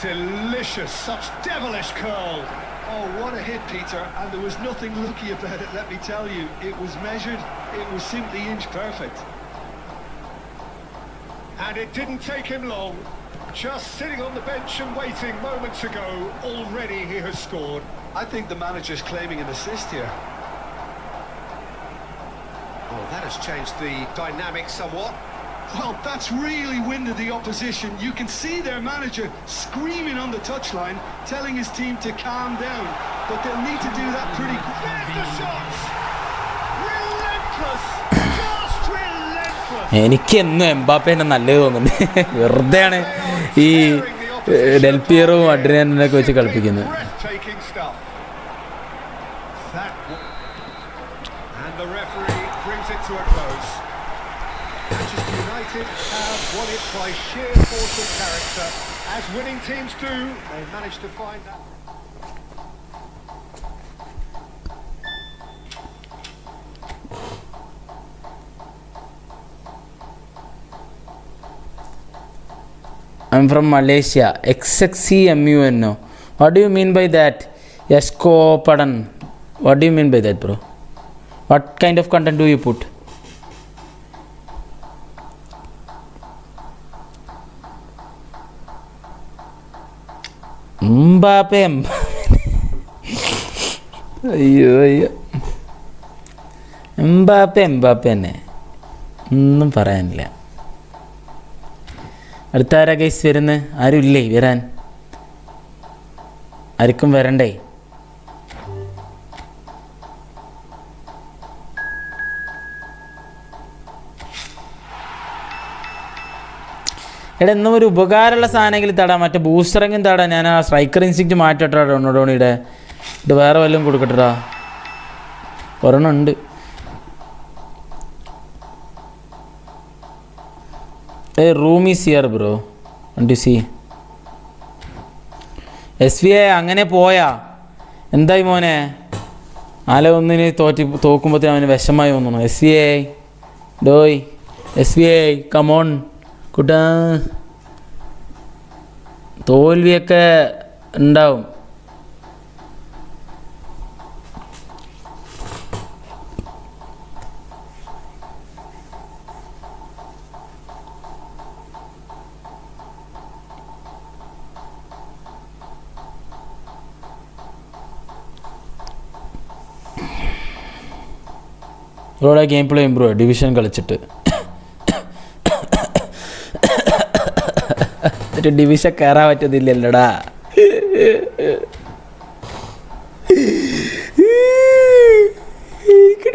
Delicious, such devilish curl. Oh, what a hit, Peter, and there was nothing lucky about it, let me tell you. It was measured, it was simply inch perfect. And it didn't take him long. Just sitting on the bench and waiting moments ago, already he has scored. I think the manager's claiming an assist here. Oh, that has changed the dynamic somewhat. Well, that's really winded the opposition. You can see their manager screaming on the touchline, telling his team to calm down. But they'll need to do that pretty quick. There's the shots! Relentless! Just relentless! എനിക്കെന്നും എംബാപ്പേനെ നല്ലത് തോന്നുന്നുണ്ട്. വെറുതെയാണ് ഈ ഡെൽപിയറും അഡ്രിയാനൊക്കെ വെച്ച് കളിപ്പിക്കുന്നത്. Breathtaking stuff. And the referee brings it to a close. Manchester United have won it by sheer force of character. As winning teams do, they managed to find that. I'm from Malaysia. XXCMUNO. What do you mean by that? Yasko Padan. What do you mean by that, bro? What kind of content do you put? Mbappe അയ്യോ Mbappe തന്നെ, ഒന്നും പറയാനില്ല. അടുത്ത ആരാ guys വരുന്നത്? ആരും ഇല്ലേ വരാൻ? ആർക്കും വരണ്ടേ? എടാ, എന്നും ഒരു ഉപകാരമുള്ള സാധനമെങ്കിലും തടാ, മറ്റേ ബൂസ്റ്ററെങ്കിലും തടാ. ഞാൻ ആ സ്ട്രൈക്കർ ഇൻസ്റ്റിങ്ക്റ്റ് മാറ്റട്ടാ ഡൊണഡോണിയുടെ. ഇത് വേറെ വല്ലതും കൊടുക്കട്ടാ, ഒരെണ്ണം ഉണ്ട്. റൂം ഈസ് ഹിയർ ബ്രോ, വണ്ട് യു സീ. SVA അങ്ങനെ പോയാ എന്തായി മോനെ? 4-1 തോക്കുമ്പോഴത്തേനും അവന് വിഷമായി തോന്നുന്നു. SVA കമോൺ കുട്ടാ, തോൽവിയൊക്കെ ഉണ്ടാവും. ഇവിടെ ഗെയിം പ്ലേ ഇമ്പ്രൂവ് ഡിവിഷൻ കളിച്ചിട്ട്. ഒരു ഡിവിഷൻ കയറാൻ പറ്റുന്നില്ലല്ലോടാ. എനിക്ക്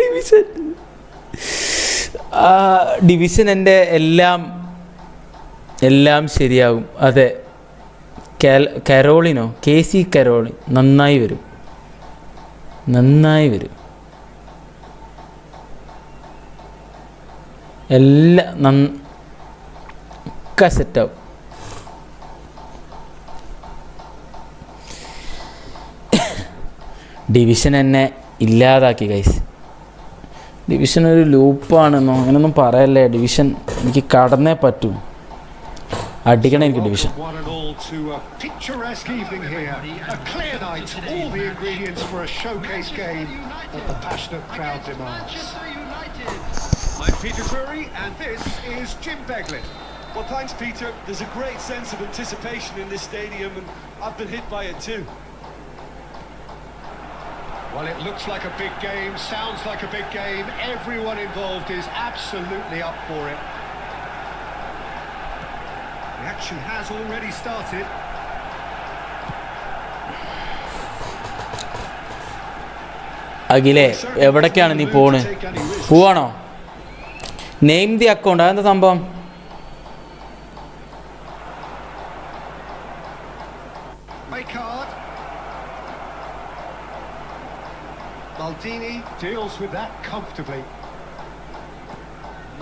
ഡിവിഷൻ എൻ്റെ എല്ലാം ശരിയാകും. അതെ, കരോളിനോ KC കരോളിൻ നന്നായി വരും. എല്ലാം ഒക്കെ സെറ്റാവും. ഡിവിഷൻ എന്നെ ഇല്ലാതാക്കി ഗൈസ്. ഡിവിഷൻ ഒരു ലൂപ്പാണെന്നോ അങ്ങനെയൊന്നും പറയല്ലേ. ഡിവിഷൻ എനിക്ക് കടന്നേ പറ്റൂ. അടിക്കണം എനിക്ക് division. One and all to a picturesque evening here. A clear night, all the ingredients for a showcase game that the passionate crowd demands. I'm Peter Drury and this is Jim Beglin. Well, thanks, Peter. There's a great sense of anticipation in this stadium, and I've been hit by it too. Well, it looks like a big game, sounds like a big game. Everyone involved is absolutely up for it. The action has already started. അഖിലേ, എവിടേക്കാണ് നീ പോവാണോ? Name the account, അതെന്താ സംഭവം? Maldini deals with that comfortably.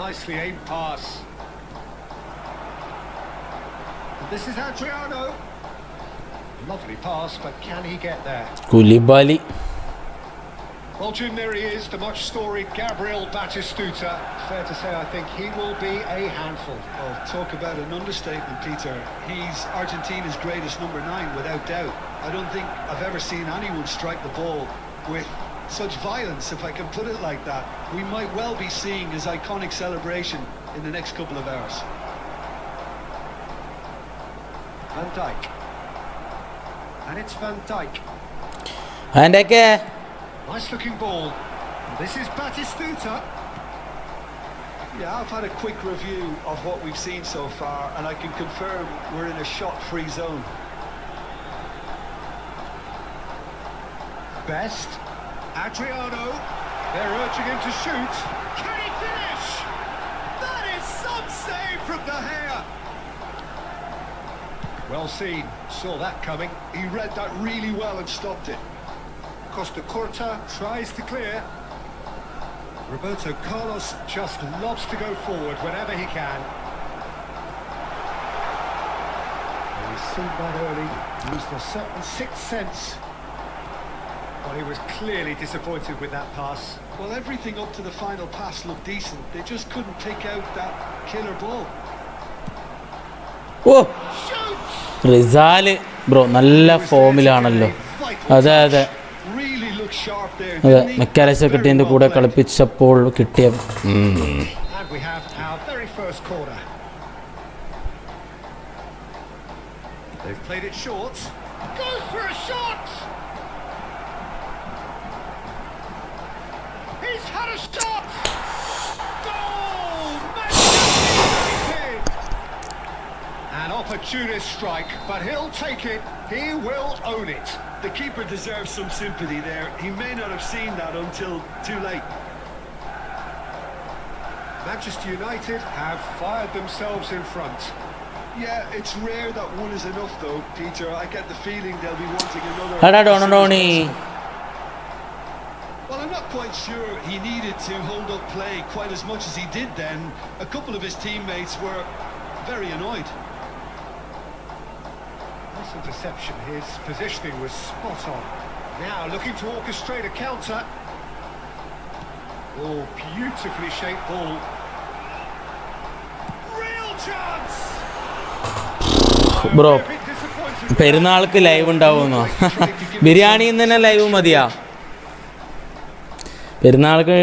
Nicely aimed pass. And this is Adriano. Lovely pass, but can he get there? Koulibaly. Well, Jim, there he is, the much-storied Gabriel Batistuta. Fair to say, I think he will be a handful. Oh, talk about an understatement, Peter. He's Argentina's greatest number 9, without doubt. I don't think I've ever seen anyone strike the ball with such violence, if I can put it like that. We might well be seeing his iconic celebration in the next couple of hours. Van Dijk. And it's Van Dijk. And again. Nice looking ball. This is Batistuta. Yeah, I've had a quick review of what we've seen so far, and I can confirm we're in a shot-free zone. Best. Adriano. They're urging him to shoot. Can he finish? That is some save from De Gea. Well seen. Saw that coming. He read that really well and stopped it. Costa Curta tries to clear. Roberto Carlos just loves to go forward whenever he can. And he's seen that early. Used a certain sixth sense. Well, he was clearly disappointed with that pass. Well, everything up to the final pass looked decent. They just couldn't take out that killer ball. Oh, Rizal bro നല്ല ഫോമിലാണല്ലോ. അതെ അതെ അതെ, മെക്കാലൈസർ കിട്ടിയതിൻ്റെ കൂടെ കളിപ്പിച്ചപ്പോൾ കിട്ടിയ And we have our very first corner. They've played it short. Goes for a shot! He's had a shot! Goal! Manchester! An opportunist strike, but he'll take it. He will own it. The keeper deserves some sympathy there. He may not have seen that until too late. Manchester United have fired themselves in front. Yeah, it's rare that one is enough though, Peter. I get the feeling they'll be wanting another. Well, I'm not quite sure he needed to hold up play quite as much as he did then. A couple of his teammates were very annoyed. Nice interception. His positioning was spot on. Now looking to orchestrate a counter. Oh, beautifully shaped ball. Real chance! Bro, പെരുന്നാൾക്ക് live ഉണ്ടാവുമെന്നോ? ബിരിയാണിയിൽ നിന്ന് തന്നെ live മതിയാ? പെരുന്നാൾക്ക്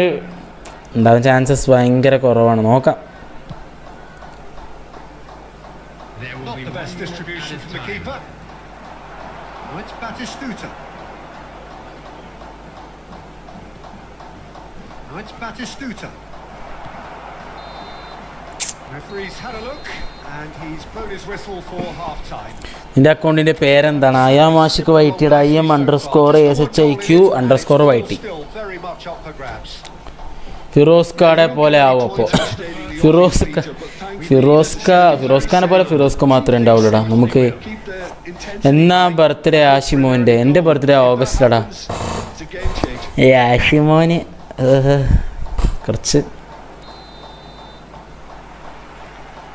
ഉണ്ടാവാൻ chances ഭയങ്കര കുറവാണ്. നോക്കാം. Not the best distribution from the keeper. Oh, it's Batistuta. Oh, it's Batistuta. Referee's had a look And he's blown his whistle for half-time. എൻ്റെ അക്കൗണ്ടിൻ്റെ പേരെന്താണ്? അയാമാഷിക്ക് വൈറ്റിയുടെ IM_SHIQ_YT. Still very much up for grabs. ഫിറോസ്കാടെ പോലെ ആവും. അപ്പോൾ ഫിറോസ്ഖാനെ പോലെ ഫിറോസ്ക മാത്രമേ ഉണ്ടാവുള്ളൂടാ നമുക്ക്. എന്നാ ബർത്ത്ഡേ ആഷിമോൻ്റെ? എൻ്റെ ബർത്ത്ഡേ ഓഗസ്റ്റിലടാ. ആഷിമോന് കുറച്ച്.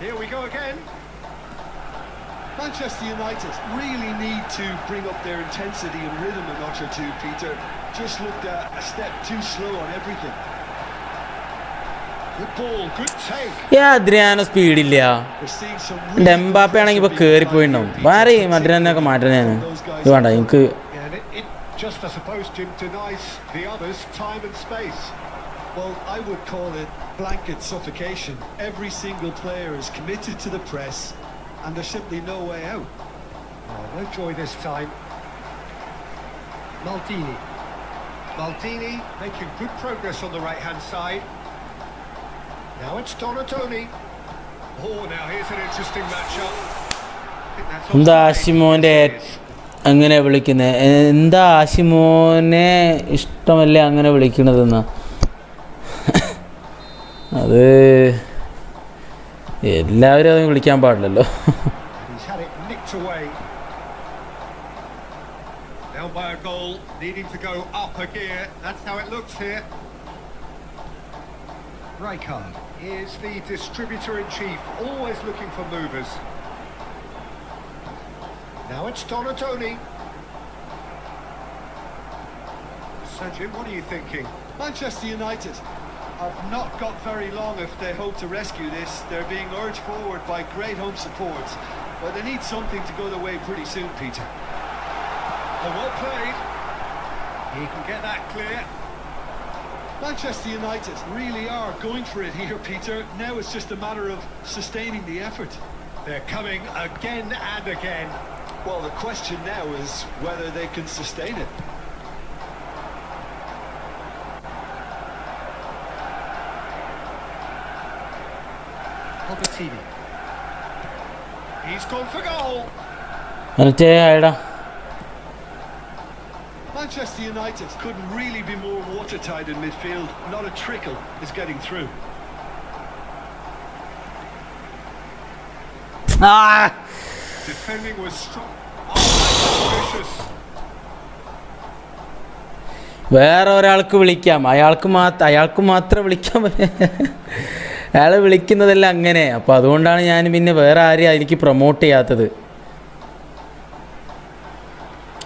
Here we go again. Manchester United really need to bring up their intensity and rhythm a notch or two, Peter. Just looked a step too slow on everything. Good ball, good take. Adriano സ്പീഡില്ല. Mbappe ആണെങ്കിൽ ഇപ്പോൾ കയറിപ്പോയിട്ടുണ്ടാവും. വേറെ അദ്രിയാനൊക്കെ മാറ്റുന്നതാണ്. ഇത് വേണ്ട എനിക്ക്. It just, I suppose, Jim, denies the others time and space. Well, I would call it blanket suffocation. Every single player is committed to the press and there's simply no way out. Oh, no joy this time. Maldini making good progress on the right-hand side. Now it's Donatoni. Oh, now here's an interesting matchup. എന്താ ആഷിമോൻ്റെ അങ്ങനെ വിളിക്കുന്നത്? എന്താ ആഷിമോനെ ഇഷ്ടമല്ലേ അങ്ങനെ വിളിക്കണതെന്നാ? അത് എല്ലാവരും അത് വിളിക്കാൻ പാടില്ലല്ലോ. He's had it nicked away. Down by a goal, needing to go up a gear. That's how it looks here. Rijkaard is the distributor-in-chief, always looking for movers. Now it's Donatoni. Sajid, what are you thinking? Manchester United have not got very long if they hope to rescue this. They're being urged forward by great home support, but they need something to go their way pretty soon, Peter. Oh, well played. He can get that clear. Manchester United really are going for it here, Peter. Now it's just a matter of sustaining the effort. They're coming again and again. Well, the question now is whether they can sustain it. Albertini. He's gone for goal. മറ്റേ ആയടാ. Manchester United couldn't really be more watertight in midfield. Not a trickle is getting through. Defending was strong. Oh, that's vicious. വേറെ ഒരാൾക്ക് വിളിക്കാം, അയാൾക്ക് മാത്രം വിളിക്കാൻ അയാൾ വിളിക്കുന്നതെല്ലാം അങ്ങനെ. അപ്പോൾ അതുകൊണ്ടാണ് ഞാൻ പിന്നെ വേറെ ആരെയും എനിക്ക് പ്രൊമോട്ട് ചെയ്യാത്തത്.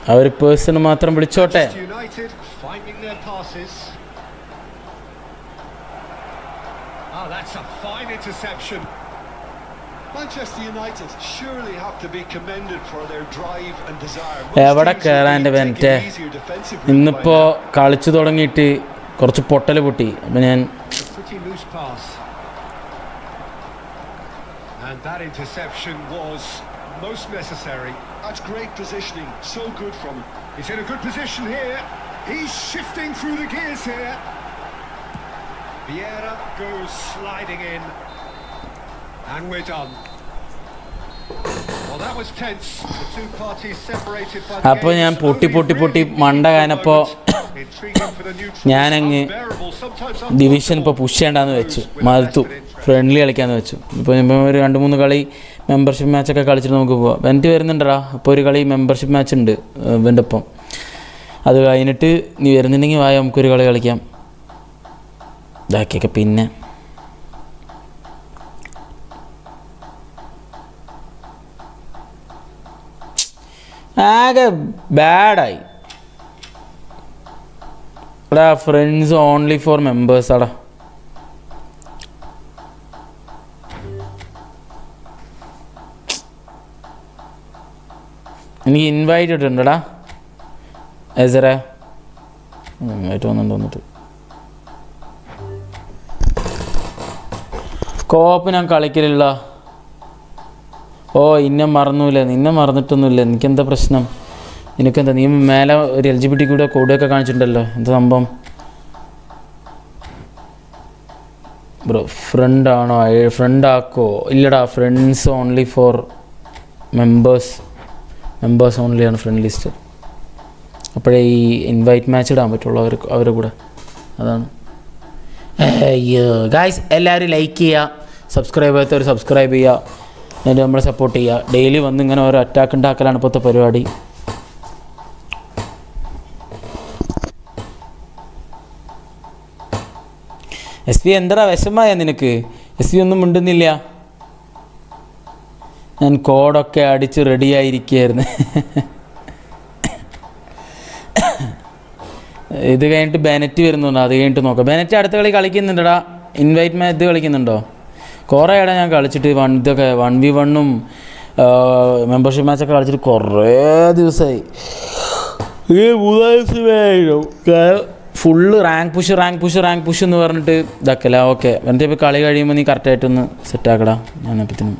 ആ ഒരു പേഴ്സണ് മാത്രം വിളിച്ചോട്ടെ. United finding their passes. Oh, that's a fine interception. Manchester United surely have to be commended for their drive and desire. എവിടെ കയറാൻ എൻ്റെ വെൻറ്റെ? ഇന്നിപ്പോൾ കളിച്ചു തുടങ്ങിയിട്ട് കുറച്ച് പൊട്ടൽ പൊട്ടി. അപ്പം ഞാൻ Pretty loose pass. And that interception was most necessary. That's great positioning, so good from him. He's in a good position here. He's shifting through the gears here. Vieira goes sliding in. And we're done. Well, that was tense. The two parties separated by the അപ്പോൾ ഞാൻ പൊട്ടി മണ്ട കാനപ്പോൾ ഞാനങ്ങ് division ഇപ്പോൾ push ചെയ്യേണ്ടെന്ന് വെച്ചു. മടുത്തു. Friendly കളിക്കാമെന്ന് വെച്ചു. ഇപ്പോൾ ഒരു 2-3 കളി മെമ്പർഷിപ്പ് മാച്ചൊക്കെ കളിച്ചിട്ട് നമുക്ക് പോവാം. വെൻറ്റ് വരുന്നുണ്ടടാ. അപ്പോൾ ഒരു കളി മെമ്പർഷിപ്പ് മാച്ച് ഉണ്ട് ഇവൻ്റെ ഒപ്പം. അത് കഴിഞ്ഞിട്ട് നീ വരുന്നുണ്ടെങ്കിൽ വായ നമുക്കൊരു കളി കളിക്കാം. ഇതാക്കിയൊക്കെ പിന്നെ ആകെ ബാഡായി. എടാ ഫ്രണ്ട്സ് ഓൺലി ഫോർ മെമ്പേഴ്സ് ആടാ. എനിക്ക് ഇൻവൈറ്റ് ഇട്ടിട്ടുണ്ടടാ. ഏസറേ ഇൻവൈറ്റ് വന്നിട്ട് കോപ്പ് ഞാൻ കളിക്കലില്ല. ഓ ഇന്നെ മറന്നൂല്ലേ? നിന്നെ മറന്നിട്ടൊന്നുമില്ല. എനിക്കെന്താ പ്രശ്നം? നിനക്കെന്താ? നീ മേലെ ഒരു LGBT കൂടെ കോഡൊക്കെ കാണിച്ചിട്ടുണ്ടല്ലോ. എന്താ സംഭവം? ബ്രോ ഫ്രണ്ടാണോ? ഫ്രണ്ടാക്കോ? ഇല്ലടാ, ഫ്രണ്ട്സ് ഓൺലി ഫോർ മെമ്പേഴ്സ് ഓൺലിയാണ് ഫ്രണ്ട് ലിസ്റ്റ്. അപ്പോഴേ ഈ ഇൻവൈറ്റ് മാച്ച് ഇടാൻ പറ്റുള്ളൂ അവരുടെ കൂടെ. അതാണ്. അയ്യോ ഗായ്സ്, എല്ലാവരും ലൈക്ക് ചെയ്യുക, സബ്സ്ക്രൈബ് ചെയ്യാത്തവർ സബ്സ്ക്രൈബ് ചെയ്യുക, എന്നിട്ട് നമ്മളെ സപ്പോർട്ട് ചെയ്യുക. ഡെയിലി വന്ന് ഇങ്ങനെ ഓരോ അറ്റാക്ക് ഉണ്ടാക്കലാണ് ഇപ്പോഴത്തെ പരിപാടി. SP എന്താ വിഷമായ നിനക്ക്? SP ഒന്നും മിണ്ടുന്നില്ല. ഞാൻ കോഡൊക്കെ അടിച്ച് റെഡിയായിരിക്കുകയായിരുന്നു. ഇത് കഴിഞ്ഞിട്ട് ബെനറ്റ് വരുന്നുണ്ടോ? അത് കഴിഞ്ഞിട്ട് നോക്കാം. ബെനറ്റ് അടുത്ത കളി കളിക്കുന്നുണ്ടടാ. Invite match കളിക്കുന്നുണ്ടോ? കുറേ ഇടം ഞാൻ കളിച്ചിട്ട് 1v1 മെമ്പർഷിപ്പ് മാച്ചൊക്കെ കളിച്ചിട്ട് കുറേ ദിവസമായി. ഫുള്ള് റാങ്ക് പുഷ് എന്ന് പറഞ്ഞിട്ട് ഇതാക്കല. ഓക്കെ, എന്നിട്ട് ഇപ്പോൾ കളി കഴിയുമ്പോൾ നീ കറക്റ്റായിട്ടൊന്ന് സെറ്റാക്കടാ. ഞാനപ്പത്തിനും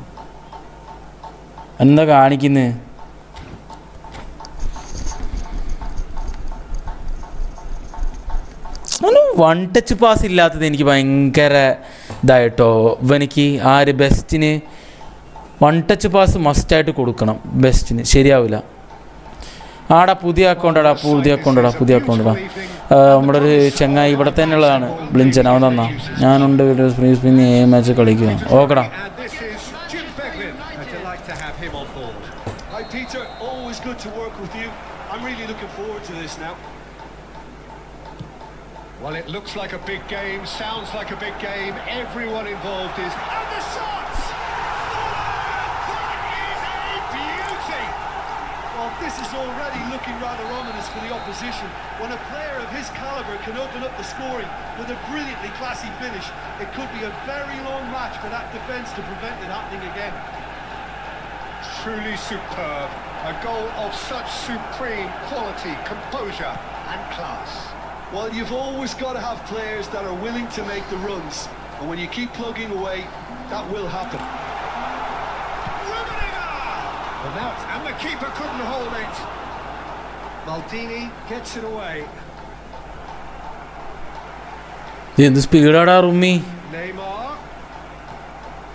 എന്താ കാണിക്കുന്നത്? വൺ ടച്ച് പാസ് ഇല്ലാത്തത് എനിക്ക് ഭയങ്കര ഇതായിട്ടോ. എനിക്ക് ബെസ്റ്റിന് വൺ ടച്ച് പാസ് മസ്റ്റായിട്ട് കൊടുക്കണം. ബെസ്റ്റിന് ശരിയാവില്ല. ആടാ പുതിയ അക്കൗണ്ടടാ. നമ്മുടെ ഒരു ചങ്ങായി ഇവിടെ തന്നെ ഉള്ളതാണ്, ബ്ലിഞ്ചൻ. അവൻ തന്നാ ഞാനുണ്ട്. പിന്നെ മാച്ച് കളിക്കുക. ഓക്കെടാ. Peter, always good to work with you. I'm really looking forward to this now. Well, it looks like a big game, sounds like a big game. Everyone involved is... And the shots! That is a beauty! Well, this is already looking rather ominous for the opposition. When a player of his calibre can open up the scoring with a brilliantly classy finish, it could be a very long match for that defence to prevent it happening again. Truly superb. A goal of such supreme quality, composure and class. Well, you've always got to have players that are willing to make the runs. And when you keep plugging away, that will happen. And the keeper couldn't hold it. Maldini gets it away. എന്ത് സ്പീഡാടാ rummy. Neymar.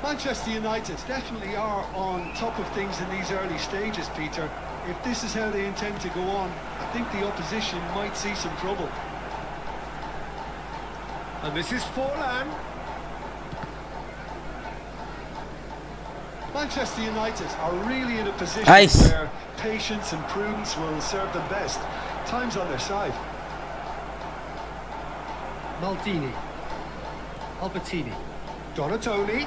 Manchester United definitely are on top of things in these early stages, Peter. If this is how they intend to go on, I think the opposition might see some trouble. And this is Forlan. Manchester United are really in a position Nice. where patience and prudence will serve them best. Time's on their side. Maldini. Albertini. Donatoni.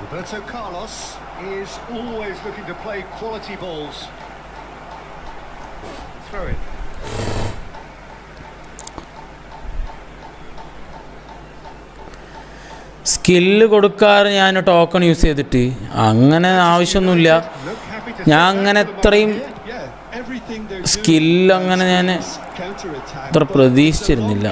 Roberto Carlos is always looking to play quality balls. Throw it. Skill കൊടുക്കാറ് ഞാൻ token use ചെയ്തിട്ട് അങ്ങനെ ആവശ്യമൊന്നുമില്ല. ഞാൻ അങ്ങനെ അത്രയും skill അങ്ങനെ ഞാൻ അത്ര പ്രതീക്ഷിച്ചിരുന്നില്ല.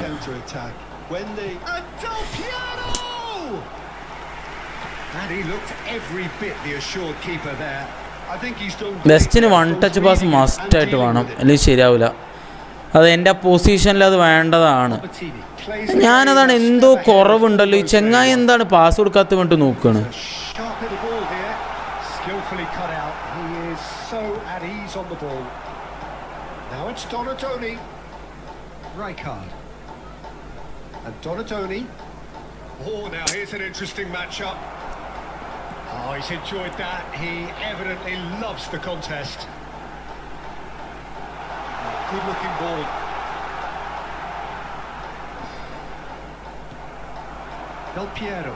ബെസ്റ്റിന് വൺ ടച്ച് പാസ് മസ്റ്റായിട്ട് വേണം, അല്ലെങ്കിൽ ശരിയാവില്ല. അത് എൻ്റെ പൊസിഷനിൽ അത് വേണ്ടതാണ്. ഞാനതാണ് എന്തോ കുറവുണ്ടല്ലോ, ഈ ചെങ്ങായി എന്താണ് പാസ് കൊടുക്കാത്ത വേണ്ടി നോക്കുകയാണ്. Oh, now here's an interesting matchup. Oh, he's enjoyed that. He evidently loves the contest. Good looking ball. Del Piero.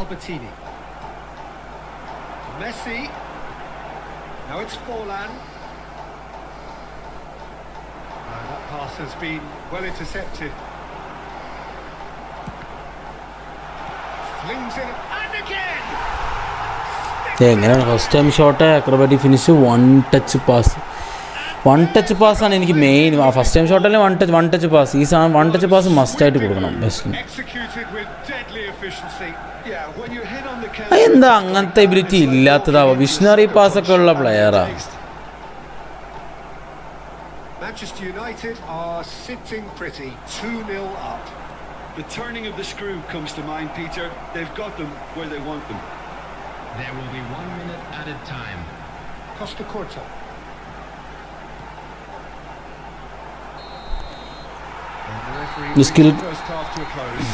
Albertini. Messi. Now it's Forlan. That pass has been well intercepted. Flings in and again. എങ്ങനെയാണ് first time shot acrobatic finish one touch പാസ്സാണ് എനിക്ക് മെയിൻ. First time ഷോട്ടല്ലേ one touch pass. ഈ സാധനം one touch pass മസ്റ്റായിട്ട് കൊടുക്കണം ബെസ്റ്റിന്. എന്താ അങ്ങനത്തെ എബിലിറ്റി ഇല്ലാത്തതാവോ? വിഷണറി പാസ്സൊക്കെ ഉള്ള പ്ലെയറാ. Manchester United are sitting pretty, 2-0 up. The turning of the screw comes to mind, Peter. They've got them where they want them. There will be 1 minute added time. Costa Corta. And the referee The skill- brings the first half to a close.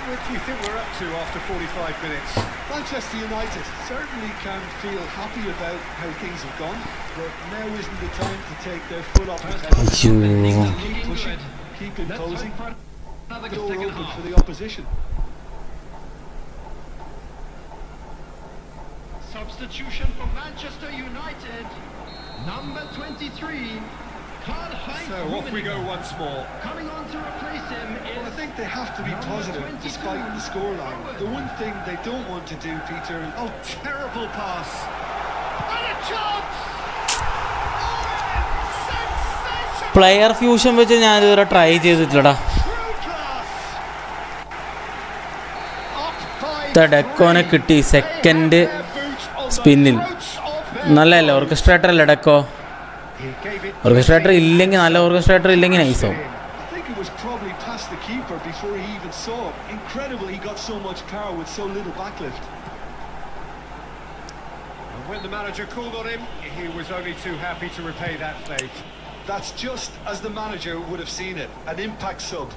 What do you think we're up to after 45 minutes? Manchester United certainly can feel happy about how things have gone, but now isn't the time to take their foot off the pedal. അയ്യോ. Keep pushing, keep imposing, Let's hope for another door second open half. for the opposition. Substitution for Manchester United. Number 23, Karl-Heinz So off we go Rummenigge. once more. Coming on to replace him Well, I is think they have to be positive despite the scoreline. The one thing they don't want to do, Peter, is Oh, terrible pass. And a chance! Sensational! Player fusion വെച്ച് ഞാൻ ഇതുവരെ try ചെയ്തിട്ടില്ലടാ. True class! Up by ഡെക്കോനെ three. കിട്ടി They second had their boots on the സ്പിന്നിൽ. throats of their നല്ലല്ലേ foes. Orchestrator അല്ലേ Deco? He gave it orchestrator ഇല്ലെങ്കിൽ നല്ല ഓർക്കസ്ട്രേറ്റർ ഇല്ലെങ്കിൽ നൈസാവും. I think it was probably past the keeper before he even saw it. Incredible he got so much power with so little backlift. And when the manager called on him, he was only too happy to repay that fate. That's just as the manager would have seen it. An impact sub.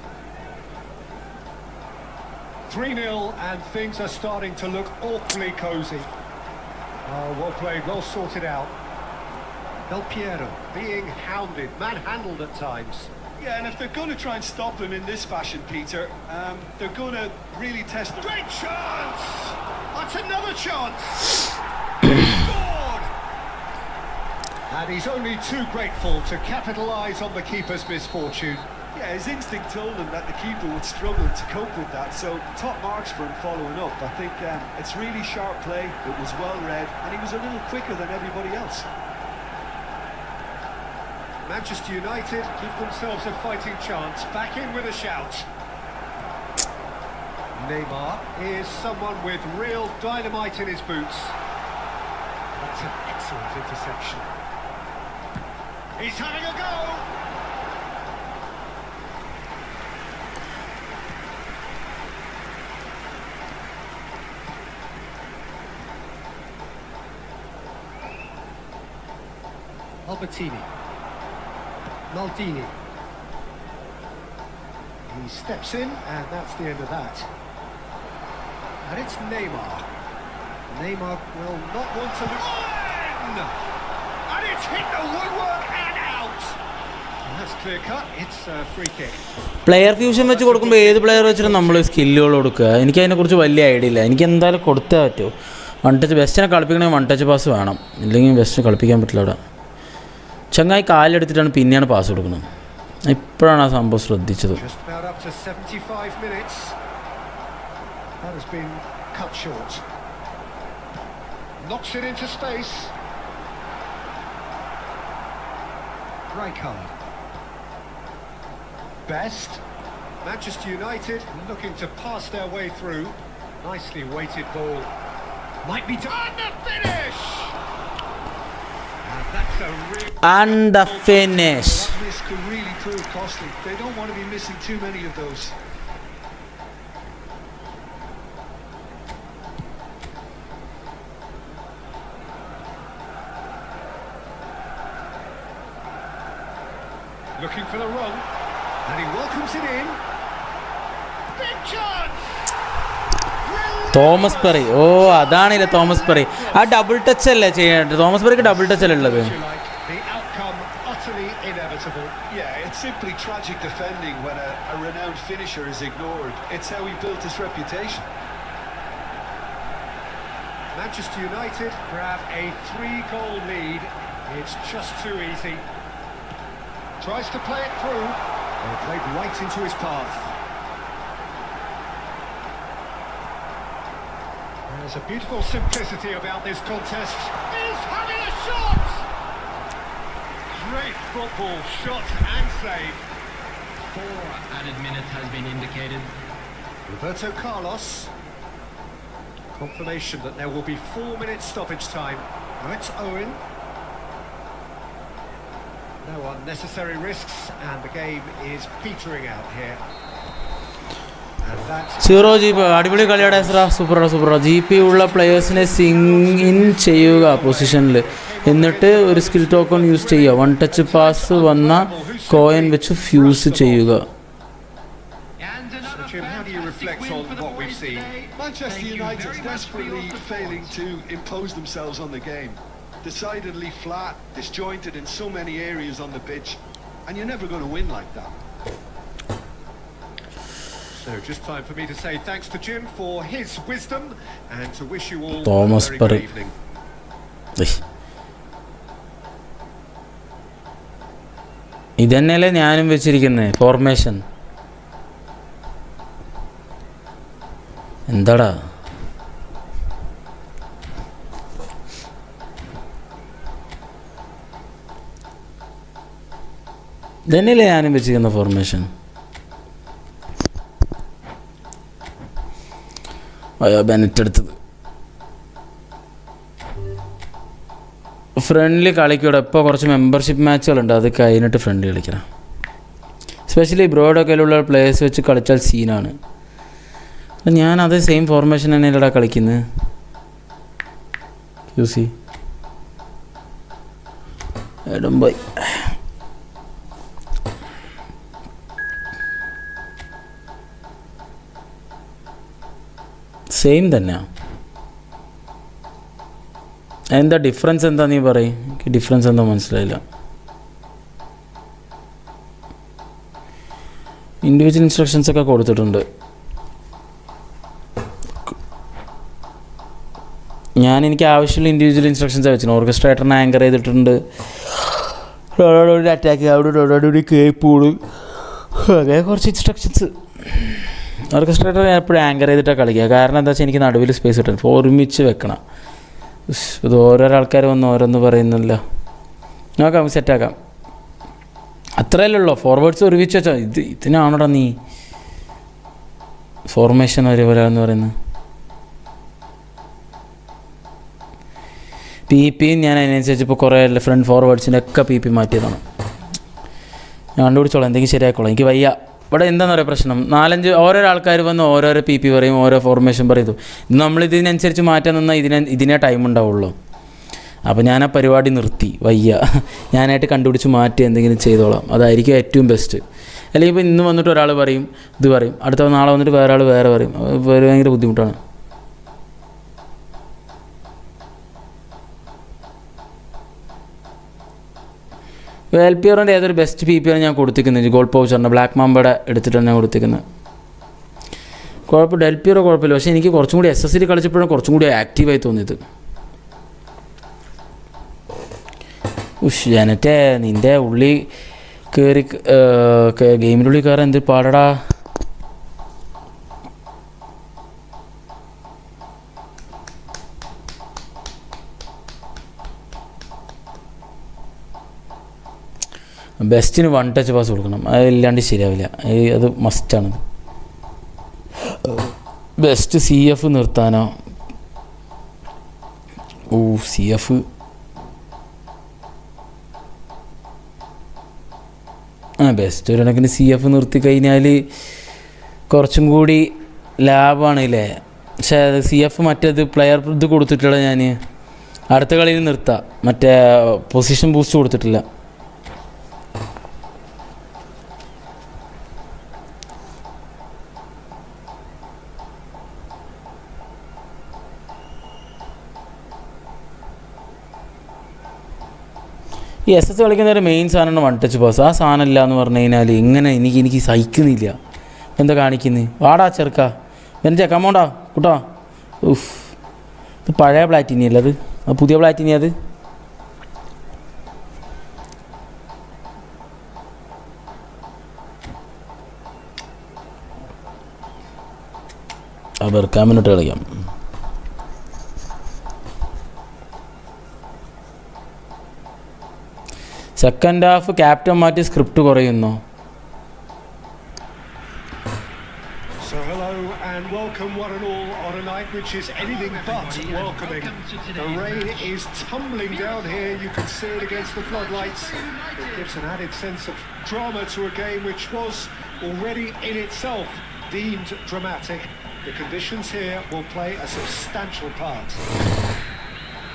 3-0 and things are starting to look awfully cosy. Oh, well played, well sorted out. Del Piero being hounded, manhandled at times. Yeah, and if they're going to try and stop him in this fashion, Peter, they're going to really test him. Great chance! That's another chance! Scored! And he's only too grateful to capitalise on the keeper's misfortune. Yeah, his instinct told him that the keeper would struggle to cope with that, so top marks for him following up. I think it's really sharp play, it was well read, and he was a little quicker than everybody else. Manchester United give themselves a fighting chance, back in with a shout. Neymar is someone with real dynamite in his boots. That's an excellent interception. He's having a go! Albertini. Maldini. He steps in, and that's the end of that. And it's Neymar. Neymar will not want to lose. And it's hit the woodwork and out. And that's clear cut. It's a free kick. Player fusion വെച്ച് കൊടുക്കുമ്പോൾ ഏത് player വെച്ചിട്ട് നമ്മൾ സ്കില്ലുകൾ കൊടുക്കുക? എനിക്ക് അതിനെക്കുറിച്ച് വലിയ idea ഇല്ല. എനിക്ക് എന്തായാലും കൊടുത്തേ പറ്റൂ. വൺ ടച്ച് ബെസ്റ്റിനെ കളിപ്പിക്കണമെങ്കിൽ വൺ ടച്ച് പാസ് വേണം, ഇല്ലെങ്കിൽ ബെസ്റ്റിനെ കളിപ്പിക്കാൻ പറ്റില്ല. അവിടെ ചങ്ങായി കാലെടുത്തിട്ടാണ് പിന്നെയാണ് പാസ് കൊടുക്കുന്നത്. ഇപ്പോഴാണ് ആ സംഭവം ശ്രദ്ധിച്ചത്. Just about up to 75 minutes. That has been cut short. Knocks it into space. Rijkaard. Best. Manchester United looking to pass their way through. Nicely weighted ball. Might be done. The finish! And that's a real... And the finish. That miss could really prove costly. They don't want to be missing too many of those. Looking for the run. And he welcomes it in. Big chance! Thomas Perry. Oh അതാണില്ല Thomas Perry. ആ double touch അല്ലേ ചെയ്യേണ്ടത്? Thomas പെറിക്ക് double touch അല്ലേ ഉള്ളത്? The outcome utterly inevitable. Yeah, it's simply tragic defending when a renowned finisher is ignored. It's how he built his reputation. Manchester United grab a 3-goal lead. It's just too easy. Tries to play it through. And it played right into his path. There's a beautiful simplicity about this contest. He's having a shot! Great football, shot and save. 4 added minutes has been indicated. Roberto Carlos. Confirmation that there will be 4 minutes stoppage time. Now it's Owen. No unnecessary risks, and the game is petering out here. Zero G P അടിപൊളി കളിയുടെ സൂപ്പറാ G P ഉള്ള പ്ലെയേഴ്സിനെ Singh in ചെയ്യുക പൊസിഷനിൽ, എന്നിട്ട് ഒരു skill token use ചെയ്യുക. One touch pass വന്ന കോയിൻ വെച്ച് ഫ്യൂസ് ചെയ്യുക. Jim, how do you reflect on what we've seen? Manchester United desperately failing to impose themselves on the game. Decidedly flat, disjointed in so many areas on the pitch, and you're never going to win like that. So just time for me to say thanks to Jim for his wisdom and to wish you all Thomas a very good evening. ഇതന്നെയല്ലേ ഞാനും വെച്ചിരിക്കുന്നത് formation. എന്താടാ ഇതന്നെയല്ലേ ഞാനും വെച്ചിരിക്കുന്ന formation. അയ്യോ Bennett എടുത്തത്. Friendly കളിക്കൂടെ ഇപ്പോൾ കുറച്ച് membership മാച്ചുകളുണ്ട്, അത് കഴിഞ്ഞിട്ട് ഫ്രണ്ട്ലി കളിക്കണം. എസ്പെഷ്യലി ബ്രോയുടെ കയ്യിലുള്ള പ്ലേയേഴ്സ് വെച്ച് കളിച്ചാൽ സീനാണ്. ഞാനത് സെയിം ഫോർമേഷൻ തന്നെയല്ലടാ കളിക്കുന്നത്. യൂസി എടുംബൈ സെയിം തന്നെയാണ്. എന്താ ഡിഫറൻസ് എന്താ നീ പറയും? എനിക്ക് ഡിഫറൻസ് എന്താ മനസ്സിലായില്ല. ഇൻഡിവിജ്വൽ ഇൻസ്ട്രക്ഷൻസ് ഒക്കെ കൊടുത്തിട്ടുണ്ട്. എനിക്ക് ആവശ്യമുള്ള ഇൻഡിവിജ്വൽ ഇൻസ്ട്രക്ഷൻസ് വെച്ചിട്ടുണ്ട്. ഓർക്കസ്ട്രേറ്ററിനെ ആങ്കർ ചെയ്തിട്ടുണ്ട്. അറ്റാക്ക് അവിടെ കേപ്പോള് അങ്ങനെ കുറച്ച് ഇൻസ്ട്രക്ഷൻസ്. ഓർക്കസ്ട്രേറ്റർ എപ്പോഴും ആങ്കർ ചെയ്തിട്ടാണ് കളിക്കുക. കാരണം എന്താ വെച്ചാൽ എനിക്ക് നടുവിൽ സ്പേസ് കിട്ടും. ഒരുമിച്ച് വെക്കണം. ഇത് ഓരോരോ ആൾക്കാർ വന്ന് ഓരോന്ന് പറയുന്നില്ല. നോക്കാം, സെറ്റാക്കാം. അത്രയല്ലേ ഉള്ളൂ. ഫോർവേഡ്സ് ഒരുമിച്ച് വെച്ചാൽ ഇതിനാണോടാ നീ ഫോർമേഷൻ ഒരേപോലെ എന്ന് പറയുന്നത്. പി ഞാൻ അതിനനുസരിച്ച് ഇപ്പോൾ കുറേ ഫ്രണ്ട് ഫോർവേഡ്സിൻ്റെ ഒക്കെ പി മാറ്റിയതാണ്. ഞാൻ കണ്ടുപിടിച്ചോളാം, എന്തെങ്കിലും ശരിയാക്കോളാം. എനിക്ക് വയ്യ. ഇവിടെ എന്താണെന്ന് പറയുക പ്രശ്നം, 4-5 ഓരോരോ ആൾക്കാർ വന്ന് ഓരോരോ പി പറയും, ഓരോ ഫോർമേഷൻ പറയും. നമ്മളിതിനനുസരിച്ച് മാറ്റാൻ നിന്നാൽ ഇതിനേ ടൈം ഉണ്ടാവുള്ളൂ. അപ്പോൾ ഞാൻ ആ പരിപാടി നിർത്തി. വയ്യ, ഞാനായിട്ട് കണ്ടുപിടിച്ച് മാറ്റി എന്തെങ്കിലും ചെയ്തോളാം. അതായിരിക്കും ഏറ്റവും ബെസ്റ്റ്. അല്ലെങ്കിൽ ഇപ്പോൾ ഇന്ന് വന്നിട്ട് ഒരാൾ പറയും ഇത് പറയും, അടുത്ത നാളെ വന്നിട്ട് വേറെ ആൾ വേറെ പറയും. ഭയങ്കര ബുദ്ധിമുട്ടാണ്. വെൽപിയറിൻ്റെ ഏതൊരു ബെസ്റ്റ് പി ആണ് ഞാൻ കൊടുത്തിരിക്കുന്നത്. ഗോൾ പൗച്ചറിൻ്റെ ബ്ലാക്ക് മാമ്പയുടെ എടുത്തിട്ടാണ് ഞാൻ കൊടുത്തിരിക്കുന്നത്. കുഴപ്പമില്ല, ഡെൽപിയറോ കുഴപ്പമില്ല. പക്ഷേ എനിക്ക് കുറച്ചും കൂടി SSL കളിച്ചപ്പോഴും കുറച്ചും കൂടി ആക്റ്റീവായി തോന്നിയത്. ജനറ്റേ നിൻ്റെ ഉള്ളി കയറി ഗെയിമിൻ്റെ ഉള്ളിൽ കയറാൻ എന്ത് പാടടാ. ബെസ്റ്റിന് 1 ടച്ച് പാസ് കൊടുക്കണം. അതില്ലാണ്ട് ശരിയാവില്ല. അത് മസ്റ്റാണ്. Best CF നിർത്താനോ? CF ബെസ്റ്റ് ഒരു കണക്കിന് CF നിർത്തി കഴിഞ്ഞാൽ കുറച്ചും കൂടി ലാഭമാണല്ലേ. പക്ഷേ അത് CF മറ്റേത് പ്ലെയർ ഇത് കൊടുത്തിട്ടില്ല. ഞാൻ അടുത്ത കളിയിൽ നിർത്താം. മറ്റേ പൊസിഷൻ ബൂസ്റ്റ് കൊടുത്തിട്ടില്ല. ഈ SS കളിക്കുന്ന ഒരു മെയിൻ സാധനമാണ് 1 ടച്ച് പാസ്. ആ സാധനം ഇല്ല എന്ന് പറഞ്ഞു കഴിഞ്ഞാൽ എങ്ങനെ എനിക്ക് സഹിക്കുന്നില്ല. എന്താ കാണിക്കുന്നത്? വാടാ ചെറുക്കാ, എൻ്റെ കമോണ്ടാ കൂട്ടാ. ഇത് പഴയ പ്ലാറ്റിനി അല്ല, അത് പുതിയ പ്ലാറ്റിനി. അത് വെറുക്കാൻ മുന്നിട്ട് കളിക്കാം. സെക്കൻഡ് ഹാഫ് ക്യാപ്റ്റൻ മാറ്റി സ്ക്രിപ്റ്റ് കുറയുന്നു. So hello and welcome one and all on a night which is anything but welcoming. The rain is tumbling down here. You can see it against the floodlights. It gives an added sense of drama to a game which was already in itself deemed dramatic, the conditions here will play a substantial part.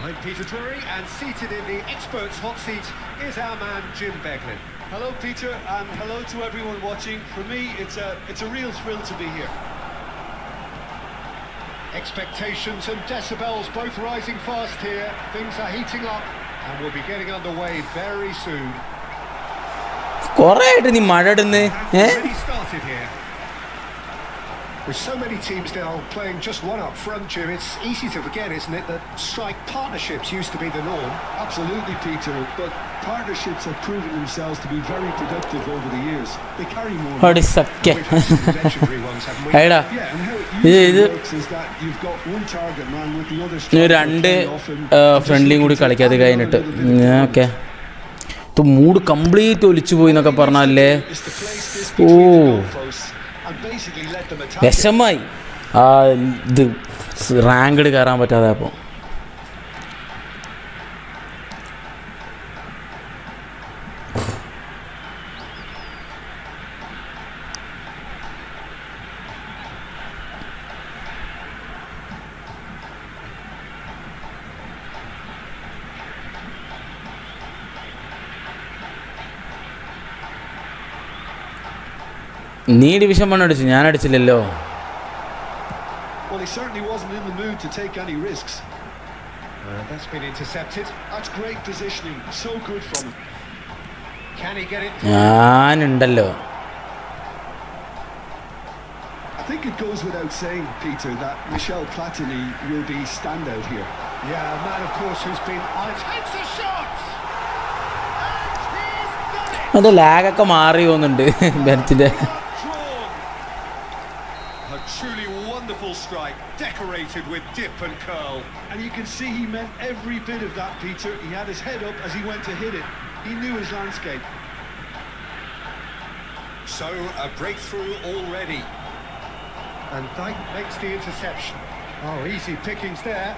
I'm Peter Drury, and seated in the experts' hot seat is our man Jim Beglin. Hello, Peter, and hello to everyone watching. For me, it's a real thrill to be here. Expectations and decibels both rising fast here. Things are heating up, and we'll be getting underway very soon. കുറേ ആയിട്ട് നീ മഴ ഇടുന്നേ Already started here. With so many teams now playing just one up front, Jim, it's easy to forget, isn't it, that strike partnerships used to be the norm. Absolutely, Peter, but partnerships have proven themselves to be very productive over the years. They carry more. അടിസക്കെ We've had some legendary ones, haven't we? എടാ Yeah, and how it ഇത് usually works is that you've got one target man with the other striker രണ്ട് playing off him. ഫ്രണ്ട്ലിയും കൂടി കളിക്കാതെ കഴിഞ്ഞിട്ട് okay ഇത് mood complete ഒലിച്ചു പോയി എന്നൊക്കെ പറഞ്ഞല്ലേ It's to place this oh between the goalposts and basically let them attack it. വിഷമായി ആ ഇത് റാങ്കഡ് കയറാൻ പറ്റാതെ അപ്പോൾ നീ ഡിവിഷൻ 1 അടിച്ചു, ഞാൻ അടിച്ചില്ലല്ലോ. Well, he certainly wasn't in the mood to take any risks. That's been intercepted. That's great positioning. So good from him. Can he get it? ഞാനുണ്ടല്ലോ. I think it goes without saying, Peter, that Michel Platini will be standout here. Yeah, a man, of course, who's been on it. Takes a shot! And he's done it! അത് ലാഗൊക്കെ മാറി പോകുന്നുണ്ട് ബെൻച്ചിൻ്റെ. A truly wonderful strike, decorated with dip and curl. And you can see he meant every bit of that, Peter. He had his head up as he went to hit it. He knew his landscape. So, a breakthrough already. And Dyke makes the interception. Oh, easy pickings there.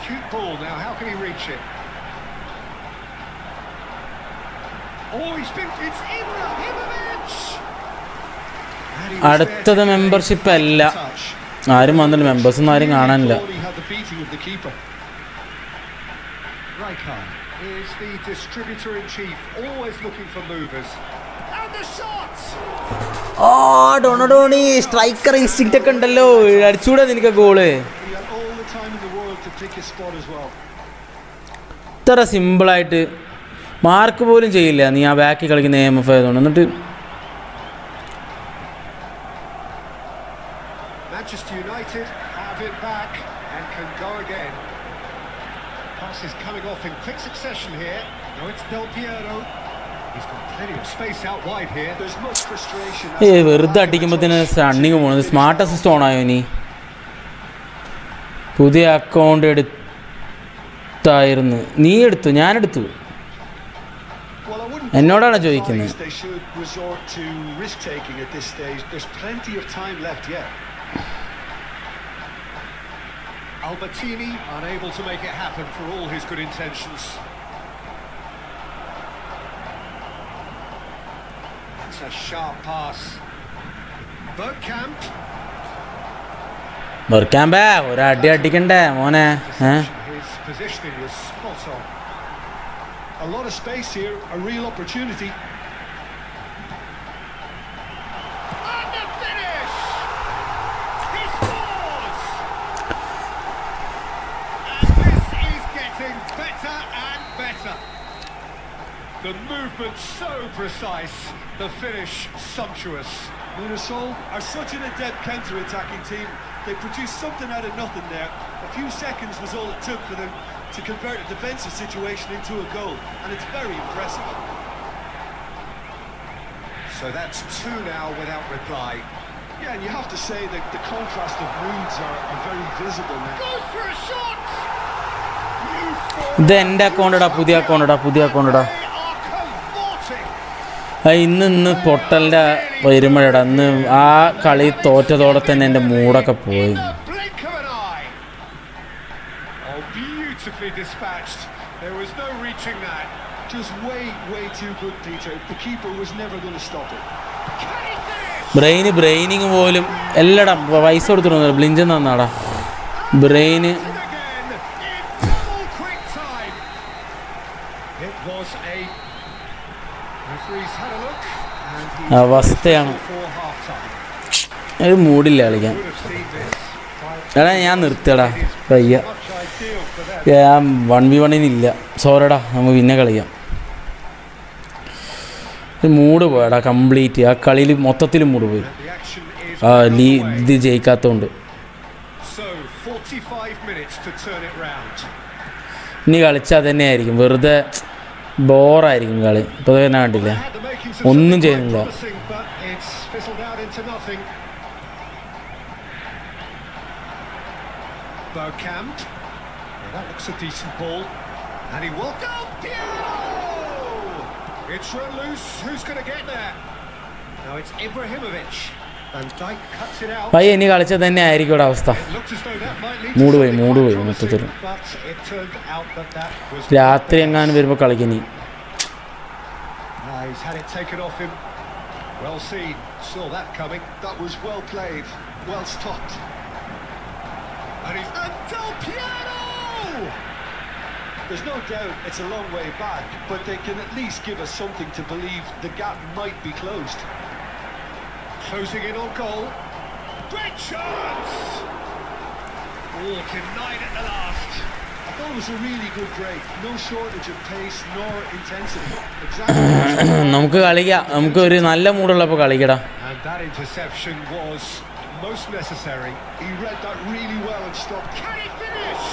Cute ball now, how can he reach it? Oh, it's Ibrahimovic! And he was അടുത്തത് there to membership അല്ല, touch. ആരും വന്നില്ല, മെമ്പേഴ്സൊന്നും ആരും കാണാനില്ല. He had the beating of the keeper. Rijkaard is the distributor-in-chief, always looking for movers. And the shot! Oh ഡോണി striker instinct ഒക്കെ ഉണ്ടല്ലോ, അടിച്ചുകൂടെ നിനക്ക് goal. He had all the time in the world to pick his spot as well. ഇത്ര സിമ്പിളായിട്ട് mark പോലും ചെയ്യില്ല നീ ആ ബാക്കി കളിക്കുന്ന AMF ആയതുകൊണ്ട്. എന്നിട്ട് Manchester United have it back and can go again. Pass is coming off in quick succession here. No, it's Del Piero. He's got plenty of space out wide here. There's much frustration. വെറുതെ അടിക്കുമ്പോഴത്തേന് running പോകുന്നത്. Smart assist ഓണായോ ഇനി? പുതിയ account എടുത്തായിരുന്നു, നീ എടുത്തു, ഞാനെടുത്തു, Well, I wouldn't എന്നോടാണ് ചോദിക്കുന്നത്. They should resort to risk taking at this stage. There's plenty of time left yet. Albertini unable to make it happen for all his good intentions. It's a sharp pass. Bergkamp. വെറുക്കാമ്പേ ഒരടി അടിക്കണ്ടേ മോനെ? His positioning was spot on. A lot of space here, a real opportunity. And the finish! He scores! And this is getting better and better. The movement so precise, the finish sumptuous. Limassol are such an adept counter-attacking team. They produced something out of nothing there. A few seconds was all it took for them to convert a defensive situation into a goal, and it's very impressive. So that's 2 now without reply. Yeah, and you have to say that the contrast of moods are very visible now. Goes for a shot! ഇത് എൻ്റെ അക്കൗണ്ടടാ, പുതിയ അക്കൗണ്ടടാ. They are cavorting. ഇന്ന് പൊട്ടലിൻ്റെ വരുമ്പോഴടാ, ഇന്ന് ആ കളി തോറ്റതോടെ തന്നെ എൻ്റെ മൂടൊക്കെ പോയി. In the blink of an eye. Oh, beautifully dispatched. There was no reaching that. Just way too good, Peter. The keeper was never going to stop it. Can he finish? Braining പോലും എല്ലായിടം പൈസ കൊടുത്തിട്ടുണ്ട്. ബ്ലിഞ്ചൻ തന്നാടാ ബ്രെയിന്. അവസ്ഥയാണ്. ഒരു മൂടില്ല കളിക്കാൻ. എടാ ഞാൻ നിർത്തിയടാ പയ്യ. 1v1 ഇല്ല. സോറിടാ, നമുക്ക് പിന്നെ കളിക്കാം. മൂഡ് പോയടാ കംപ്ലീറ്റ്. ആ കളിയിൽ മൊത്തത്തിൽ മൂഡ് പോയി. ഇത് ജയിക്കാത്തതുകൊണ്ട്. ഇനി കളിച്ചാൽ തന്നെ ആയിരിക്കും വെറുതെ ബോറായിരിക്കും കളി. ഇപ്പോൾ തന്നെ കണ്ടില്ല, ഒന്നും ചെയ്യുന്നില്ല. It's run loose. Who's going to get there? Now it's Ibrahimovic. And Dijk cuts it out. പയ്യ ഇനി കളിച്ചാൽ തന്നെ ആയിരിക്കും ഇവിടെ അവസ്ഥ. മൂട് പോയി മൊത്തത്തിൽ. രാത്രി എങ്ങാനും വരുമ്പോൾ കളിക്കുന്നി. He's had it taken off him. Well seen. Saw that coming. That was well played. Well stopped. And he's Del Piero! There's no doubt it's a long way back, but they can at least give us something to believe the gap might be closed. Closing in on goal. Great chance! Oh, denied at the last. I thought it was a really good break. No shortage of pace nor intensity. Exactly. നമുക്ക് കളിക്കാം. നമുക്ക് ഒരു നല്ല മൂടുള്ളപ്പോൾ കളിക്കടാ. And that interception was most necessary. He read that really well and stopped. Can he finish?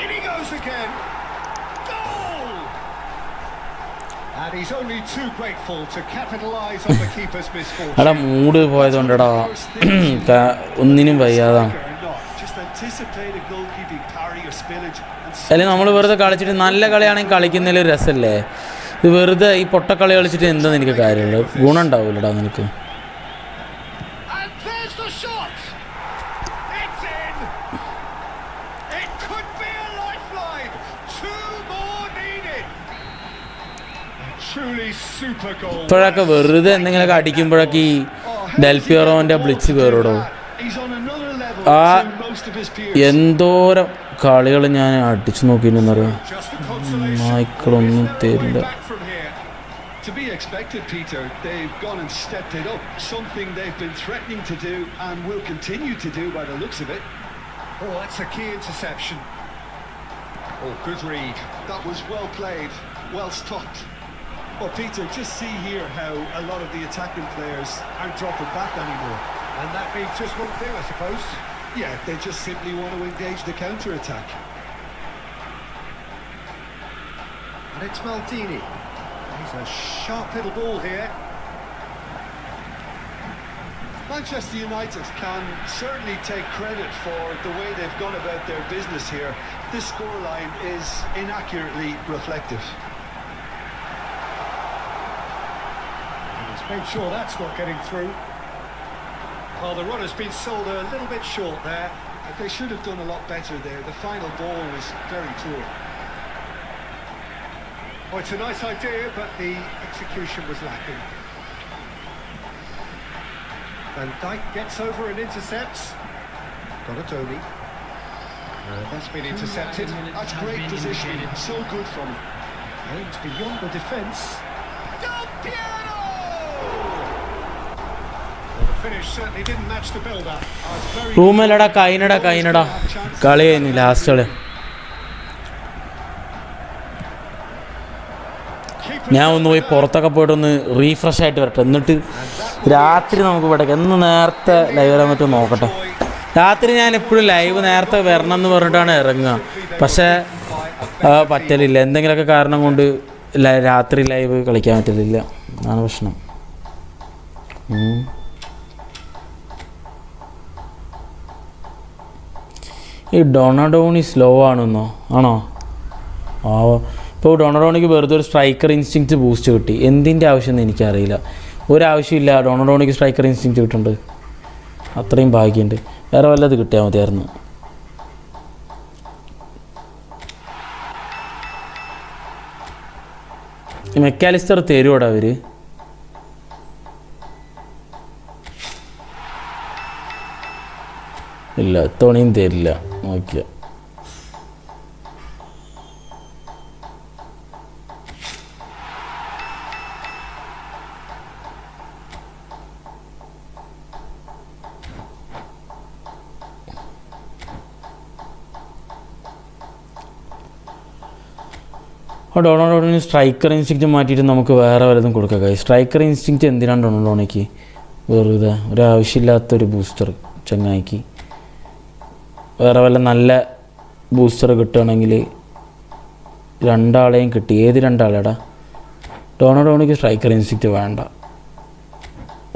In he goes again. Goal! And he's only too grateful to capitalise on the keeper's misfortune. എടാ mood പോയതുകൊണ്ടടാ ഒന്നിനും വയ്യാതാണ്. അല്ലെങ്കിൽ നമ്മൾ വെറുതെ കളിച്ചിട്ട് നല്ല കളിയാണെങ്കിൽ കളിക്കുന്നതിൽ രസമല്ലേ. ഇത് വെറുതെ ഈ പൊട്ടക്കളി കളിച്ചിട്ട് എന്താ നിനക്ക് കാര്യമുള്ളൂ? ഗുണം ഉണ്ടാവില്ലടാ നിനക്ക്. ഇപ്പോഴൊക്കെ വെറുതെ എന്തെങ്കിലുമൊക്കെ അടിക്കുമ്പോഴൊക്കെ ഈ ഡെൽപിയറോൻ്റെ ബ്ലിച്ച് കയറൂടോ. ആ എന്തോരം കളികൾ ഞാൻ അടിച്ചു നോക്കിയിരുന്നറിയാം. നായ്ക്കളൊന്നും തരില്ല. To be expected, Peter. They've gone and stepped it up. Something they've been threatening to do and will continue to do by the looks of it. Oh, that's a key interception. Oh, good read. That was well played, well stopped. Well, Peter, just see here how a lot of the attacking players aren't dropping back anymore. And that means just one thing, I suppose. Yeah, they just simply want to engage the counter-attack. And it's Maldini. He's a sharp little ball here. Manchester United can certainly take credit for the way they've gone about their business here. This scoreline is inaccurately reflective. Made sure that's not getting through. Well, the run has been sold a little bit short there. They should have done a lot better there. The final ball was very poor. Oh, it's a nice idea, but the execution was lacking. And Dijk gets over and intercepts. Donatoni. That's been intercepted. That's great positioning. So good from him. Aims beyond the defence. Del Piero! റൂമിലടാ കൈനടാ കളി കഴിഞ്ഞു last കളി. ഞാൻ ഒന്ന് പോയി പുറത്തൊക്കെ പോയിട്ടൊന്ന് refresh ആയിട്ട് വരട്ടെ. എന്നിട്ട് രാത്രി നമുക്ക് ഇവിടെ എന്ന് നേരത്തെ ലൈവ് വരാൻ പറ്റും നോക്കട്ടെ. രാത്രി ഞാൻ എപ്പോഴും ലൈവ് നേരത്തെ വരണം എന്ന് പറഞ്ഞിട്ടാണ് ഇറങ്ങുക. പക്ഷേ പറ്റലില്ല, എന്തെങ്കിലുമൊക്കെ കാരണം കൊണ്ട് രാത്രി ലൈവ് കളിക്കാൻ പറ്റലില്ല. അതാണ് പ്രശ്നം. ഈ ഡൊണഡോണി സ്ലോ ആണെന്നോ ആണോ? ഇപ്പോൾ ഡൊണഡോണിക്ക് വെറുതെ ഒരു സ്ട്രൈക്കർ ഇൻസ്റ്റിങ്ക്റ്റ് ബൂസ്റ്റ് കിട്ടി. എന്തിൻ്റെ ആവശ്യമെന്ന് എനിക്കറിയില്ല. ഒരാവശ്യമില്ല ഡൊണഡോണിക്ക് സ്ട്രൈക്കർ ഇൻസ്റ്റിങ്ക്റ്റ് കിട്ടുന്നുണ്ട്. അത്രയും ഭാഗ്യമുണ്ട്. വേറെ വല്ലത് കിട്ടിയാൽ മതിയായിരുന്നു. മെക്കാലിസ്റ്റർ തരുമോടാ അവർ? ഇല്ല, ഇത്തവണയും തരില്ല. നോക്കിയ ഡൊണാൾഡോണിന് സ്ട്രൈക്കർ ഇൻസ്റ്റിങ്ക്റ്റ് മാറ്റിയിട്ട് നമുക്ക് വേറെ വല്ലതും കൊടുക്കാം. സ്ട്രൈക്കർ ഇൻസ്റ്റിങ്ക്റ്റ് എന്തിനാണ് ഡൊണാൾഡോണിക്ക്? വെറുതെ ഒരാവശ്യമില്ലാത്തൊരു ബൂസ്റ്റർ ചങ്ങായിക്ക്. വേറെ വല്ല നല്ല ബൂസ്റ്റർ കിട്ടുകയാണെങ്കിൽ രണ്ടാളെയും കിട്ടി. ഏത് രണ്ടാളെടാ? ഡൊണാൾഡോണിക്ക് സ്ട്രൈക്കർ ഇൻസ്റ്റിങ്ക്റ്റ് വേണ്ട.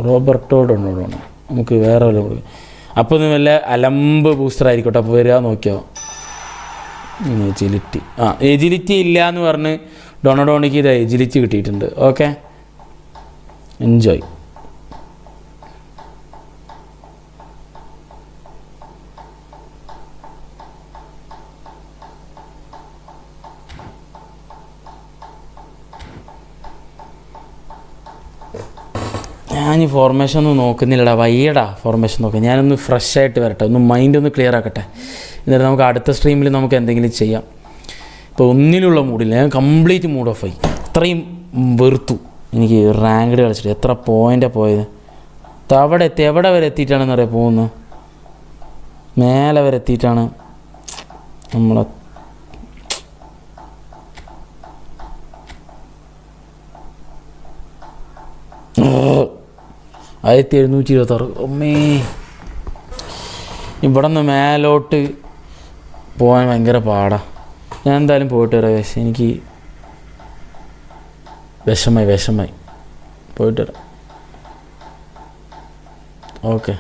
റോബർട്ടോ ഡൊണാൾഡോണി നമുക്ക് വേറെ വല്ല കൊടുക്കാം. അപ്പോൾ ഒന്ന് വല്ല അലമ്പ് ബൂസ്റ്റർ ആയിരിക്കട്ടെ. അപ്പോൾ വരിക നോക്കിയോ. എജിലിറ്റി എജിലിറ്റി ഇല്ല എന്ന് പറഞ്ഞ് ഡൊണാൾഡോണിക്ക് ഇത് എജിലിറ്റി കിട്ടിയിട്ടുണ്ട്. Okay, enjoy. ഞാൻ ഈ ഫോർമേഷൻ ഒന്നും നോക്കുന്നില്ലടാ, വയ്യടാ ഫോർമേഷൻ നോക്കാം. ഞാനൊന്ന് ഫ്രഷ് ആയിട്ട് വരട്ടെ, ഒന്ന് മൈൻഡ് ഒന്ന് ക്ലിയർ ആക്കട്ടെ. എന്നിട്ട് നമുക്ക് അടുത്ത സ്ട്രീമിൽ നമുക്ക് എന്തെങ്കിലും ചെയ്യാം. ഇപ്പോൾ ഒന്നിലുള്ള മൂഡില്ല, ഞാൻ കംപ്ലീറ്റ് മൂഡ് ഓഫ് ആയി. അത്രയും വെറുത്തു എനിക്ക് റാങ്ക്ഡ് കളിച്ചിട്ട്. എത്ര പോയിൻ്റാണ് പോയത്. എവിടെ വരെ എത്തിയിട്ടാണെന്ന് അറിയാം പോകുന്നത്. മേലെ വരെ എത്തിയിട്ടാണ് നമ്മളെ 1726. അമ്മേ, ഇവിടെ നിന്ന് മേലോട്ട് പോകാൻ ഭയങ്കര പാടാണ്. ഞാൻ എന്തായാലും പോയിട്ട് വരാം. എനിക്ക് വിഷമായി പോയിട്ട് വരാം. ഓക്കെ.